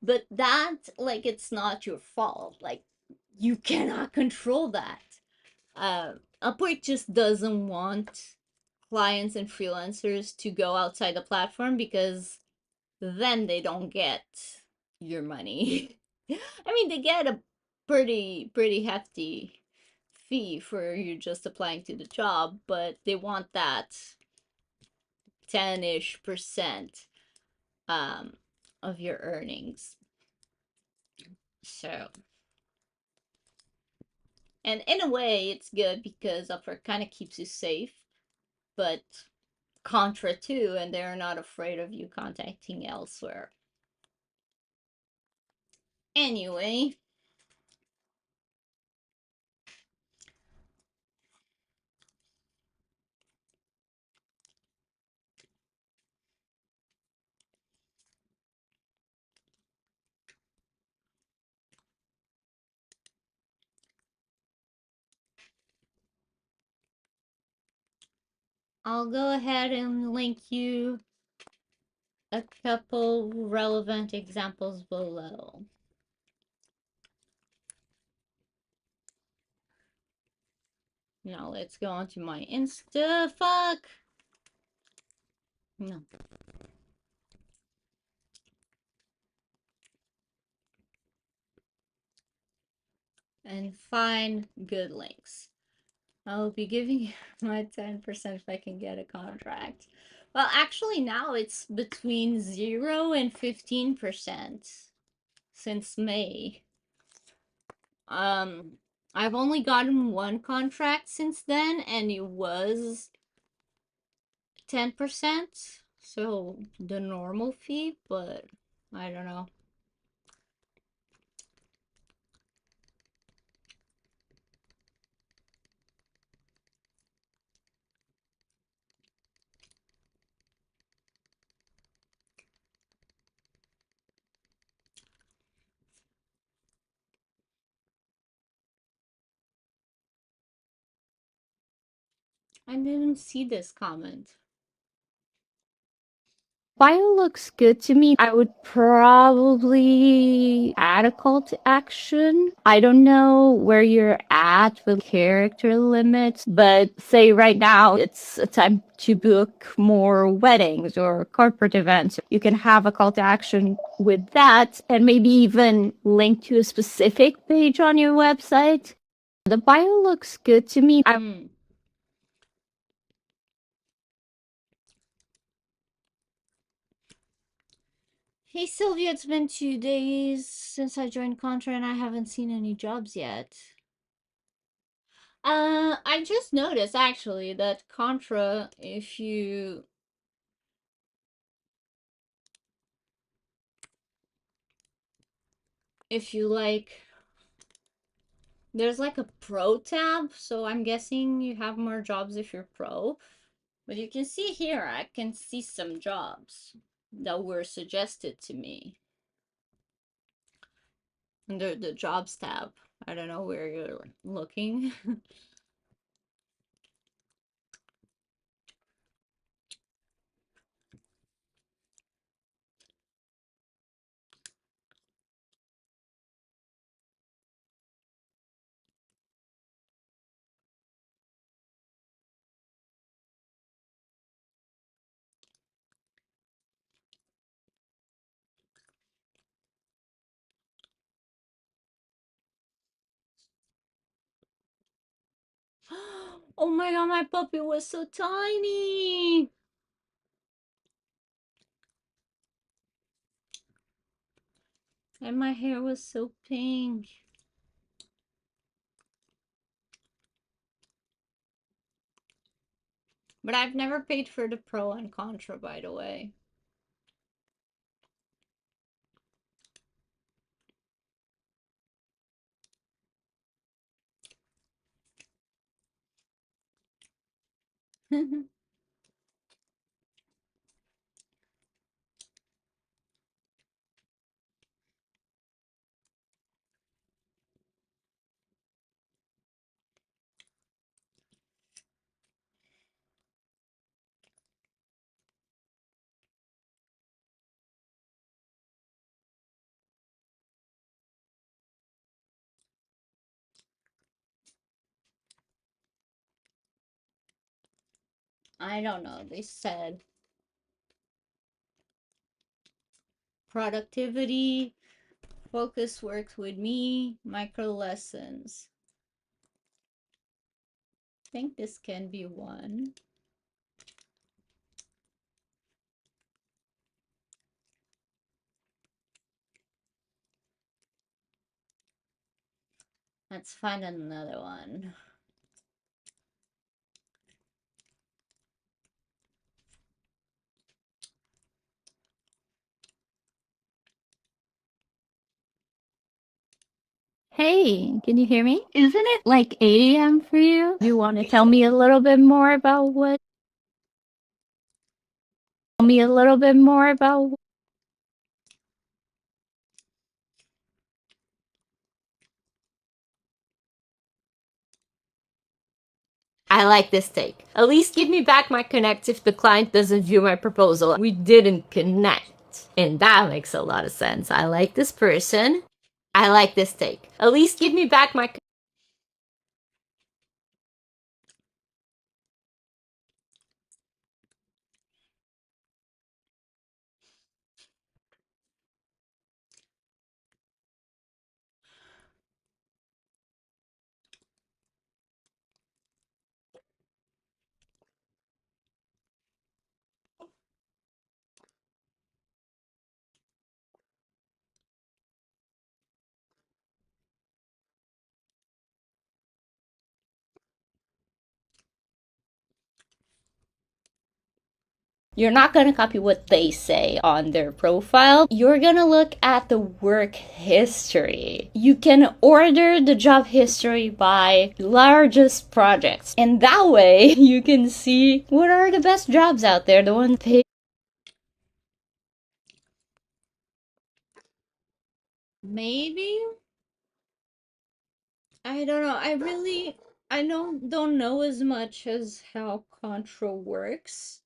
But that, like, it's not your fault. Like, you cannot control that. Upwork just doesn't want clients and freelancers to go outside the platform because then they don't get your money. I mean, they get a pretty hefty fee for you just applying to the job, but they want that 10-ish% of your earnings. So, and in a way, it's good because Upwork kind of keeps you safe, but contra too, and they're not afraid of you contacting elsewhere. Anyway, I'll go ahead and link you a couple relevant examples below. Now let's go on to my Insta. Fuck. No. And find good links. I will be giving you my 10% if I can get a contract. Well, actually, now it's between 0 and 15% since May. Um, I've only gotten one contract since then, and it was 10%. So the normal fee, but I don't know. I didn't see this comment. Bio looks good to me. I would probably add a call to action. I don't know where you're at with character limits, but say right now it's a time to book more weddings or corporate events. You can have a call to action with that and maybe even link to a specific page on your website. The bio looks good to me. Hey Sylvia, it's been 2 days since I joined Contra and I haven't seen any jobs yet. I just noticed actually that Contra, if you like, there's like a pro tab, so I'm guessing you have more jobs if you're pro. But you can see here, I can see some jobs that were suggested to me under the jobs tab. I don't know where you're looking. Oh my god, my puppy was so tiny. And my hair was so pink. But I've never paid for the pro and contra, by the way. I don't know. They said productivity, focus works with me, micro lessons. I think this can be one. Let's find another one. Hey, can you hear me? Isn't it like 8 a.m. for you? Do you want to tell me a little bit more about what? Tell me a little bit more about. I like this take. At least give me back my connect if the client doesn't view my proposal. We didn't connect. And that makes a lot of sense. I like this person. I like this take. At least give me back my You're not going to copy what they say on their profile. You're going to look at the work history. You can order the job history by largest projects. And that way you can see what are the best jobs out there, the ones pay. Maybe, I don't know. I don't know as much as how Contra works,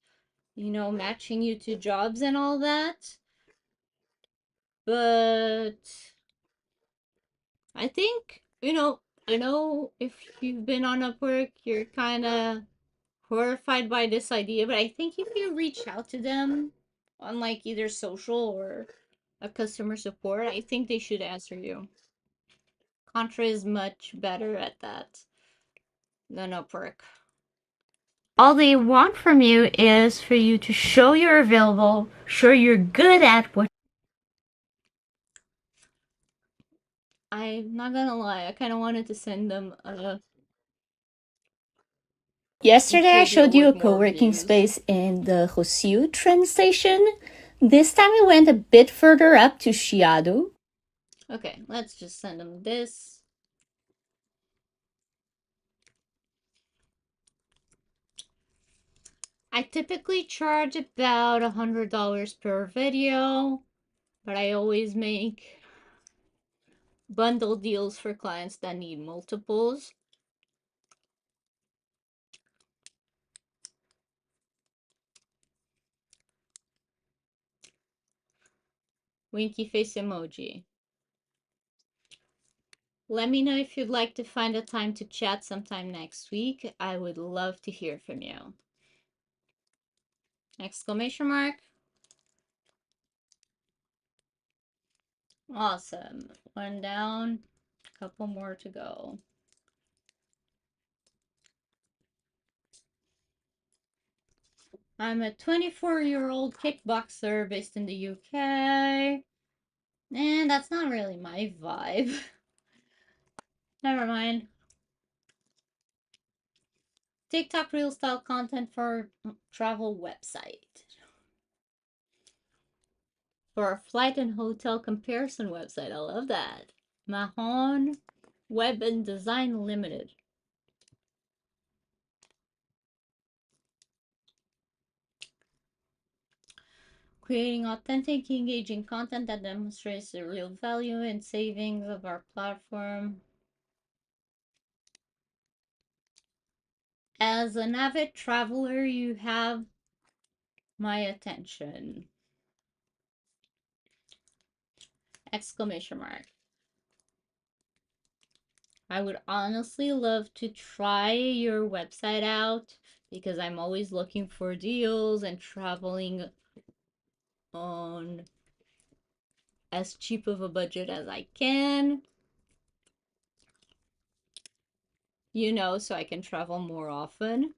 matching you to jobs and all that. But I think, I know if you've been on Upwork, you're kind of horrified by this idea, but I think if you reach out to them on like either social or a customer support, I think they should answer you. Contra is much better at that than Upwork. All they want from you is for you to show you're available, show you're good at what. I'm not gonna lie, I kind of wanted to send them a Yesterday, I video showed you with a more co-working views. space in the Rocio train station. This time we went a bit further up to Chiado. Okay, let's just send them this. I typically charge about $100 per video, but I always make bundle deals for clients that need multiples. Winky face emoji. Let me know if you'd like to find a time to chat sometime next week. I would love to hear from you. Exclamation mark. Awesome. One down, a couple more to go. I'm a 24-year-old kickboxer based in the UK. And that's not really my vibe. Never mind. TikTok reel style content for travel website. For a flight and hotel comparison website. I love that. Mahon Web and Design Limited. Creating authentic, engaging content that demonstrates the real value and savings of our platform. As an avid traveler, you have my attention. Exclamation mark. I would honestly love to try your website out because I'm always looking for deals and traveling on as cheap of a budget as I can, so I can travel more often.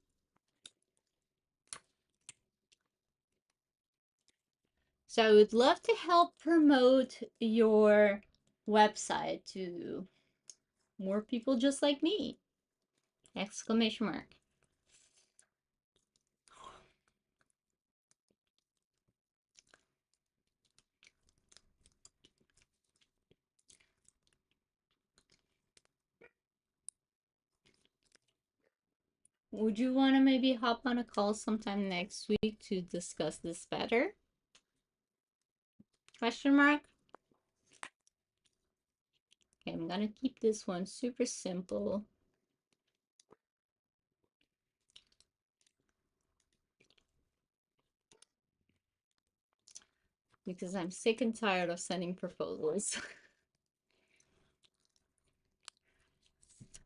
So I would love to help promote your website to more people just like me. Exclamation mark. Would you want to maybe hop on a call sometime next week to discuss this better? Question mark. Okay, I'm gonna keep this one super simple. Because I'm sick and tired of sending proposals.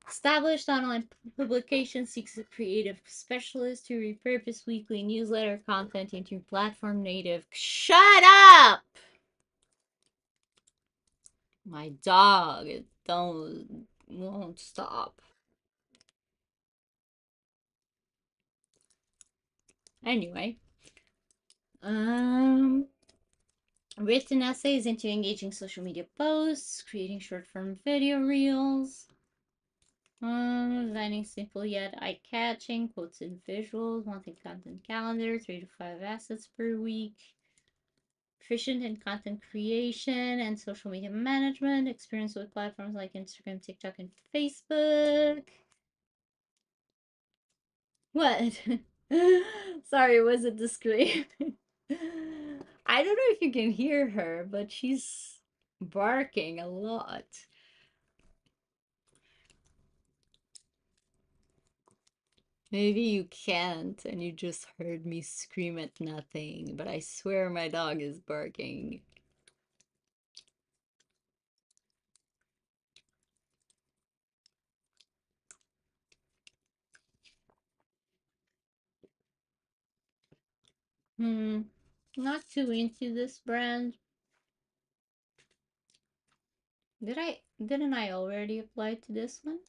Established online publication seeks a creative specialist to repurpose weekly newsletter content into platform native. Shut up! My dog won't stop. Anyway, written essays into engaging social media posts, creating short form video reels. Designing simple yet eye-catching quotes and visuals, monthly content calendar, 3 to 5 assets per week, efficient in content creation and social media management, experience with platforms like Instagram, TikTok, and Facebook. What? Sorry, was it discreet? I don't know if you can hear her, but she's barking a lot. Maybe you can't and you just heard me scream at nothing, but I swear my dog is barking. Hmm, not too into this brand. Didn't I already apply to this one?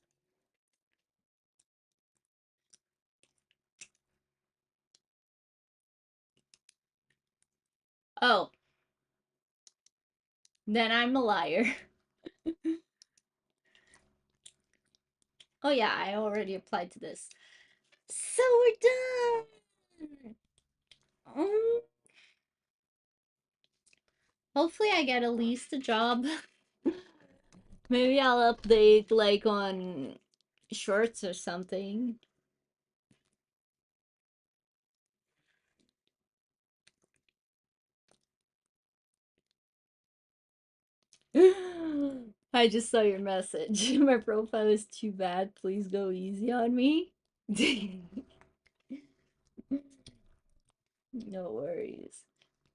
Oh, then I'm a liar. Oh yeah, I already applied to this. So we're done. Um, hopefully I get at least a job. Maybe I'll update like on shorts or something. I just saw your message. My profile is too bad. Please go easy on me. No worries.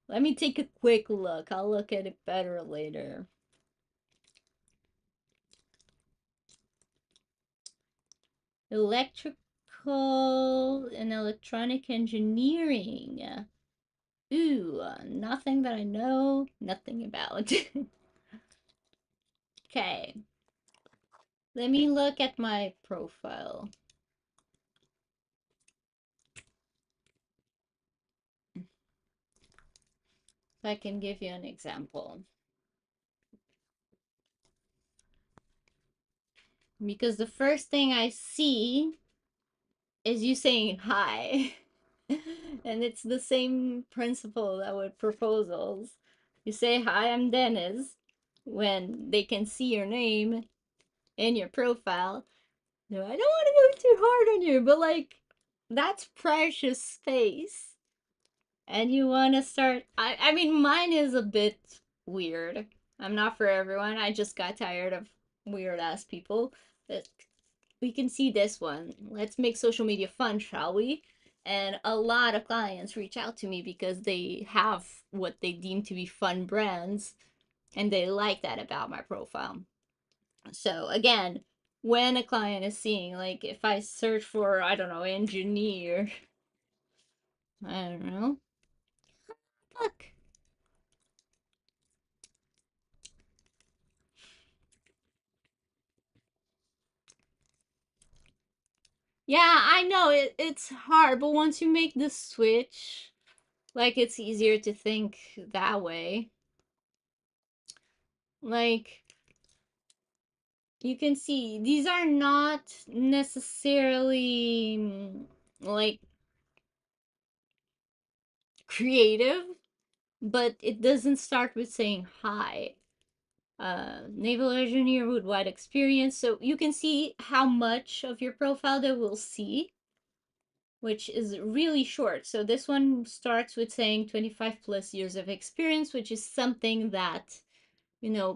Let me take a quick look. I'll look at it better later. Electrical and electronic engineering. Ooh, nothing that I know nothing about. Okay, let me look at my profile. So I can give you an example. Because the first thing I see is you saying hi. And it's the same principle that with proposals. You say, "Hi, I'm Dennis," when they can see your name in your profile. No, I don't want to go too hard on you, but like, that's precious space. And you want to start. I mean, mine is a bit weird. I'm not for everyone. I just got tired of weird ass people. But we can see this one. Let's make social media fun, shall we? And a lot of clients reach out to me because they have what they deem to be fun brands and they like that about my profile. So, again, when a client is seeing, like, if I search for, I don't know, engineer, I don't know, look. Yeah, I know it's hard, but once you make the switch, like, it's easier to think that way. Like, you can see these are not necessarily like creative, but it doesn't start with saying hi. Naval engineer with wide experience, so you can see how much of your profile they will see, which is really short. So this one starts with saying 25 plus years of experience, which is something that,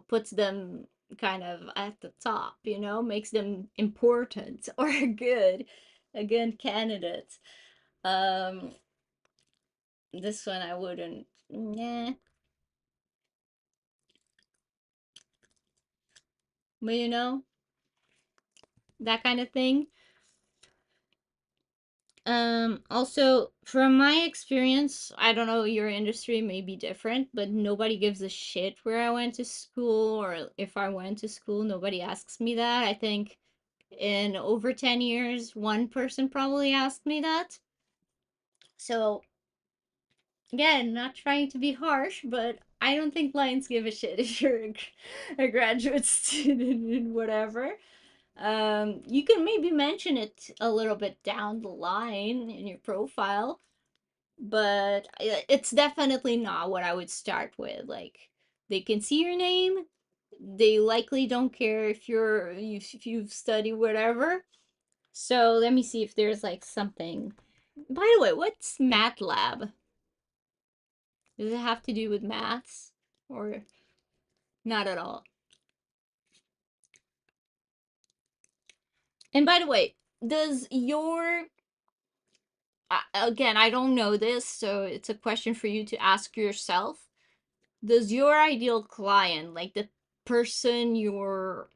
puts them kind of at the top, makes them important or a good candidate. Um, this one I wouldn't, nah, but that kind of thing. Also, from my experience, I don't know, your industry may be different, but nobody gives a shit where I went to school or if I went to school. Nobody asks me that. I think in over 10 years, one person probably asked me that. So, again, not trying to be harsh, but I don't think clients give a shit if you're a graduate student and whatever. You can maybe mention it a little bit down the line in your profile, but it's definitely not what I would start with. Like, they can see your name, they likely don't care if if you've studied whatever. So let me see if there's like something. By the way, what's MATLAB? Does it have to do with maths or not at all? And by the way, does your again, I don't know this, so it's a question for you to ask yourself. Does your ideal client, like the person you're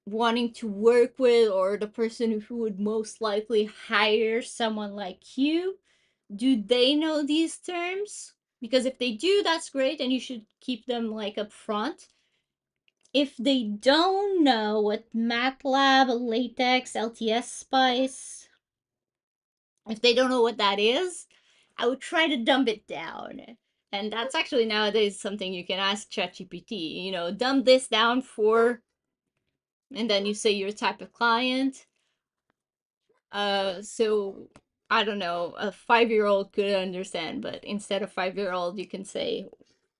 wanting to work with or the person who would most likely hire someone like you, do they know these terms? Because if they do, that's great and you should keep them like up front. If they don't know what MATLAB, LaTeX, LTS Spice, if they don't know what that is, I would try to dumb it down. And that's actually nowadays something you can ask ChatGPT, dumb this down for, and then you say your type of client. So I don't know, a 5-year old could understand, but instead of 5-year old, you can say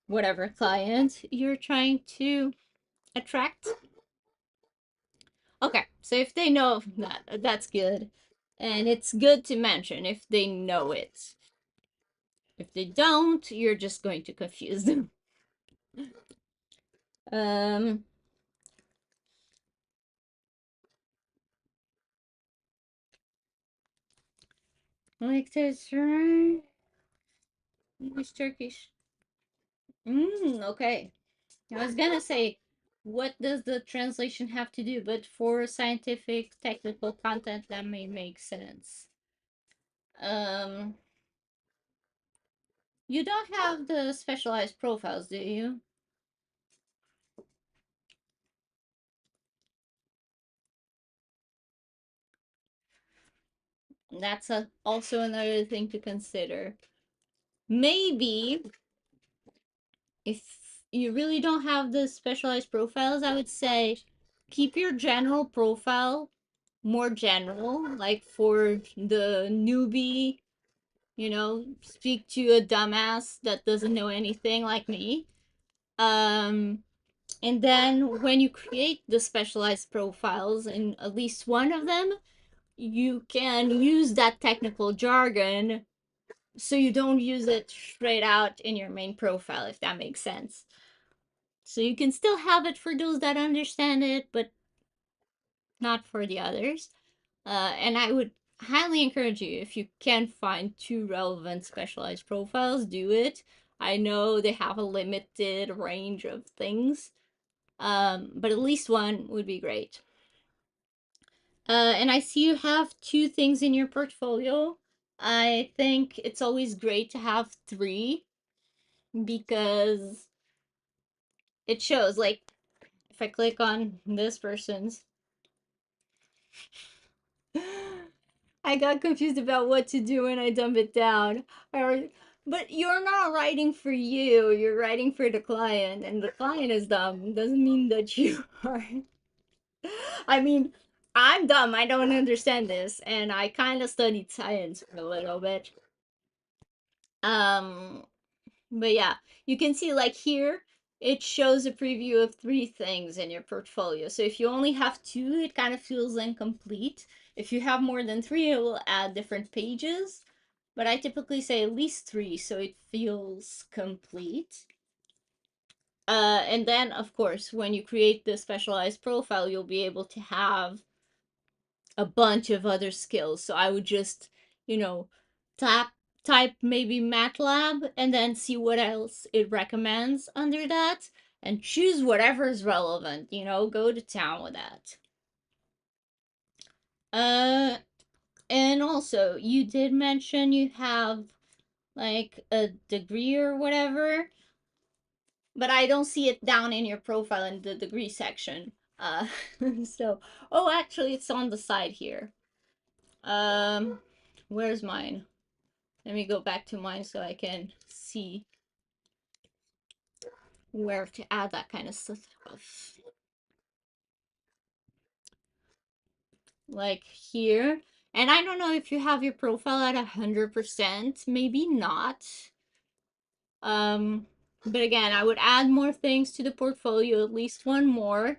whatever client you're trying to attract. Okay, so if they know that, that's good. And it's good to mention if they know it. If they don't, you're just going to confuse them. Um, like this, right? English, Turkish. Okay. I was gonna say, what does the translation have to do? But for scientific, technical content, that may make sense. Um, you don't have the specialized profiles, do you? That's also another thing to consider. Maybe if you really don't have the specialized profiles, I would say keep your general profile more general, like for the newbie, speak to a dumbass that doesn't know anything like me. Um, and then when you create the specialized profiles in at least one of them, you can use that technical jargon so you don't use it straight out in your main profile, if that makes sense. So you can still have it for those that understand it, but not for the others. And I would highly encourage you, if you can find two relevant specialized profiles, do it. I know they have a limited range of things, but at least one would be great. And I see you have two things in your portfolio. I think it's always great to have three because it shows, like, if I click on this person's, I got confused about what to do when I dump it down. But you're not writing for you, you're writing for the client, and the client is dumb. Doesn't mean that you are. I mean, I'm dumb, I don't understand this, and I kind of studied science for a little bit. Um, but yeah, you can see like here, it shows a preview of three things in your portfolio. So if you only have two, it kind of feels incomplete. If you have more than three, it will add different pages. But I typically say at least three so it feels complete. And then, of course, when you create the specialized profile, you'll be able to have a bunch of other skills. So I would just, you know, tap type maybe MATLAB and then see what else it recommends under that and choose whatever is relevant, go to town with that. Uh and also you did mention you have like a degree or whatever, but I don't see it down in your profile in the degree section. So oh, actually it's on the side here. Um where's mine? Let me go back to mine so I can see where to add that kind of stuff. like here. And I don't know if you have your profile at 100%, maybe not. Um, but again, I would add more things to the portfolio, at least one more.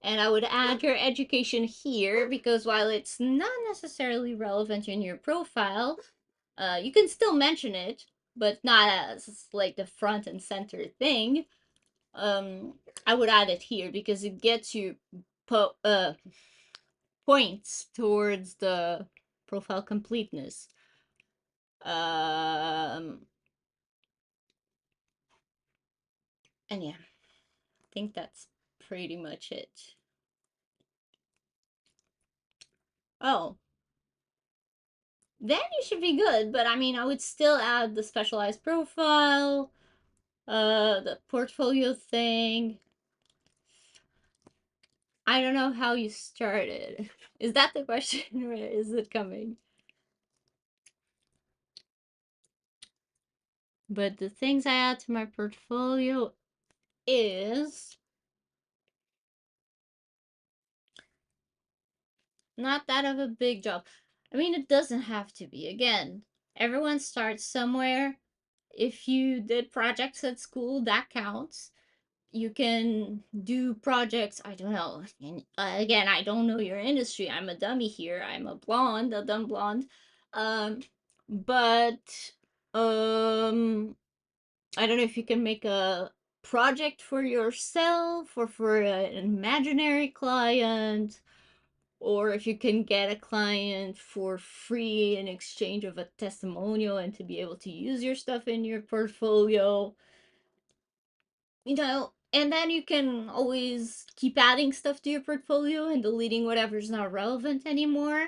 And I would add your education here because while it's not necessarily relevant in your profile, you can still mention it, but not as like the front and center thing. I would add it here because it gets you points towards the profile completeness. And yeah, I think that's pretty much it. Oh, then you should be good. But I mean, I would still add the specialized profile, the portfolio thing. I don't know how you started. Is that the question? Or is it coming? But the things I add to my portfolio is not that of a big job. I mean, it doesn't have to be. Again, everyone starts somewhere. If you did projects at school, that counts. You can do projects, I don't know. And again, I don't know your industry. I'm a dummy here. I'm a blonde, a dumb blonde. Um, but I don't know if you can make a project for yourself or for an imaginary client, or if you can get a client for free in exchange of a testimonial and to be able to use your stuff in your portfolio, and then you can always keep adding stuff to your portfolio and deleting whatever's not relevant anymore.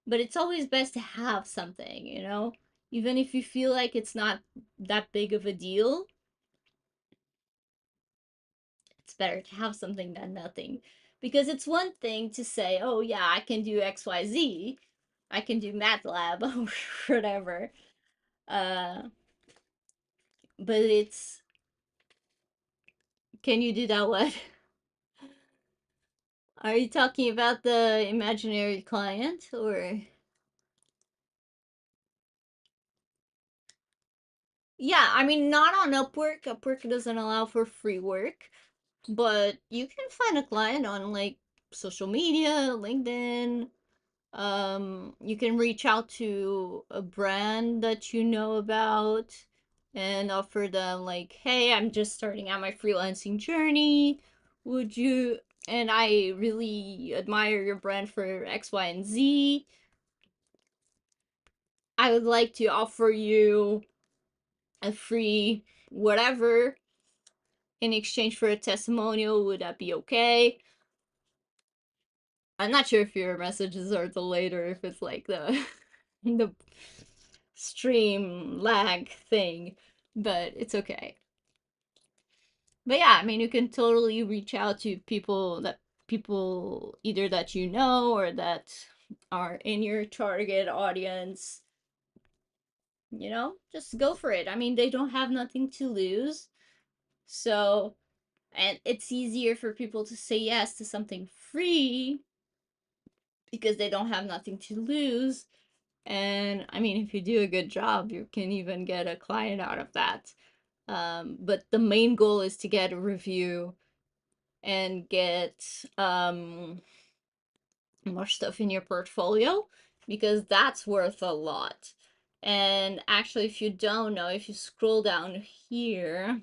But it's always best to have something. Even if you feel like it's not that big of a deal, it's better to have something than nothing. Because it's one thing to say, oh, yeah, I can do XYZ, I can do MATLAB or whatever. Uh, but can you do that what? Are you talking about the imaginary client or? Yeah, I mean, not on Upwork. Upwork doesn't allow for free work, but you can find a client on like social media, LinkedIn. You can reach out to a brand that you know about and offer them like, "Hey, I'm just starting out my freelancing journey. Would you and I really admire your brand for X, Y, and Z. I would like to offer you a free whatever in exchange for a testimonial. Would that be okay?" I'm not sure if your messages are delayed or if it's like the the stream lag thing, but it's okay. But yeah, I mean, you can totally reach out to people either that you know or that are in your target audience. Just go for it. I mean, they don't have nothing to lose. So, and it's easier for people to say yes to something free because they don't have nothing to lose. And I mean, if you do a good job, you can even get a client out of that. But the main goal is to get a review and get more stuff in your portfolio because that's worth a lot. And actually, if you don't know, if you scroll down here,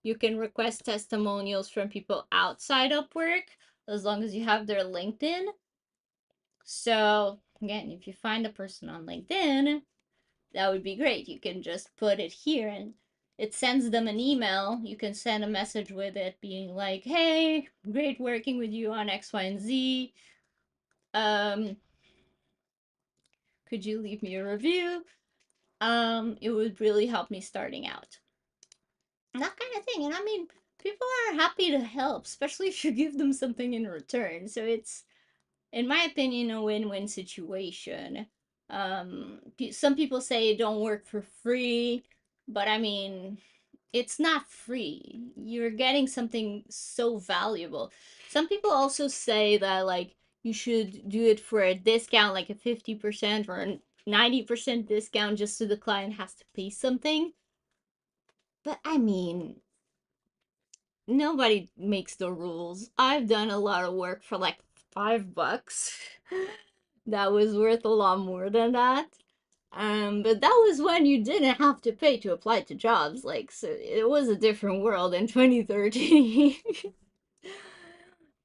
you can request testimonials from people outside Upwork as long as you have their LinkedIn. So, again, if you find a person on LinkedIn, that would be great. You can just put it here and it sends them an email. You can send a message with it being like, "Hey, great working with you on X, Y, and Z. Um, could you leave me a review? It would really help me starting out." That kind of thing. And I mean, people are happy to help, especially if you give them something in return. So it's, in my opinion, a win-win situation. Some people say don't work for free, but I mean, it's not free. You're getting something so valuable. Some people also say that like you should do it for a discount, like a 50% or a 90% discount, just so the client has to pay something. But I mean, nobody makes the rules. I've done a lot of work for like $5. That was worth a lot more than that. But that was when you didn't have to pay to apply to jobs. Like, so it was a different world in 2013.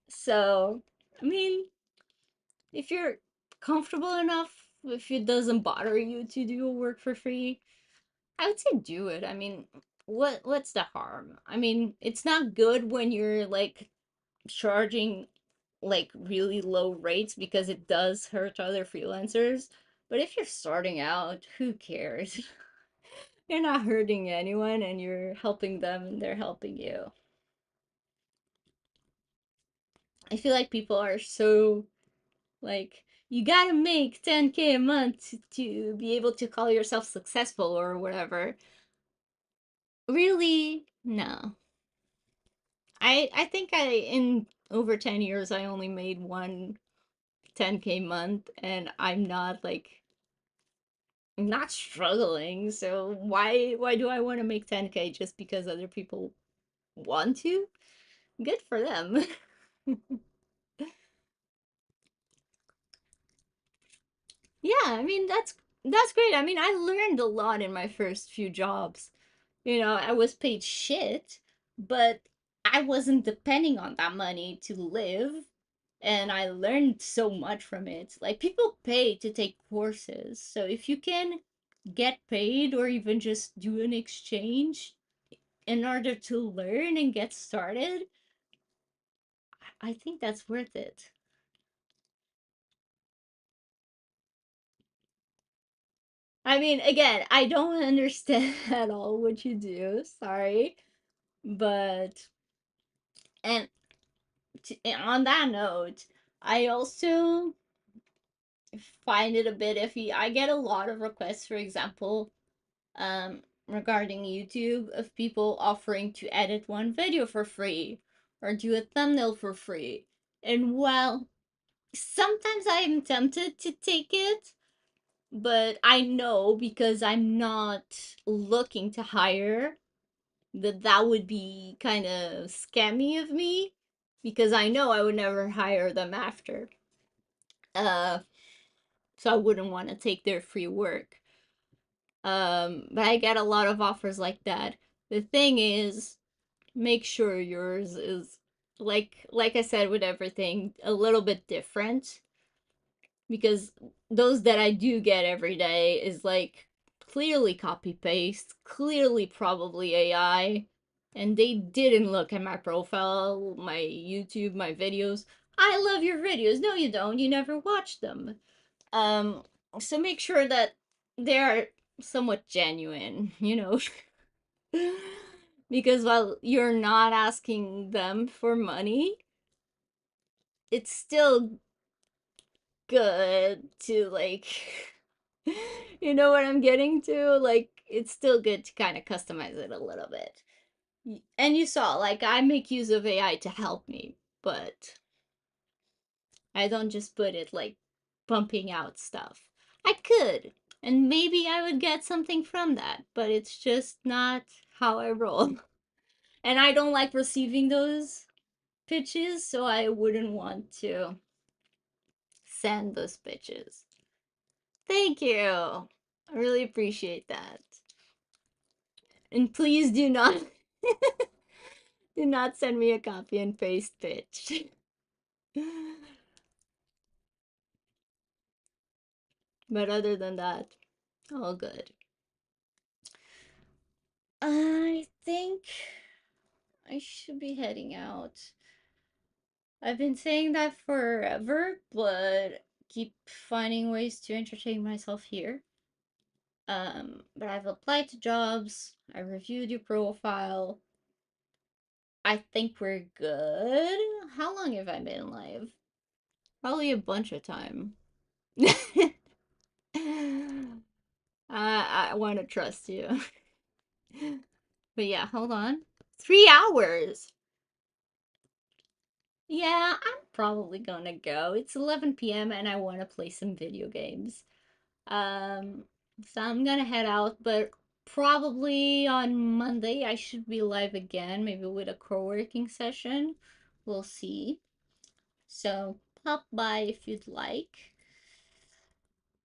So, I mean, if you're comfortable enough, if it doesn't bother you to do work for free, I would say do it. I mean, what's the harm? I mean, it's not good when you're like charging like really low rates because it does hurt other freelancers. But if you're starting out, who cares? You're not hurting anyone and you're helping them and they're helping you. I feel like people are so like, you gotta make 10K a month to be able to call yourself successful or whatever. Really? No. I think in over 10 years I only made one 10K month and I'm not like not struggling. So why do I want to make 10K just because other people want to? Good for them. Yeah, I mean that's great. I mean, I learned a lot in my first few jobs. You know, I was paid shit, but I wasn't depending on that money to live, and I learned so much from it. Like, people pay to take courses. So if you can get paid or even just do an exchange in order to learn and get started, I think that's worth it. I mean, again, I don't understand at all what you do. Sorry. But, and on that note, I also find it a bit iffy. I get a lot of requests, for example, regarding YouTube, of people offering to edit one video for free or do a thumbnail for free. And while sometimes I am tempted to take it, but I know because I'm not looking to hire that that would be kind of scammy of me because I know I would never hire them after. Uh, so I wouldn't want to take their free work. But I get a lot of offers like that. The thing is, make sure yours is like I said with everything, a little bit different because those that I do get every day is like clearly copy paste, clearly probably AI, and they didn't look at my profile, my YouTube, my videos. I love your videos. No, you don't. You never watch them. Um, so make sure that they are somewhat genuine, you know? Because while you're not asking them for money, it's still good to like you know what I'm getting to? Like, it's still good to kind of customize it a little bit. And you saw, like, I make use of AI to help me, but I don't just put it like pumping out stuff. I could, and maybe I would get something from that, but it's just not how I roll. And I don't like receiving those pitches, so I wouldn't want to send those pitches. Thank you. I really appreciate that. And please do not send me a copy and paste pitch. But other than that, all good. I think I should be heading out. I've been saying that forever, but keep finding ways to entertain myself here. But I've applied to jobs, I reviewed your profile. I think we're good. How long have I been live? Probably a bunch of time. I want to trust you. But yeah, hold on. 3 hours. Yeah, I'm probably gonna go. It's 11 p.m. and I want to play some video games. Um, so I'm gonna head out, but probably on Monday I should be live again, maybe with a co-working session. We'll see. So pop by if you'd like.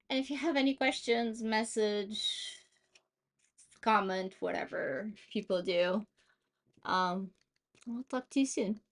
And if you have any questions, message, comment, whatever people do. I'll talk to you soon.